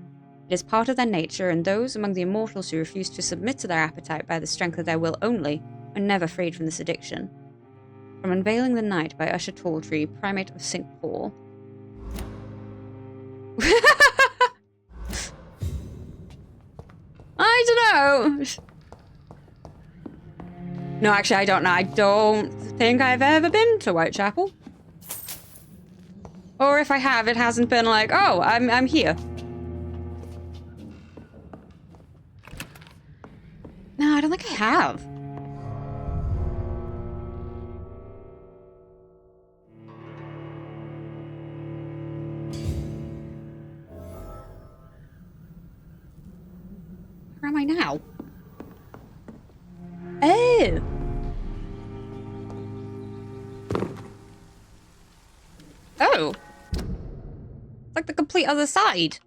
It is part of their nature, and those among the immortals who refuse to submit to their appetite by the strength of their will only are never freed from this addiction. From Unveiling the Night by Usher Talltree, Primate of St. Paul. I don't know. No, actually, I don't know. I don't think I've ever been to Whitechapel. Or if I have, it hasn't been like, oh, I'm here. No, I don't think I have. Where am I now? Oh. Oh. It's like the complete other side.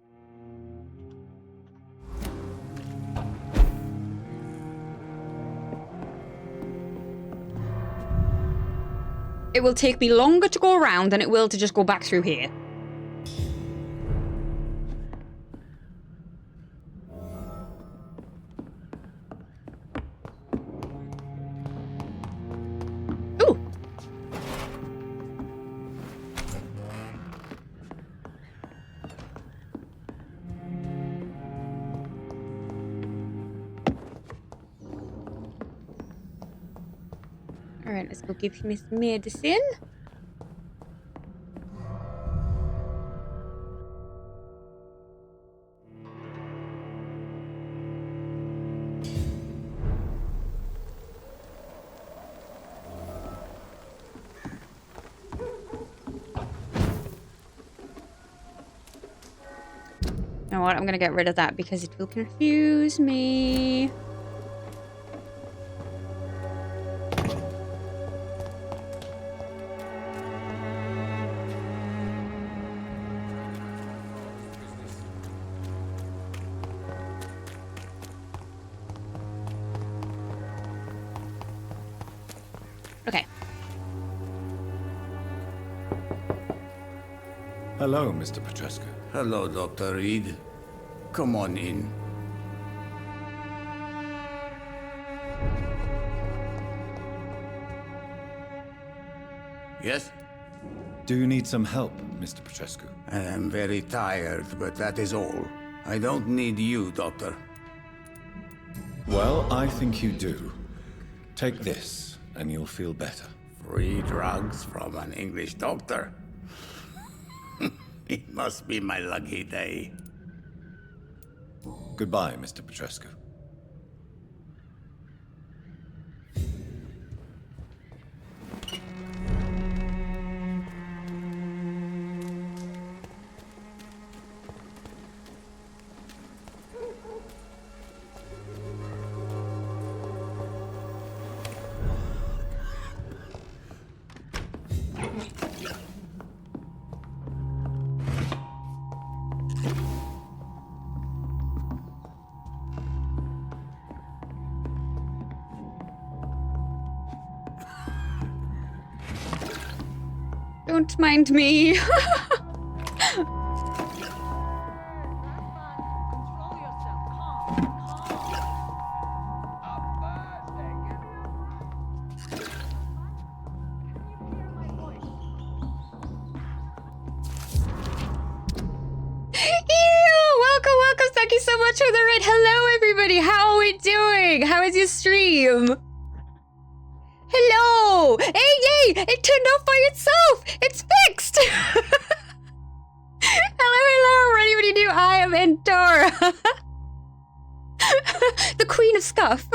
It will take me longer to go around than it will to just go back through here. Ooh. Alright, let's go give him his medicine. You know what? I'm gonna get rid of that because it will confuse me. Okay. Hello, Mr. Petrescu. Hello, Dr. Reed. Come on in. Yes? Do you need some help, Mr. Petrescu? I am very tired, but that is all. I don't need you, Doctor. Well, I think you do. Take this, and you'll feel better. Free drugs from an English doctor. It must be my lucky day. Goodbye, Mr. Petrescu. Don't mind me. Welcome. Thank you so much for the raid. Hello, everybody. How are we doing? How is your stream? Hello! Hey, yay! It turned off by itself! It's fixed! hello, ready when you do. I am Endora. The Queen of Scuff.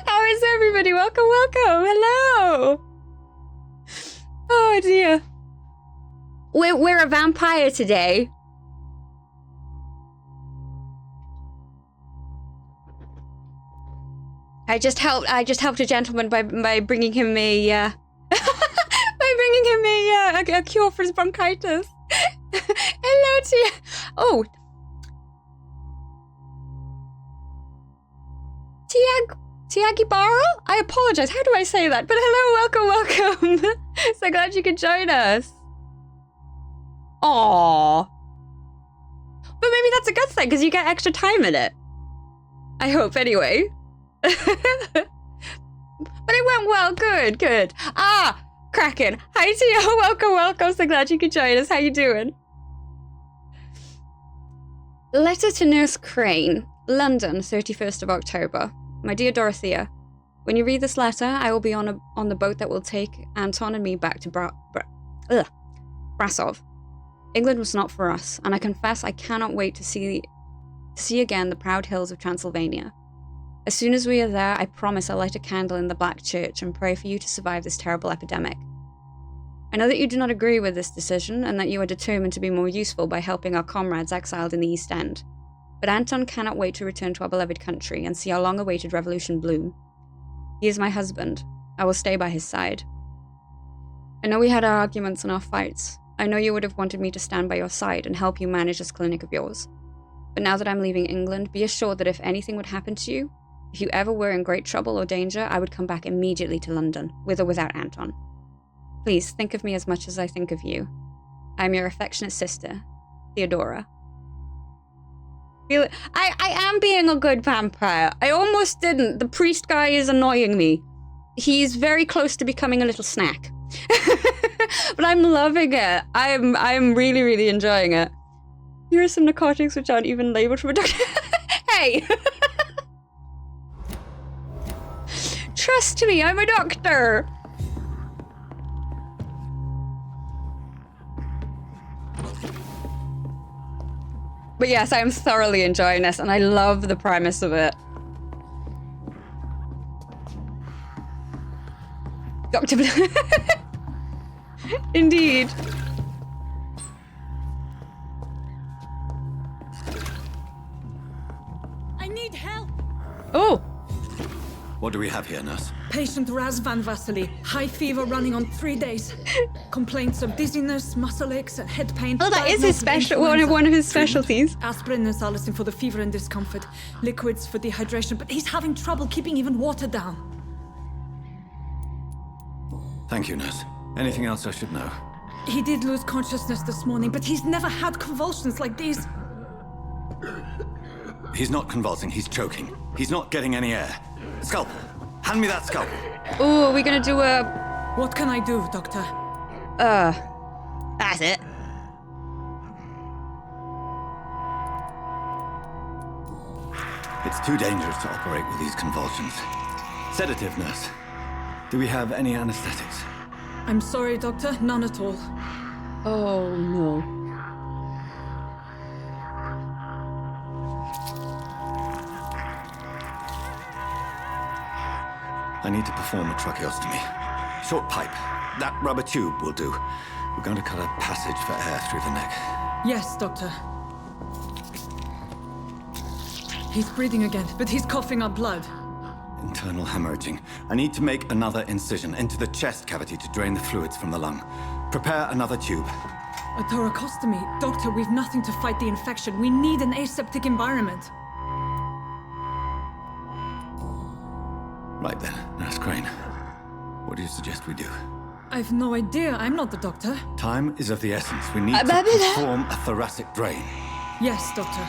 How is everybody? Welcome. Hello! Oh dear. We're a vampire today. I just helped a gentleman by bringing him a a cure for his bronchitis. Hello to you. Oh, Tiagi Barra? I apologize. How do I say that? But hello, welcome. So glad you could join us. Aww. But maybe that's a good thing because you get extra time in it. I hope, anyway. But it went well. Good. Ah, Kraken. Hi to you. Welcome. So glad you could join us. How you doing? Letter to Nurse Crane, London, 31st of October. My dear Dorothea, when you read this letter, I will be on the boat that will take Anton and me back to Brasov. England was not for us, and I confess I cannot wait to see again the proud hills of Transylvania. As soon as we are there, I promise I'll light a candle in the Black Church and pray for you to survive this terrible epidemic. I know that you do not agree with this decision and that you are determined to be more useful by helping our comrades exiled in the East End. But Anton cannot wait to return to our beloved country and see our long-awaited revolution bloom. He is my husband. I will stay by his side. I know we had our arguments and our fights. I know you would have wanted me to stand by your side and help you manage this clinic of yours. But now that I'm leaving England, be assured that if anything would happen to you, if you ever were in great trouble or danger, I would come back immediately to London, with or without Anton. Please, think of me as much as I think of you. I am your affectionate sister, Theodora. I am being a good vampire. I almost didn't. The priest guy is annoying me. He's very close to becoming a little snack. But I'm loving it. I'm really, really enjoying it. Here are some narcotics which aren't even labeled from a doctor. Hey! Trust me, I'm a doctor. But yes, I am thoroughly enjoying this, and I love the premise of it. Dr. Indeed. I need help. Oh. What do we have here, nurse? Patient Raz Van Vasily. High fever running on 3 days. Complaints of dizziness, muscle aches, and head pain. Oh, that is his one of his specialties. Aspirin and salicin for the fever and discomfort. Liquids for dehydration, but he's having trouble keeping even water down. Thank you, nurse. Anything else I should know? He did lose consciousness this morning, but he's never had convulsions like these. He's not convulsing, he's choking. He's not getting any air. Scalpel! Hand me that scalpel! Oh, are we gonna do a... What can I do, Doctor? That's it. It's too dangerous to operate with these convulsions. Sedative, nurse. Do we have any anesthetics? I'm sorry, Doctor, none at all. Oh, no. I need to perform a tracheostomy. Short pipe. That rubber tube will do. We're going to cut a passage for air through the neck. Yes, Doctor. He's breathing again, but he's coughing up blood. Internal hemorrhaging. I need to make another incision into the chest cavity to drain the fluids from the lung. Prepare another tube. A thoracostomy. Doctor, we've nothing to fight the infection. We need an aseptic environment. Right then, Nurse Crane. What do you suggest we do? I've no idea. I'm not the doctor. Time is of the essence. We need to perform a thoracic drain. Yes, Doctor.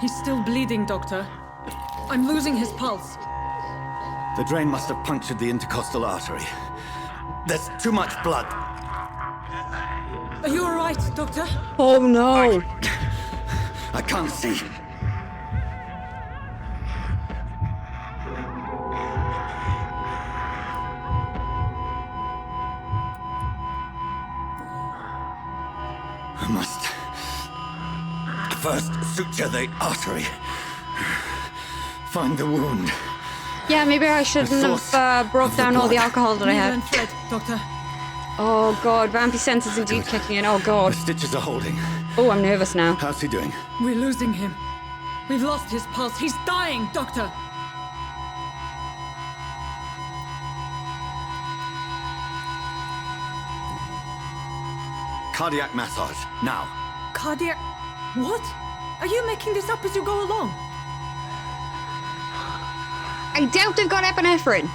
He's still bleeding, Doctor. I'm losing his pulse. The drain must have punctured the intercostal artery. There's too much blood. Are you all right, Doctor? Oh, no. I can't see. I must first suture the artery. Find the wound. Yeah, maybe I shouldn't have broke down all the alcohol that I had. Needle and thread, Doctor. Oh god, Vampy sense is indeed kicking in. Oh god. The stitches are holding. Oh, I'm nervous now. How's he doing? We're losing him. We've lost his pulse. He's dying, Doctor. Cardiac massage, now. Cardiac... What? Are you making this up as you go along? I doubt they've got epinephrine.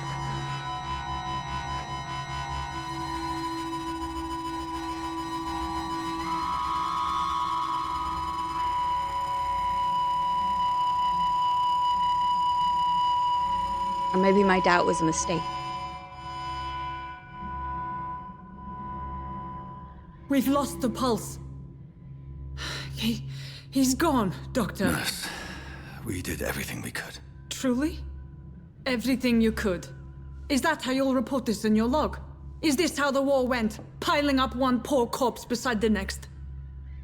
Or maybe my doubt was a mistake. We've lost the pulse. He's gone, Doctor. Nurse, we did everything we could. Truly? Everything you could. Is that how you'll report this in your log? Is this how the war went? Piling up one poor corpse beside the next?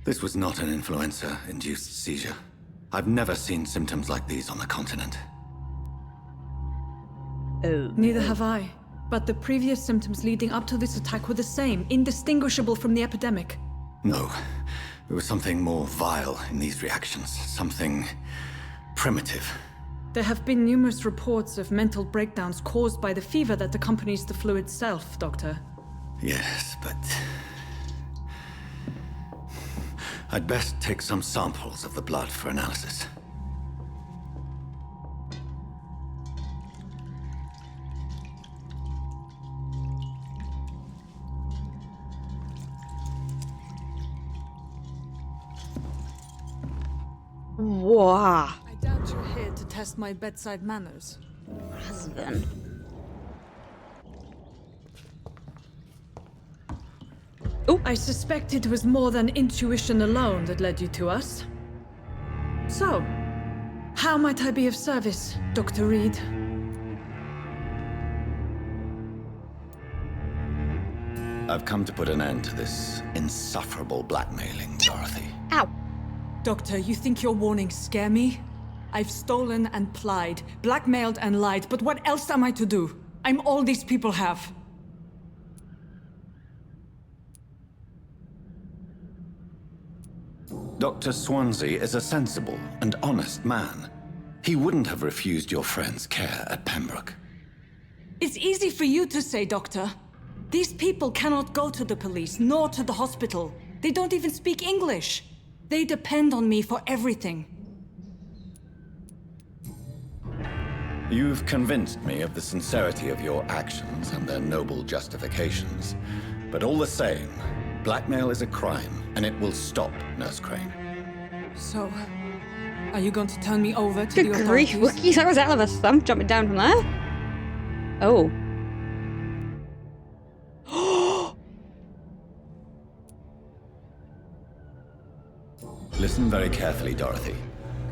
This was not an influenza-induced seizure. I've never seen symptoms like these on the continent. Oh. Neither have I. But the previous symptoms leading up to this attack were the same, indistinguishable from the epidemic. No. There was something more vile in these reactions. Something primitive. There have been numerous reports of mental breakdowns caused by the fever that accompanies the flu itself, Doctor. Yes, but... I'd best take some samples of the blood for analysis. Wow. I doubt you're here to test my bedside manners. Husband. Oh, I suspect it was more than intuition alone that led you to us. So, how might I be of service, Dr. Reed? I've come to put an end to this insufferable blackmailing, Dorothy. Ow. Doctor, you think your warnings scare me? I've stolen and plied, blackmailed and lied, but what else am I to do? I'm all these people have. Dr. Swansea is a sensible and honest man. He wouldn't have refused your friend's care at Pembroke. It's easy for you to say, Doctor. These people cannot go to the police, nor to the hospital. They don't even speak English. They depend on me for everything. You've convinced me of the sincerity of your actions and their noble justifications. But all the same, blackmail is a crime, and it will stop, Nurse Crane. So, are you going to turn me over to the Good grief, authorities? Wookiee, that was hell of a thump jumping down from there. Oh. Listen very carefully, Dorothy.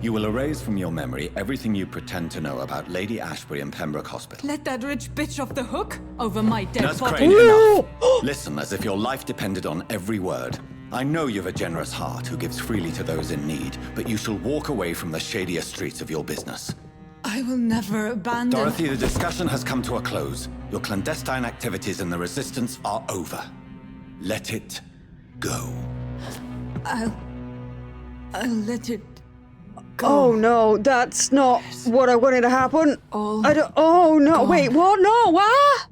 You will erase from your memory everything you pretend to know about Lady Ashbury and Pembroke Hospital. Let that rich bitch off the hook over my dead Nurse body. Crane, enough. Listen as if your life depended on every word. I know you've a generous heart who gives freely to those in need, but you shall walk away from the shadier streets of your business. I will never abandon... Dorothy, the discussion has come to a close. Your clandestine activities in the Resistance are over. Let it go. I'll let it go. Oh no, that's not what I wanted to happen. All I don't. Oh no, gone. wait, what? No, what?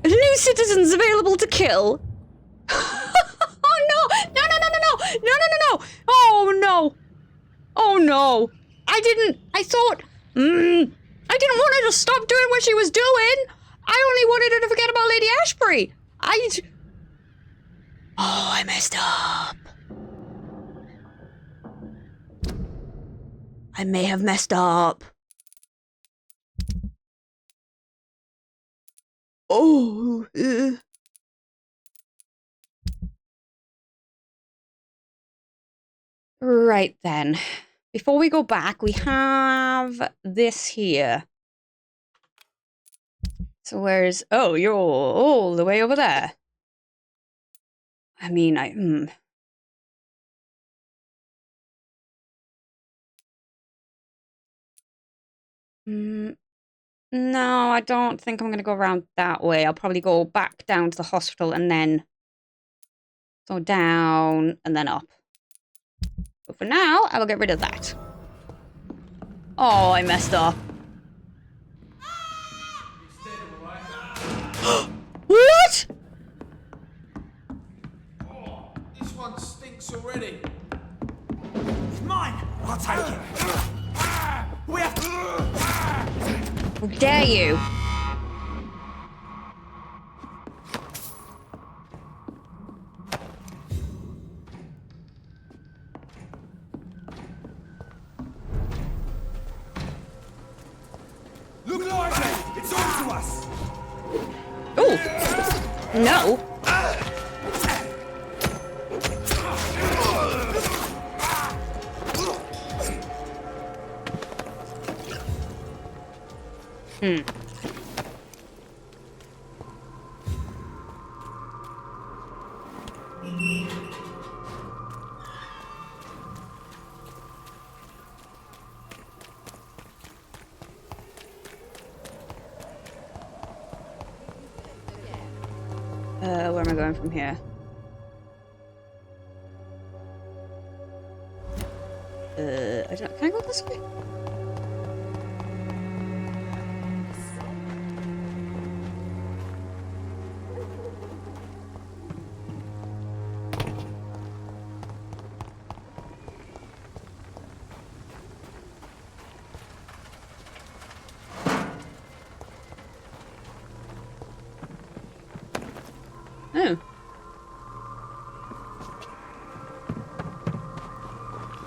New citizens available to kill. Oh no! No! No! No! No! No! No! No! No! No! Oh no! Oh no! I thought. I didn't want her to stop doing what she was doing. I only wanted her to forget about Lady Ashbury. Oh, I messed up. I may have messed up. Oh. Right then. Before we go back, we have this here. So where's... Oh, you're all the way over there. I mean, No, I don't think I'm going to go around that way. I'll probably go back down to the hospital and then go down and then up. But for now, I will get rid of that. Oh, I messed up. What? Oh, this one stinks already. It's mine. I'll take it. We have to... How dare you? Look lively. It's on to us. Oh. No. Where am I going from here? I don't... Can I go this way? Oh.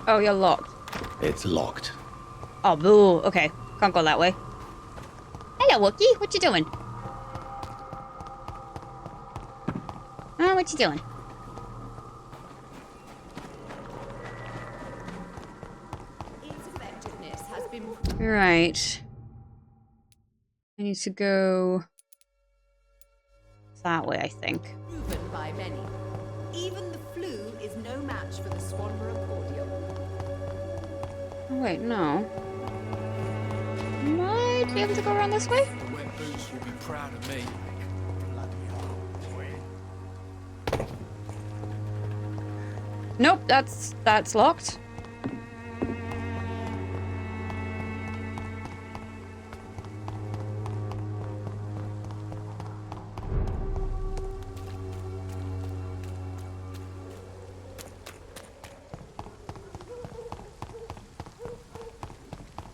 Oh, you're locked. It's locked. Oh, boo. Okay. Can't go that way. Hello, Wookie. What you doing? Oh, what you doing? Its effectiveness has been Right. I need to go that way, I think. proven by many. Even the flu is no match for the Swanborough cordial. Oh, wait, no. Might be able to go around this way? The wet boots will be proud of me. Nope, that's locked.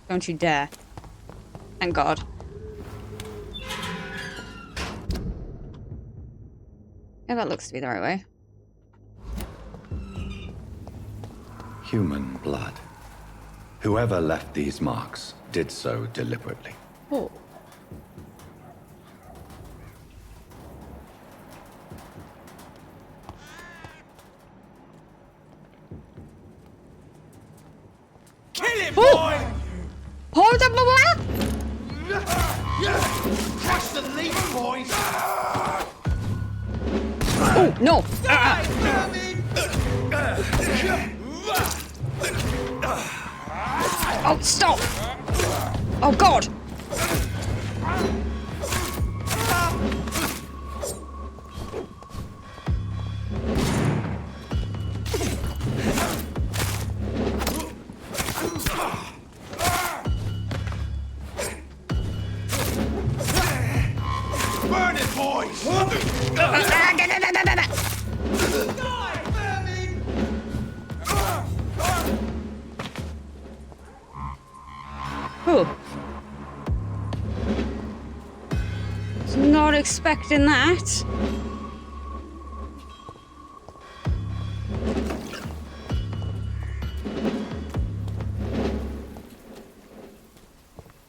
Don't you dare. Thank God. Yeah, that looks to be the right way. Human blood. Whoever left these marks did so deliberately. Oh. No! Oh, stop! Oh, God! Burn it, boys! Oh. Was not expecting that.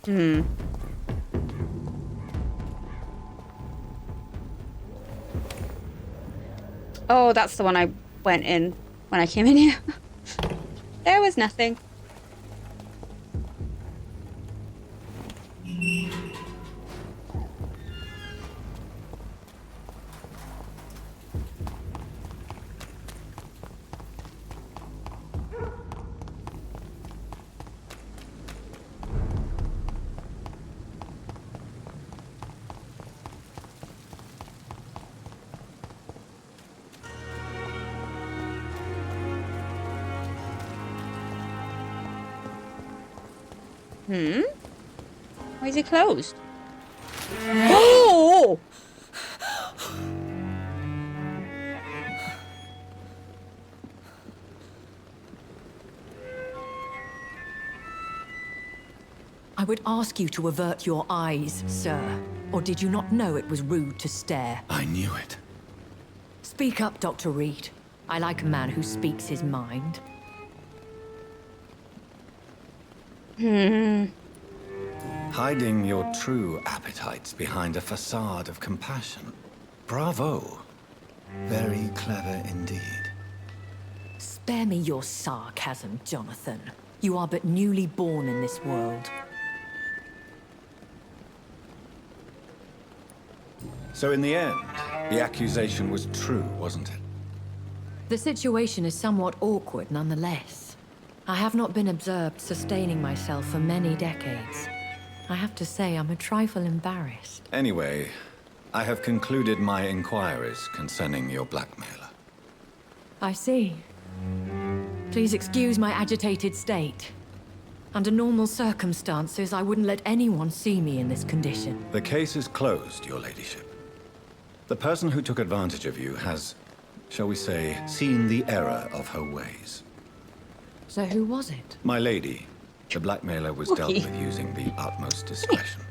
Hmm. Oh, that's the one I went in when I came in here. There was nothing. Hmm? Why is it closed? Oh! I would ask you to avert your eyes, sir. Or did you not know it was rude to stare? I knew it. Speak up, Dr. Reed. I like a man who speaks his mind. Hiding your true appetites behind a facade of compassion. Bravo. Very clever indeed. Spare me your sarcasm, Jonathan. You are but newly born in this world. So in the end, the accusation was true, wasn't it? The situation is somewhat awkward nonetheless. I have not been observed sustaining myself for many decades. I have to say I'm a trifle embarrassed. Anyway, I have concluded my inquiries concerning your blackmailer. I see. Please excuse my agitated state. Under normal circumstances, I wouldn't let anyone see me in this condition. The case is closed, your ladyship. The person who took advantage of you has, shall we say, seen the error of her ways. So who was it? My lady, the blackmailer was dealt with using the utmost discretion.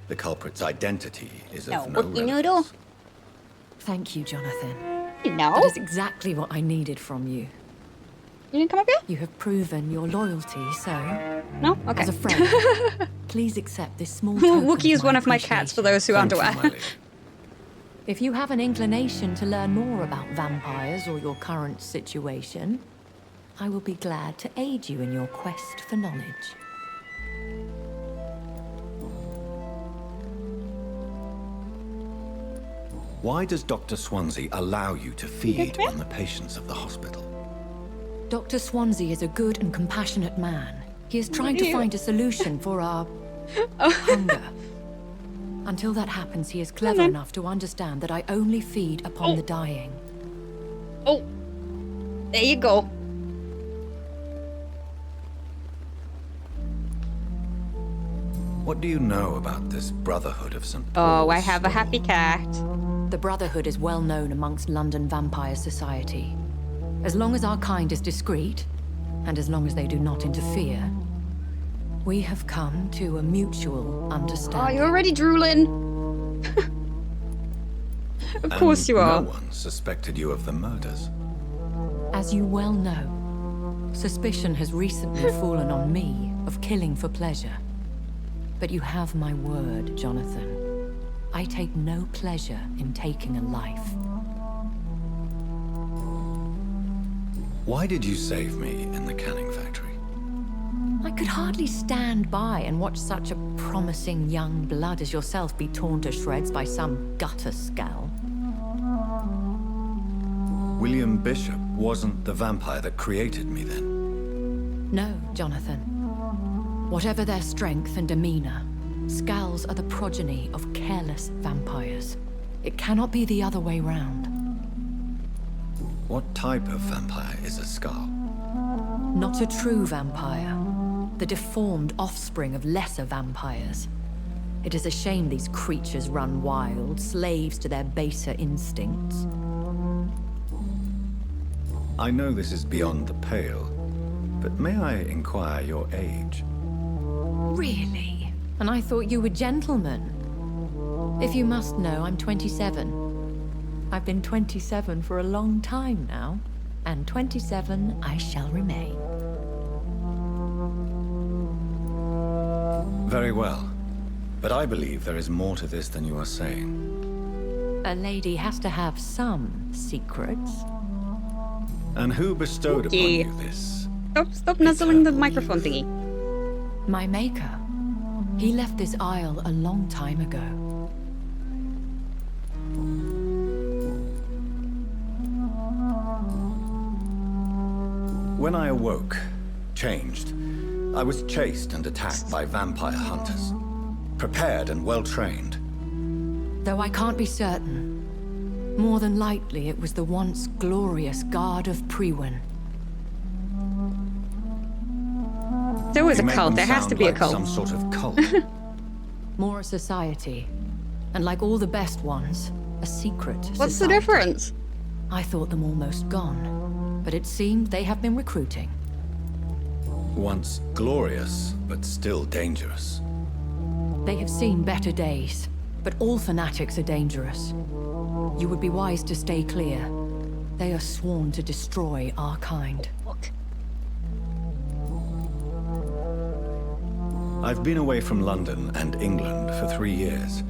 The culprit's identity is of no relevance. Thank you, Jonathan. No. That is exactly what I needed from you. You didn't come up here? You have proven your loyalty, so... No? Okay. As a friend, please accept this small token Wookie is of one my of my cats for those who aren't aware. If you have an inclination to learn more about vampires or your current situation, I will be glad to aid you in your quest for knowledge. Why does Dr. Swansea allow you to feed on the patients of the hospital? Dr. Swansea is a good and compassionate man. He is trying to find a solution for our hunger. Until that happens, he is clever enough to understand that I only feed upon the dying. Oh, there you go. What do you know about this Brotherhood of St. Paul's? Oh, I have a happy cat. The Brotherhood is well known amongst London Vampire Society. As long as our kind is discreet, and as long as they do not interfere, we have come to a mutual understanding. Oh, you're already drooling. Of course you are. No one suspected you of the murders. As you well know, suspicion has recently fallen on me of killing for pleasure. But you have my word, Jonathan. I take no pleasure in taking a life. Why did you save me in the canning factory? I could hardly stand by and watch such a promising young blood as yourself be torn to shreds by some gutter scowl. William Bishop wasn't the vampire that created me then? No, Jonathan. Whatever their strength and demeanor, Skulls are the progeny of careless vampires. It cannot be the other way round. What type of vampire is a Skull? Not a true vampire. The deformed offspring of lesser vampires. It is a shame these creatures run wild, slaves to their baser instincts. I know this is beyond the pale, but may I inquire your age? Really? And I thought you were gentlemen. If you must know, I'm 27. I've been 27 for a long time now, and 27 I shall remain. Very well. But I believe there is more to this than you are saying. A lady has to have some secrets. And who bestowed upon you this? Stop nuzzling the microphone thingy. My maker. He left this isle a long time ago. When I awoke, changed, I was chased and attacked by vampire hunters. Prepared and well-trained. Though I can't be certain. More than likely, it was the once glorious Guard of Priwen. There was a cult. There has to be a cult. Some sort of cult. More a society. And like all the best ones, a secret society. What's the difference? I thought them almost gone. But it seemed they have been recruiting. Once glorious, but still dangerous. They have seen better days, but all fanatics are dangerous. You would be wise to stay clear. They are sworn to destroy our kind. What? I've been away from London and England for 3 years.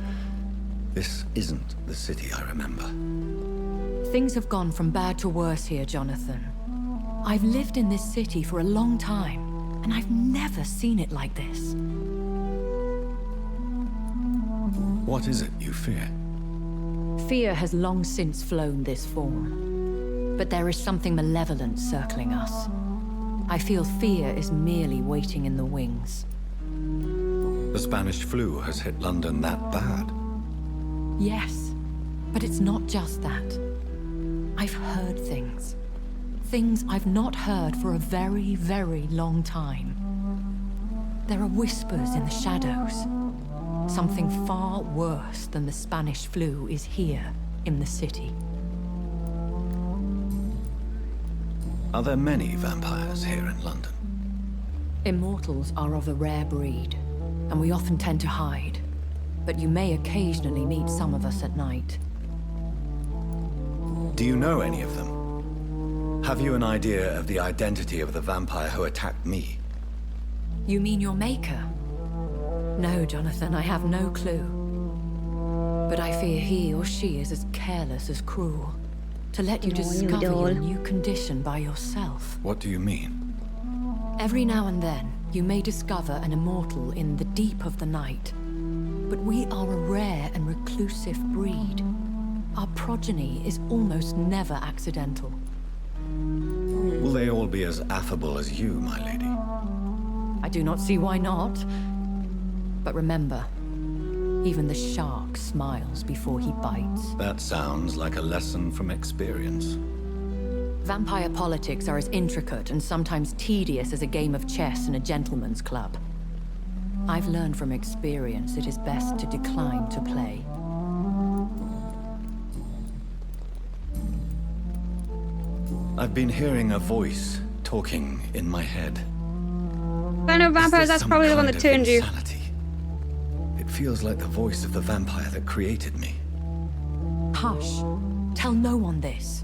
This isn't the city I remember. Things have gone from bad to worse here, Jonathan. I've lived in this city for a long time, and I've never seen it like this. What is it you fear? Fear has long since flown this form. But there is something malevolent circling us. I feel fear is merely waiting in the wings. The Spanish flu has hit London that bad? Yes, but it's not just that. I've heard things. Things I've not heard for a very, very long time. There are whispers in the shadows. Something far worse than the Spanish flu is here in the city. Are there many vampires here in London? Immortals are of a rare breed, and we often tend to hide. But you may occasionally meet some of us at night. Do you know any of them? Have you an idea of the identity of the vampire who attacked me? You mean your maker? No, Jonathan, I have no clue. But I fear he or she is as careless as cruel. To let you discover your new condition by yourself. What do you mean? Every now and then, you may discover an immortal in the deep of the night. But we are a rare and reclusive breed. Our progeny is almost never accidental. Will they all be as affable as you, my lady? I do not see why not. But remember, even the shark smiles before he bites. That sounds like a lesson from experience. Vampire politics are as intricate and sometimes tedious as a game of chess in a gentleman's club. I've learned from experience it is best to decline to play. I've been hearing a voice talking in my head. I know vampires, that's probably the one that turned you. It feels like the voice of the vampire that created me. Hush. Tell no one this.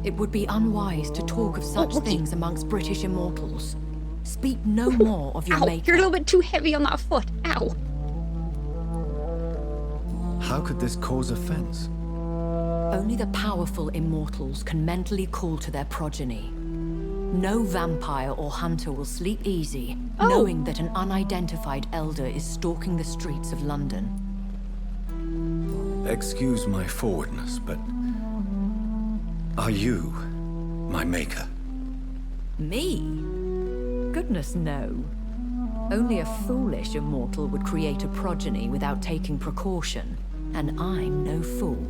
It would be unwise to talk of such things amongst British immortals. Speak no more of your maker. You're a little bit too heavy on that foot. Ow. How could this cause offense? Only the powerful immortals can mentally call to their progeny. No vampire or hunter will sleep easy, knowing that an unidentified elder is stalking the streets of London. Excuse my forwardness, but Are you my maker? Me? Goodness, no. Only a foolish immortal would create a progeny without taking precaution, and I'm no fool.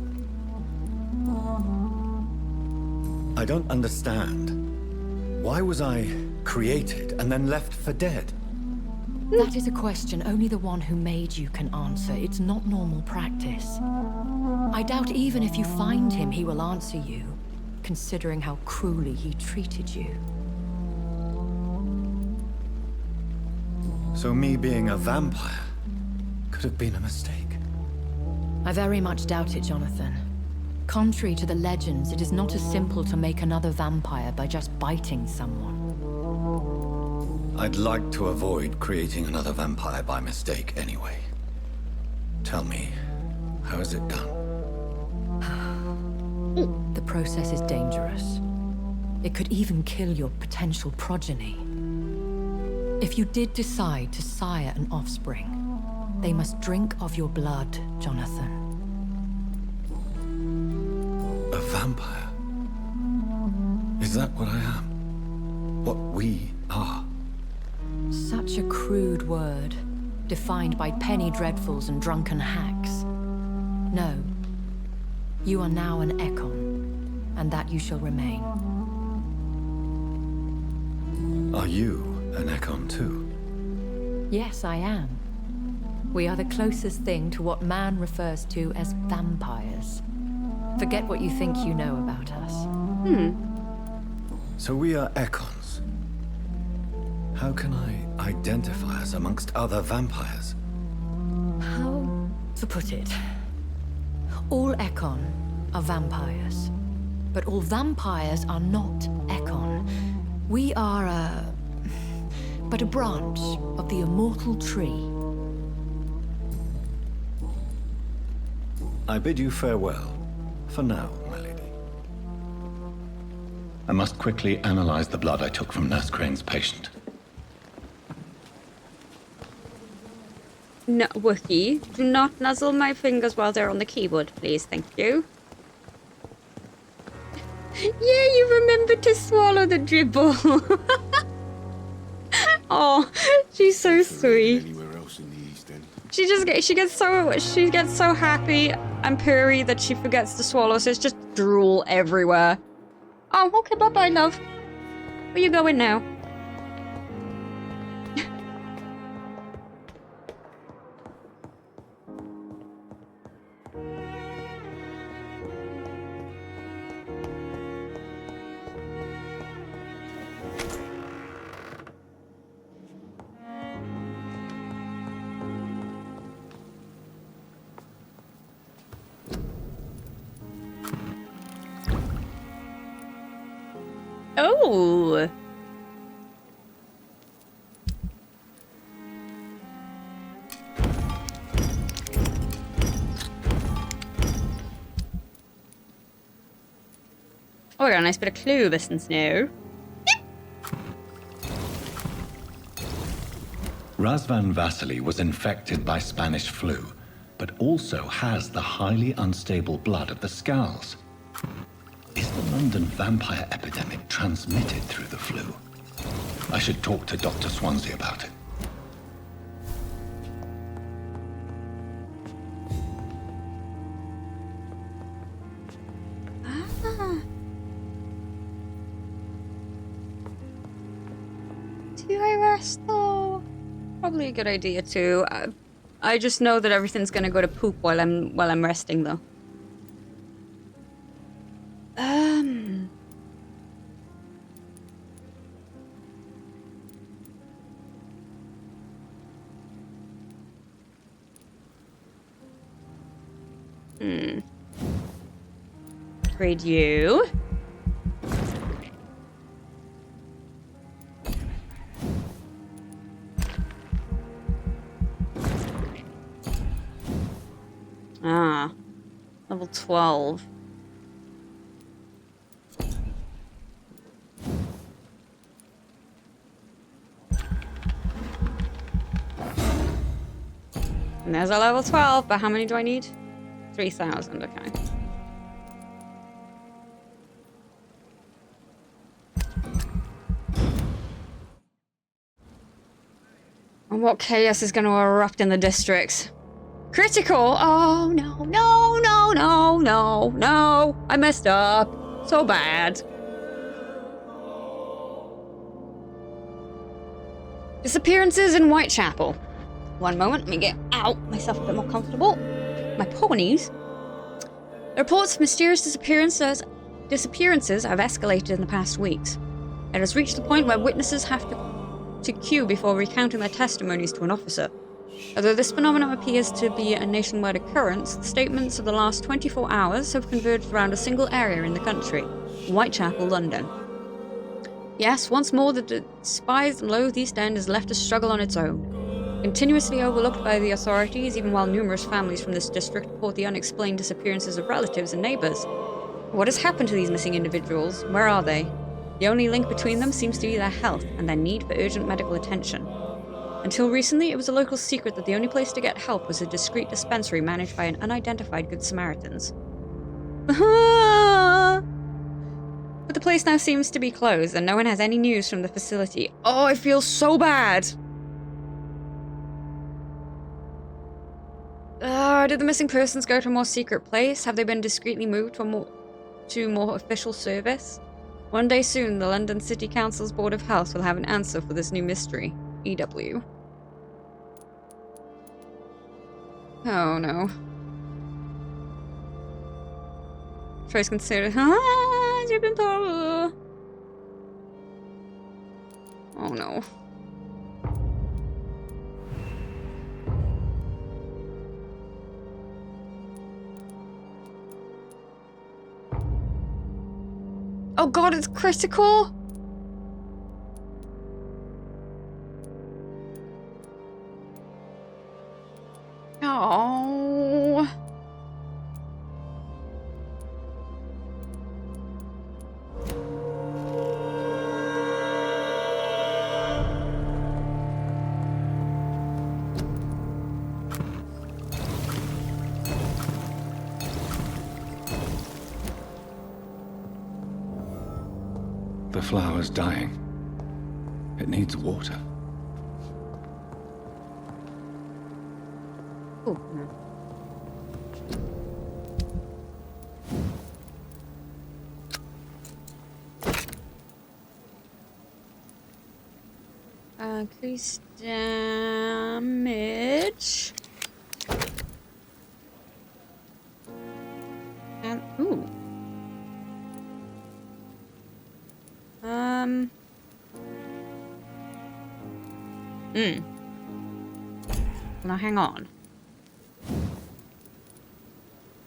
I don't understand. Why was I created and then left for dead? That is a question only the one who made you can answer. It's not normal practice. I doubt even if you find him, he will answer you, considering how cruelly he treated you. So me being a vampire could have been a mistake. I very much doubt it, Jonathan. Contrary to the legends, it is not as simple to make another vampire by just biting someone. I'd like to avoid creating another vampire by mistake anyway. Tell me, how is it done? The process is dangerous. It could even kill your potential progeny. If you did decide to sire an offspring, they must drink of your blood, Jonathan. A vampire? Is that what I am? What we are? Such a crude word, defined by penny dreadfuls and drunken hacks. No. You are now an Ekon, and that you shall remain. Are you an Ekon too? Yes, I am. We are the closest thing to what man refers to as vampires. Forget what you think you know about us. So we are Ekons. How can I identify us amongst other vampires? How to put it? All Ekon are vampires. But all vampires are not Ekon. We are but a branch of the immortal tree. I bid you farewell. For now, my lady. I must quickly analyze the blood I took from Nurse Crane's patient. No, Wookie, do not nuzzle my fingers while they're on the keyboard, please. Thank you. Yeah, you remembered to swallow the dribble. Oh, she's so sweet. Anywhere else in the East End? She gets so happy and purry that she forgets to swallow, so it's just drool everywhere. Oh, okay, bye-bye, love. Where you going now? Oh. Oh, we got a nice bit of Clovis and snow. Razvan Vasily was infected by Spanish flu, but also has the highly unstable blood of the Skulls. Is the London vampire epidemic transmitted through the flu? I should talk to Dr. Swansea about it. Ah. Do I rest though? Probably a good idea too. I just know that everything's gonna go to poop while I'm resting though. Upgrade you. Ah, level 12. And there's a level 12, but how many do I need? 3,000, okay. And what chaos is going to erupt in the districts? Critical! Oh, no, no, no, no, no, no. I messed up. So bad. Disappearances in Whitechapel. One moment, let me get out myself a bit more comfortable. My ponies. The reports of mysterious disappearances have escalated in the past weeks. It has reached the point where witnesses have to queue before recounting their testimonies to an officer. Although this phenomenon appears to be a nationwide occurrence, the statements of the last 24 hours have converged around a single area in the country, Whitechapel, London. Yes, once more the despised and loathed East End is left to struggle on its own. Continuously overlooked by the authorities, even while numerous families from this district report the unexplained disappearances of relatives and neighbours. What has happened to these missing individuals? Where are they? The only link between them seems to be their health and their need for urgent medical attention. Until recently, it was a local secret that the only place to get help was a discreet dispensary managed by an unidentified Good Samaritans. But the place now seems to be closed, and no one has any news from the facility. Oh, I feel so bad! Did the missing persons go to a more secret place? Have they been discreetly moved to more official service? One day soon, the London City Council's Board of Health will have an answer for this new mystery. EW. Oh no. Choice considered. You've been told. Oh no. Oh god, it's critical? Oh. The flower's dying. It needs water. Oh, no. Increase damage. And, ooh. Now hang on.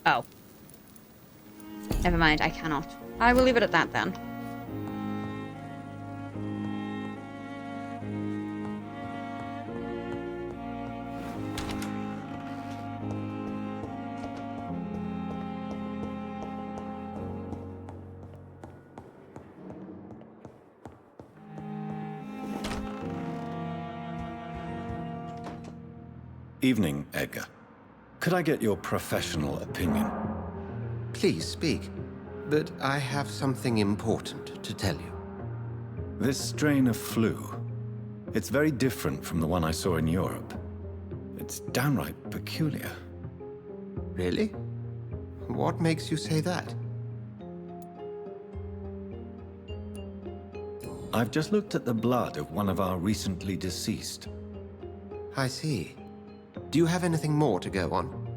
Oh. Never mind, I cannot. I will leave it at that then. Evening, Edgar. Could I get your professional opinion? Please speak, but I have something important to tell you. This strain of flu, it's very different from the one I saw in Europe. It's downright peculiar. Really? What makes you say that? I've just looked at the blood of one of our recently deceased. I see. Do you have anything more to go on?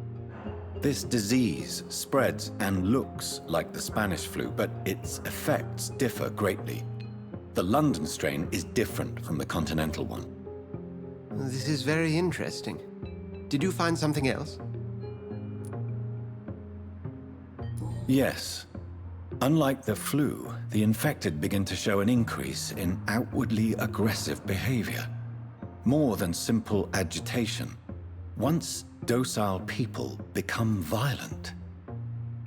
This disease spreads and looks like the Spanish flu, but its effects differ greatly. The London strain is different from the continental one. This is very interesting. Did you find something else? Yes. Unlike the flu, the infected begin to show an increase in outwardly aggressive behavior. More than simple agitation. Once docile people become violent.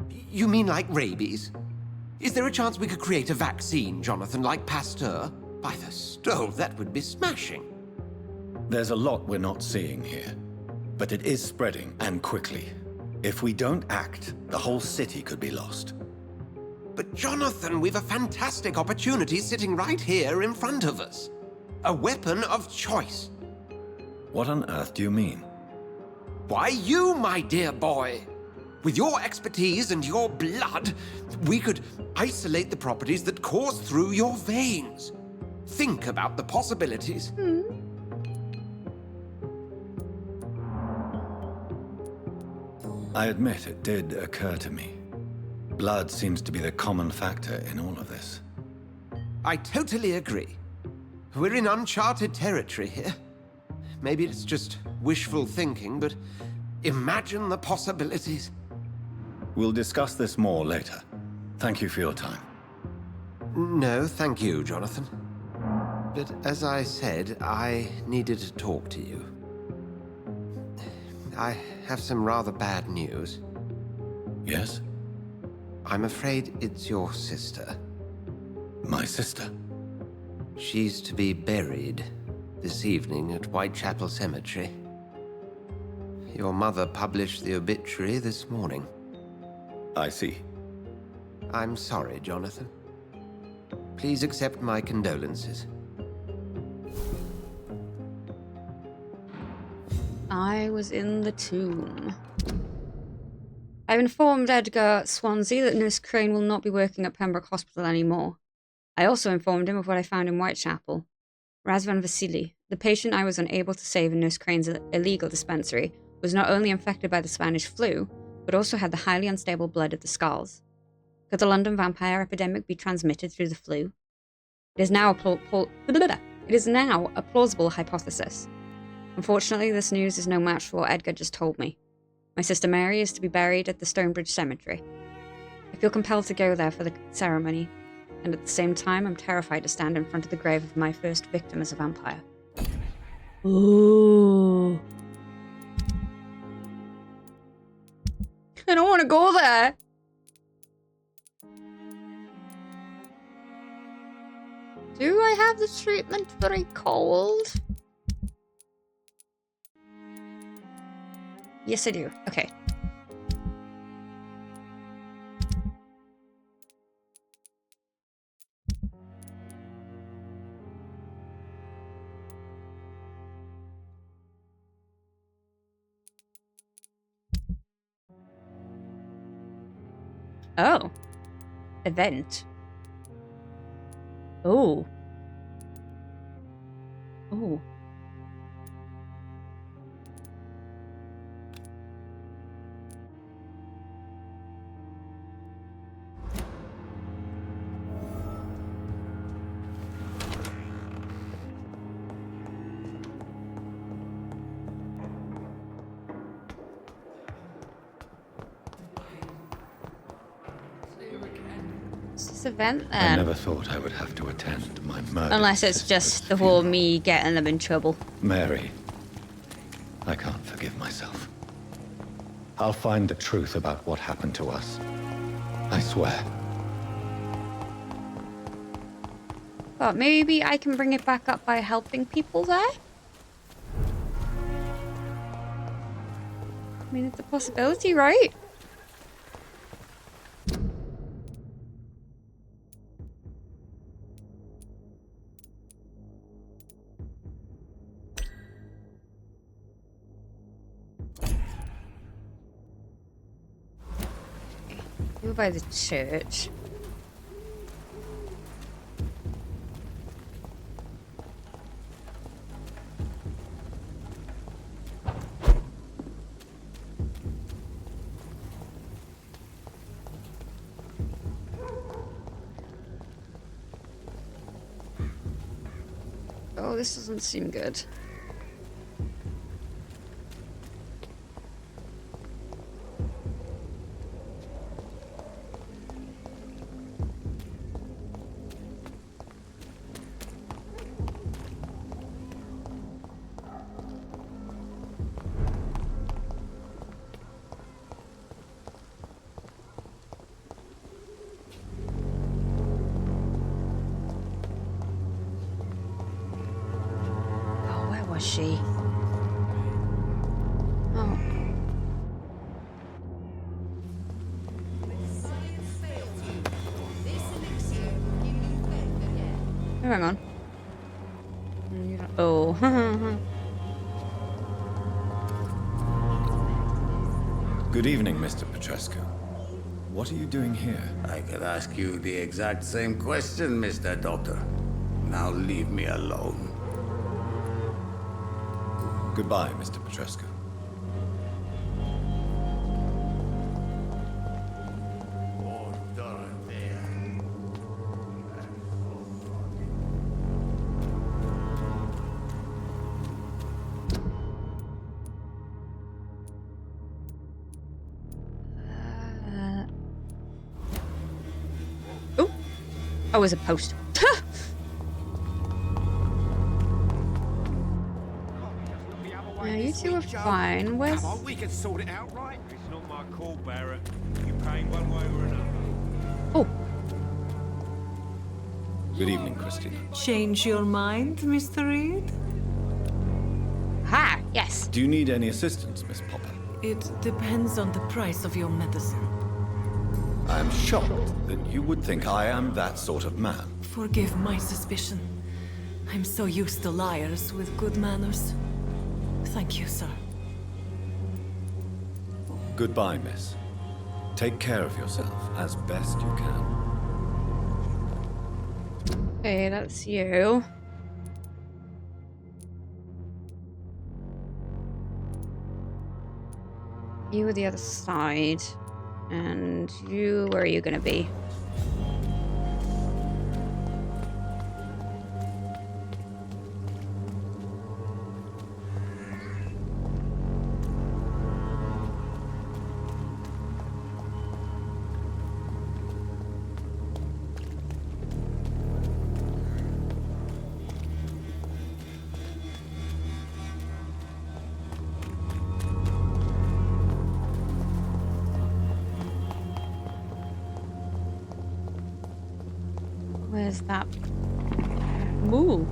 You mean like rabies? Is there a chance we could create a vaccine, Jonathan, like Pasteur? By the stove, that would be smashing. There's a lot we're not seeing here, but it is spreading, and quickly. If we don't act, the whole city could be lost. But Jonathan, we've a fantastic opportunity sitting right here in front of us. A weapon of choice. What on earth do you mean? Why, you, my dear boy. With your expertise and your blood, we could isolate the properties that course through your veins. Think about the possibilities. I admit it did occur to me. Blood seems to be the common factor in all of this. I totally agree. We're in uncharted territory here. Maybe it's just wishful thinking, but imagine the possibilities. We'll discuss this more later. Thank you for your time. No, thank you, Jonathan. But as I said, I needed to talk to you. I have some rather bad news. Yes? I'm afraid it's your sister. My sister? She's to be buried this evening at Whitechapel Cemetery. Your mother published the obituary this morning. I see. I'm sorry, Jonathan. Please accept my condolences. I was in the tomb. I've informed Edgar Swansea that Nurse Crane will not be working at Pembroke Hospital anymore. I also informed him of what I found in Whitechapel. Razvan Vasily, the patient I was unable to save in Nurse Crane's illegal dispensary, was not only infected by the Spanish flu, but also had the highly unstable blood of the Skulls. Could the London vampire epidemic be transmitted through the flu? It is now a plausible hypothesis. Unfortunately, this news is no match for what Edgar just told me. My sister Mary is to be buried at the Stonebridge Cemetery. I feel compelled to go there for the ceremony, and at the same time, I'm terrified to stand in front of the grave of my first victim as a vampire. Ooh. I don't want to go there. Do I have the treatment for a cold? Yes, I do. Okay. Oh. Event. Oh. Oh. Event then. I never thought I would have to attend my murder. Unless it's just the whole me getting them in trouble. Mary, I can't forgive myself. I'll find the truth about what happened to us. I swear. But maybe I can bring it back up by helping people there? I mean, it's a possibility, right? By the church. Oh, this doesn't seem good. Was she? Oh. Oh, hang on. Oh. Good evening, Mr. Petrescu. What are you doing here? I could ask you the exact same question, Mr. Doctor. Now leave me alone. Goodbye, Mr. Petrescu. Oh, I was a post. Yeah, you two are fine. Where's... Come on, we can sort it out, right? It's not my call, Barrett. You pay one way or another. Oh. Good evening, Christina. Change your mind, Mr. Reed? Ha, yes. Do you need any assistance, Miss Popper? It depends on the price of your medicine. I am shocked that you would think I am that sort of man. Forgive my suspicion. I'm so used to liars with good manners. Thank you, sir. Goodbye, miss. Take care of yourself as best you can. Okay, that's you. You were the other side. And you, where are you gonna be? Where's that? Ooh.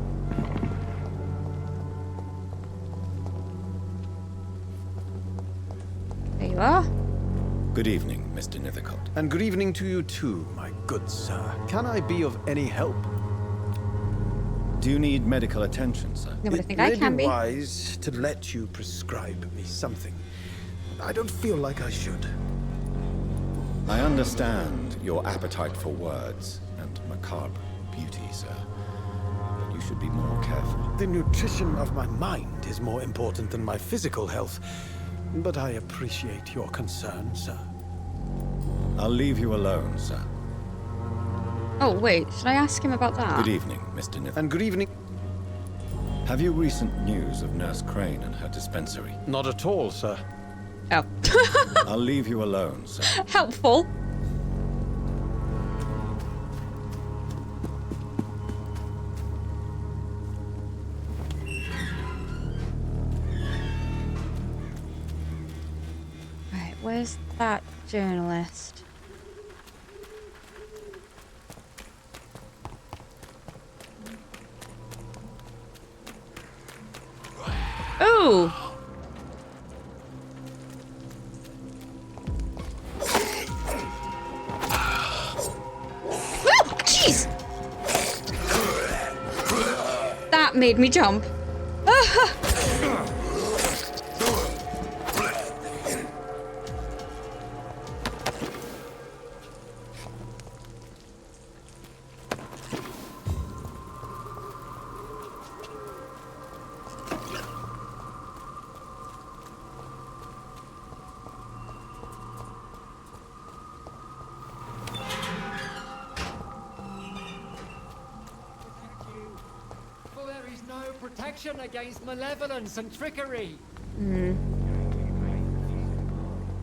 There you are. Good evening, Mr. Nethercott. And good evening to you too, my good sir. Can I be of any help? Do you need medical attention, sir? No, but I think I can be. It may be wise to let you prescribe me something. I don't feel like I should. I understand your appetite for words and macabre beauty, sir. But you should be more careful. The nutrition of my mind is more important than my physical health. But I appreciate your concern, sir. I'll leave you alone, sir. Oh, wait. Should I ask him about that? Good evening, Mr. Nethercott. And good evening. Have you recent news of Nurse Crane and her dispensary? Not at all, sir. Oh. I'll leave you alone, sir. Helpful. Right, where's that journalist? Ooh! Jeez! That made me jump. For there is no protection against malevolence and trickery. Hmm.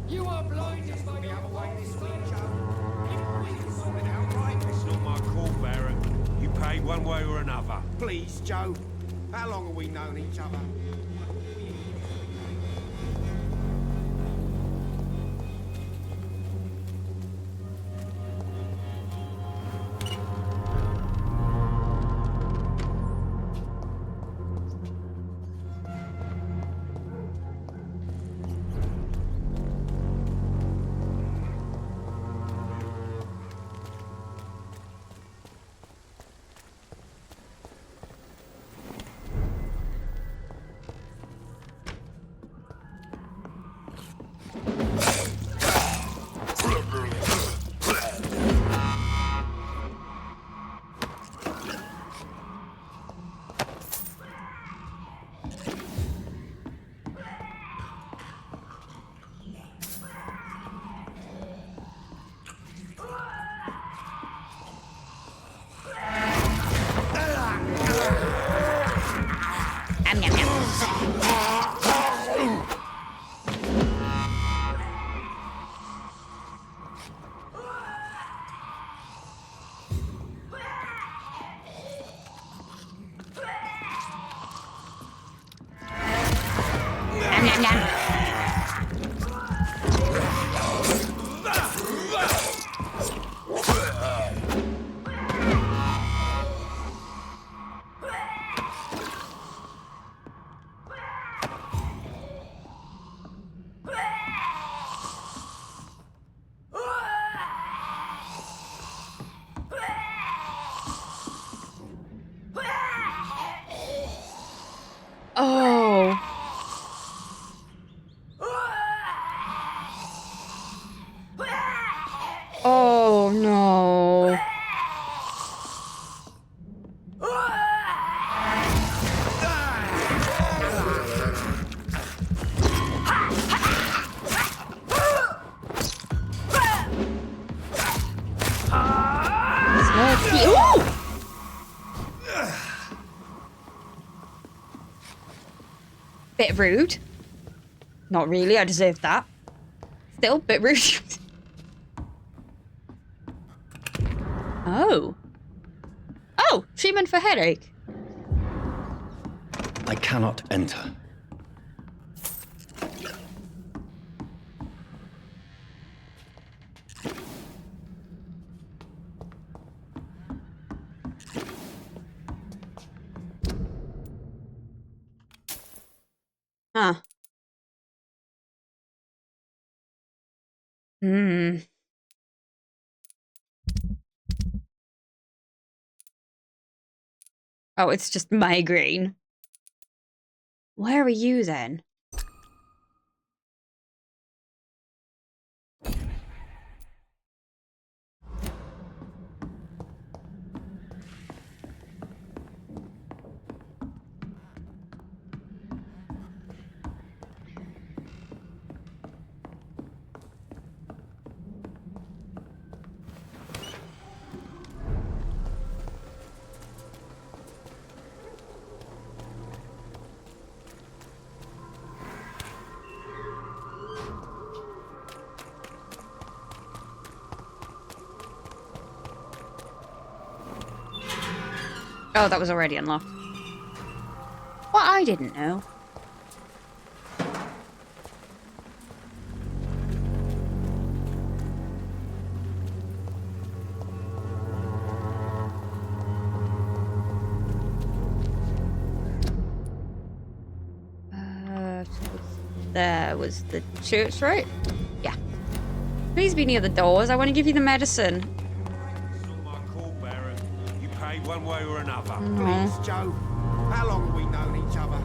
You are blinded by the other way this way, It's not my call, Barrett. You pay one way or another. Please, Joe. How long have we known each other? Bit rude. Not really, I deserve that. Still, bit rude. Oh. Oh, treatment for headache. I cannot enter. Huh. Hmm. Oh, it's just migraine. Where are you then? Oh, that was already unlocked. What I didn't know. There was the church, right? Yeah. Please be near the doors. I want to give you the medicine. You paid one way or another. No. Please, Joe. How long have we known each other?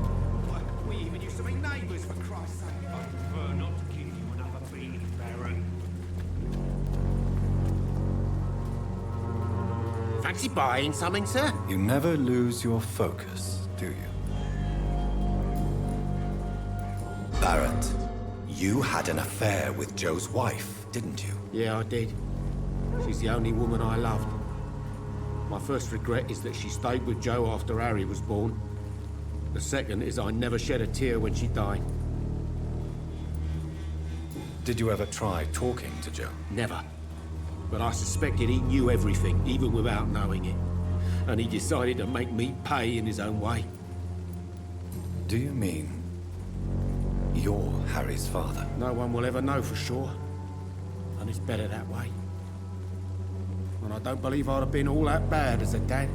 We even used to be neighbours, for Christ's sake. I prefer not to give you another beating, Baron. Fancy buying something, sir? You never lose your focus, do you? Barrett, you had an affair with Joe's wife, didn't you? Yeah, I did. She's the only woman I loved. My first regret is that she stayed with Joe after Harry was born. The second is I never shed a tear when she died. Did you ever try talking to Joe? Never. But I suspected he knew everything, even without knowing it. And he decided to make me pay in his own way. Do you mean you're Harry's father? No one will ever know for sure. And it's better that way. And I don't believe I'd have been all that bad as a dad.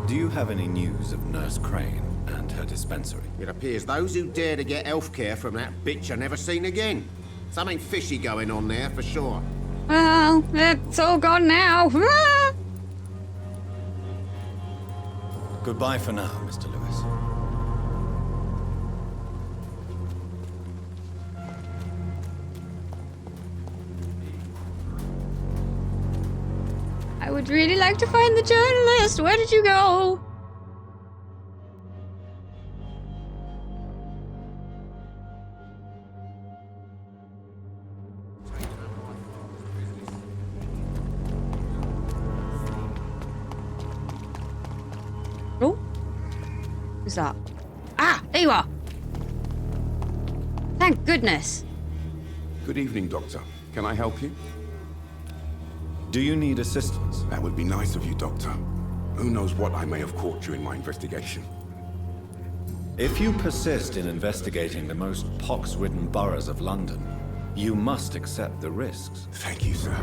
Do you have any news of Nurse Crane and her dispensary? It appears those who dare to get health care from that bitch are never seen again. Something fishy going on there, for sure. Well, it's all gone now. Goodbye for now, Mr. Lewis. I would really like to find the journalist. Where did you go? Oh? Who's that? Ah, there you are. Thank goodness. Good evening, Doctor. Can I help you? Do you need assistance? That would be nice of you, Doctor. Who knows what I may have caught during my investigation. If you persist in investigating the most pox-ridden boroughs of London, you must accept the risks. Thank you, sir.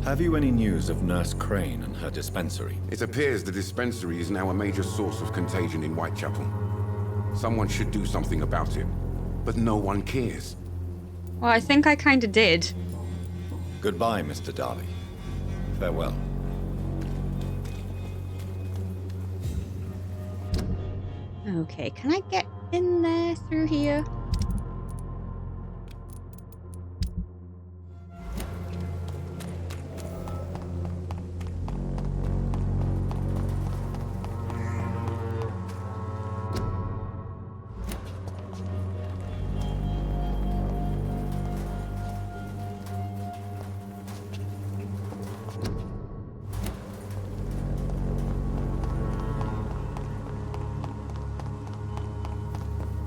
Have you any news of Nurse Crane and her dispensary? It appears the dispensary is now a major source of contagion in Whitechapel. Someone should do something about it, but no one cares. Well, I think I kind of did. Goodbye, Mr. Darby. Farewell. Okay, can I get in there through here?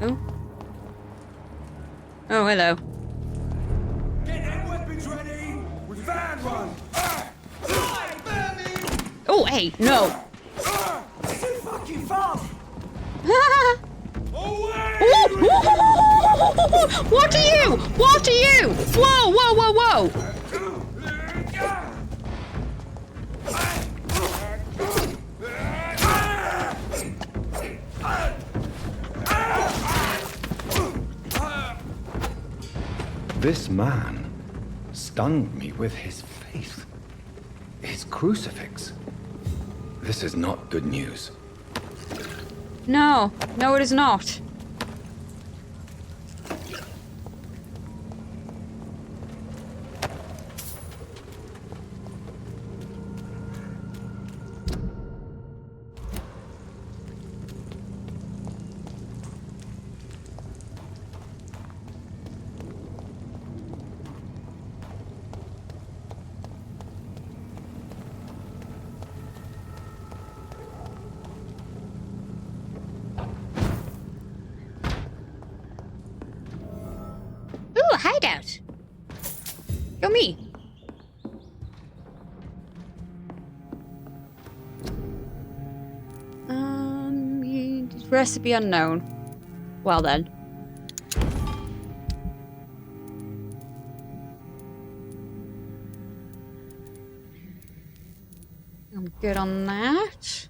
Oh. Oh, hello. Get them weapons ready! We've found one! Oh, hey, no. It's too fucking fast! What are you? What are you? Whoa, whoa, whoa, whoa. This man stunned me with his faith. His crucifix. This is not good news. No, no, it is not. Ooh, a hideout. Go me. Recipe unknown. Well then. I'm good on that.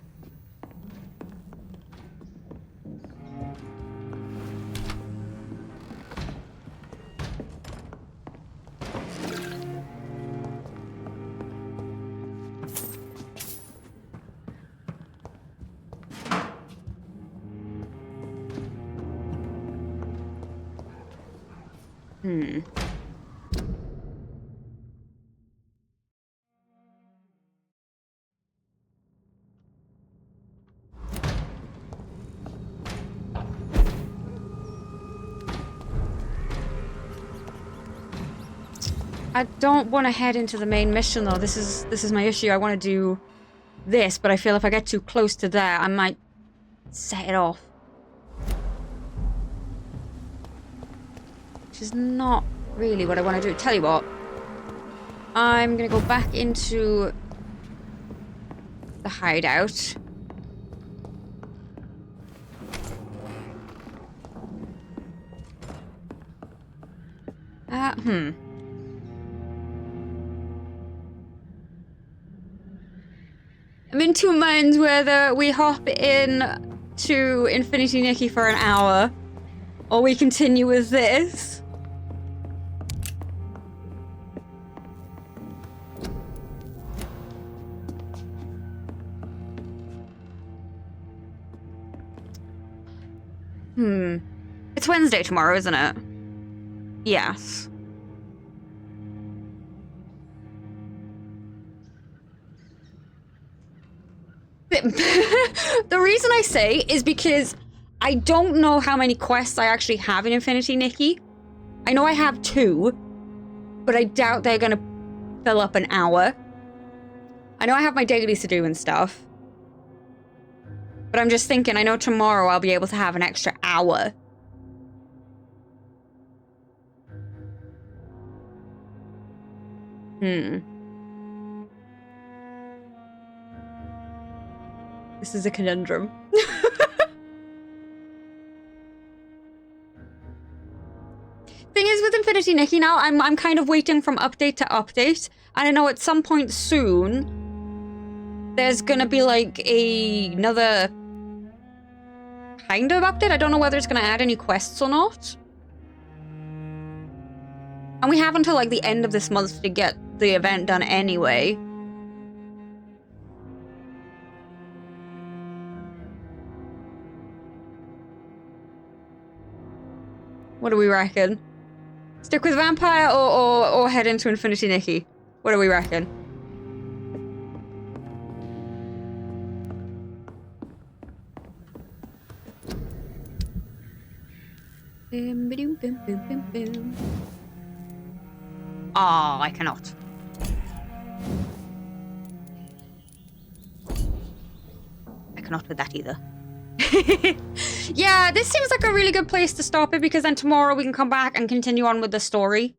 I don't want to head into the main mission though. This is my issue. I want to do this, but I feel if I get too close to there, I might set it off. Which is not really what I want to do. Tell you what. I'm gonna go back into the hideout. I'm in two minds whether we hop in to Infinity Nikki for an hour or we continue with this. It's Wednesday tomorrow, isn't it? Yes. The reason I say is because I don't know how many quests I actually have in Infinity Nikki. I know I have 2, but I doubt they're gonna fill up an hour. I know I have my dailies to do and stuff. But I'm just thinking, I know tomorrow I'll be able to have an extra hour. This is a conundrum. Thing is, with Infinity Nikki now, I'm kind of waiting from update to update. And I know at some point soon, there's gonna be like another kind of update. I don't know whether it's gonna add any quests or not. And we have until like the end of this month to get the event done anyway. What do we reckon? Stick with Vampyr or head into Infinity Nikki? What do we reckon? Oh, I cannot. I cannot with that either. Yeah, this seems like a really good place to stop it because then tomorrow we can come back and continue on with the story.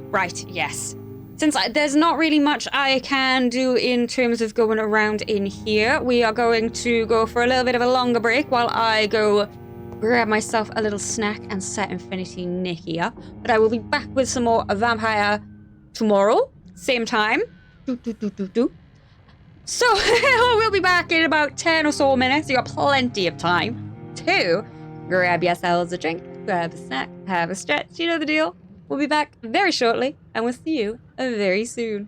Right, yes. Since there's not really much I can do in terms of going around in here, we are going to go for a little bit of a longer break while I go grab myself a little snack and set Infinity Nick here. But I will be back with some more Vampyr tomorrow, same time. So we'll be back in about 10 or so minutes. You got plenty of time to grab yourselves a drink, grab a snack, have a stretch. You know the deal. We'll be back very shortly, and we'll see you very soon.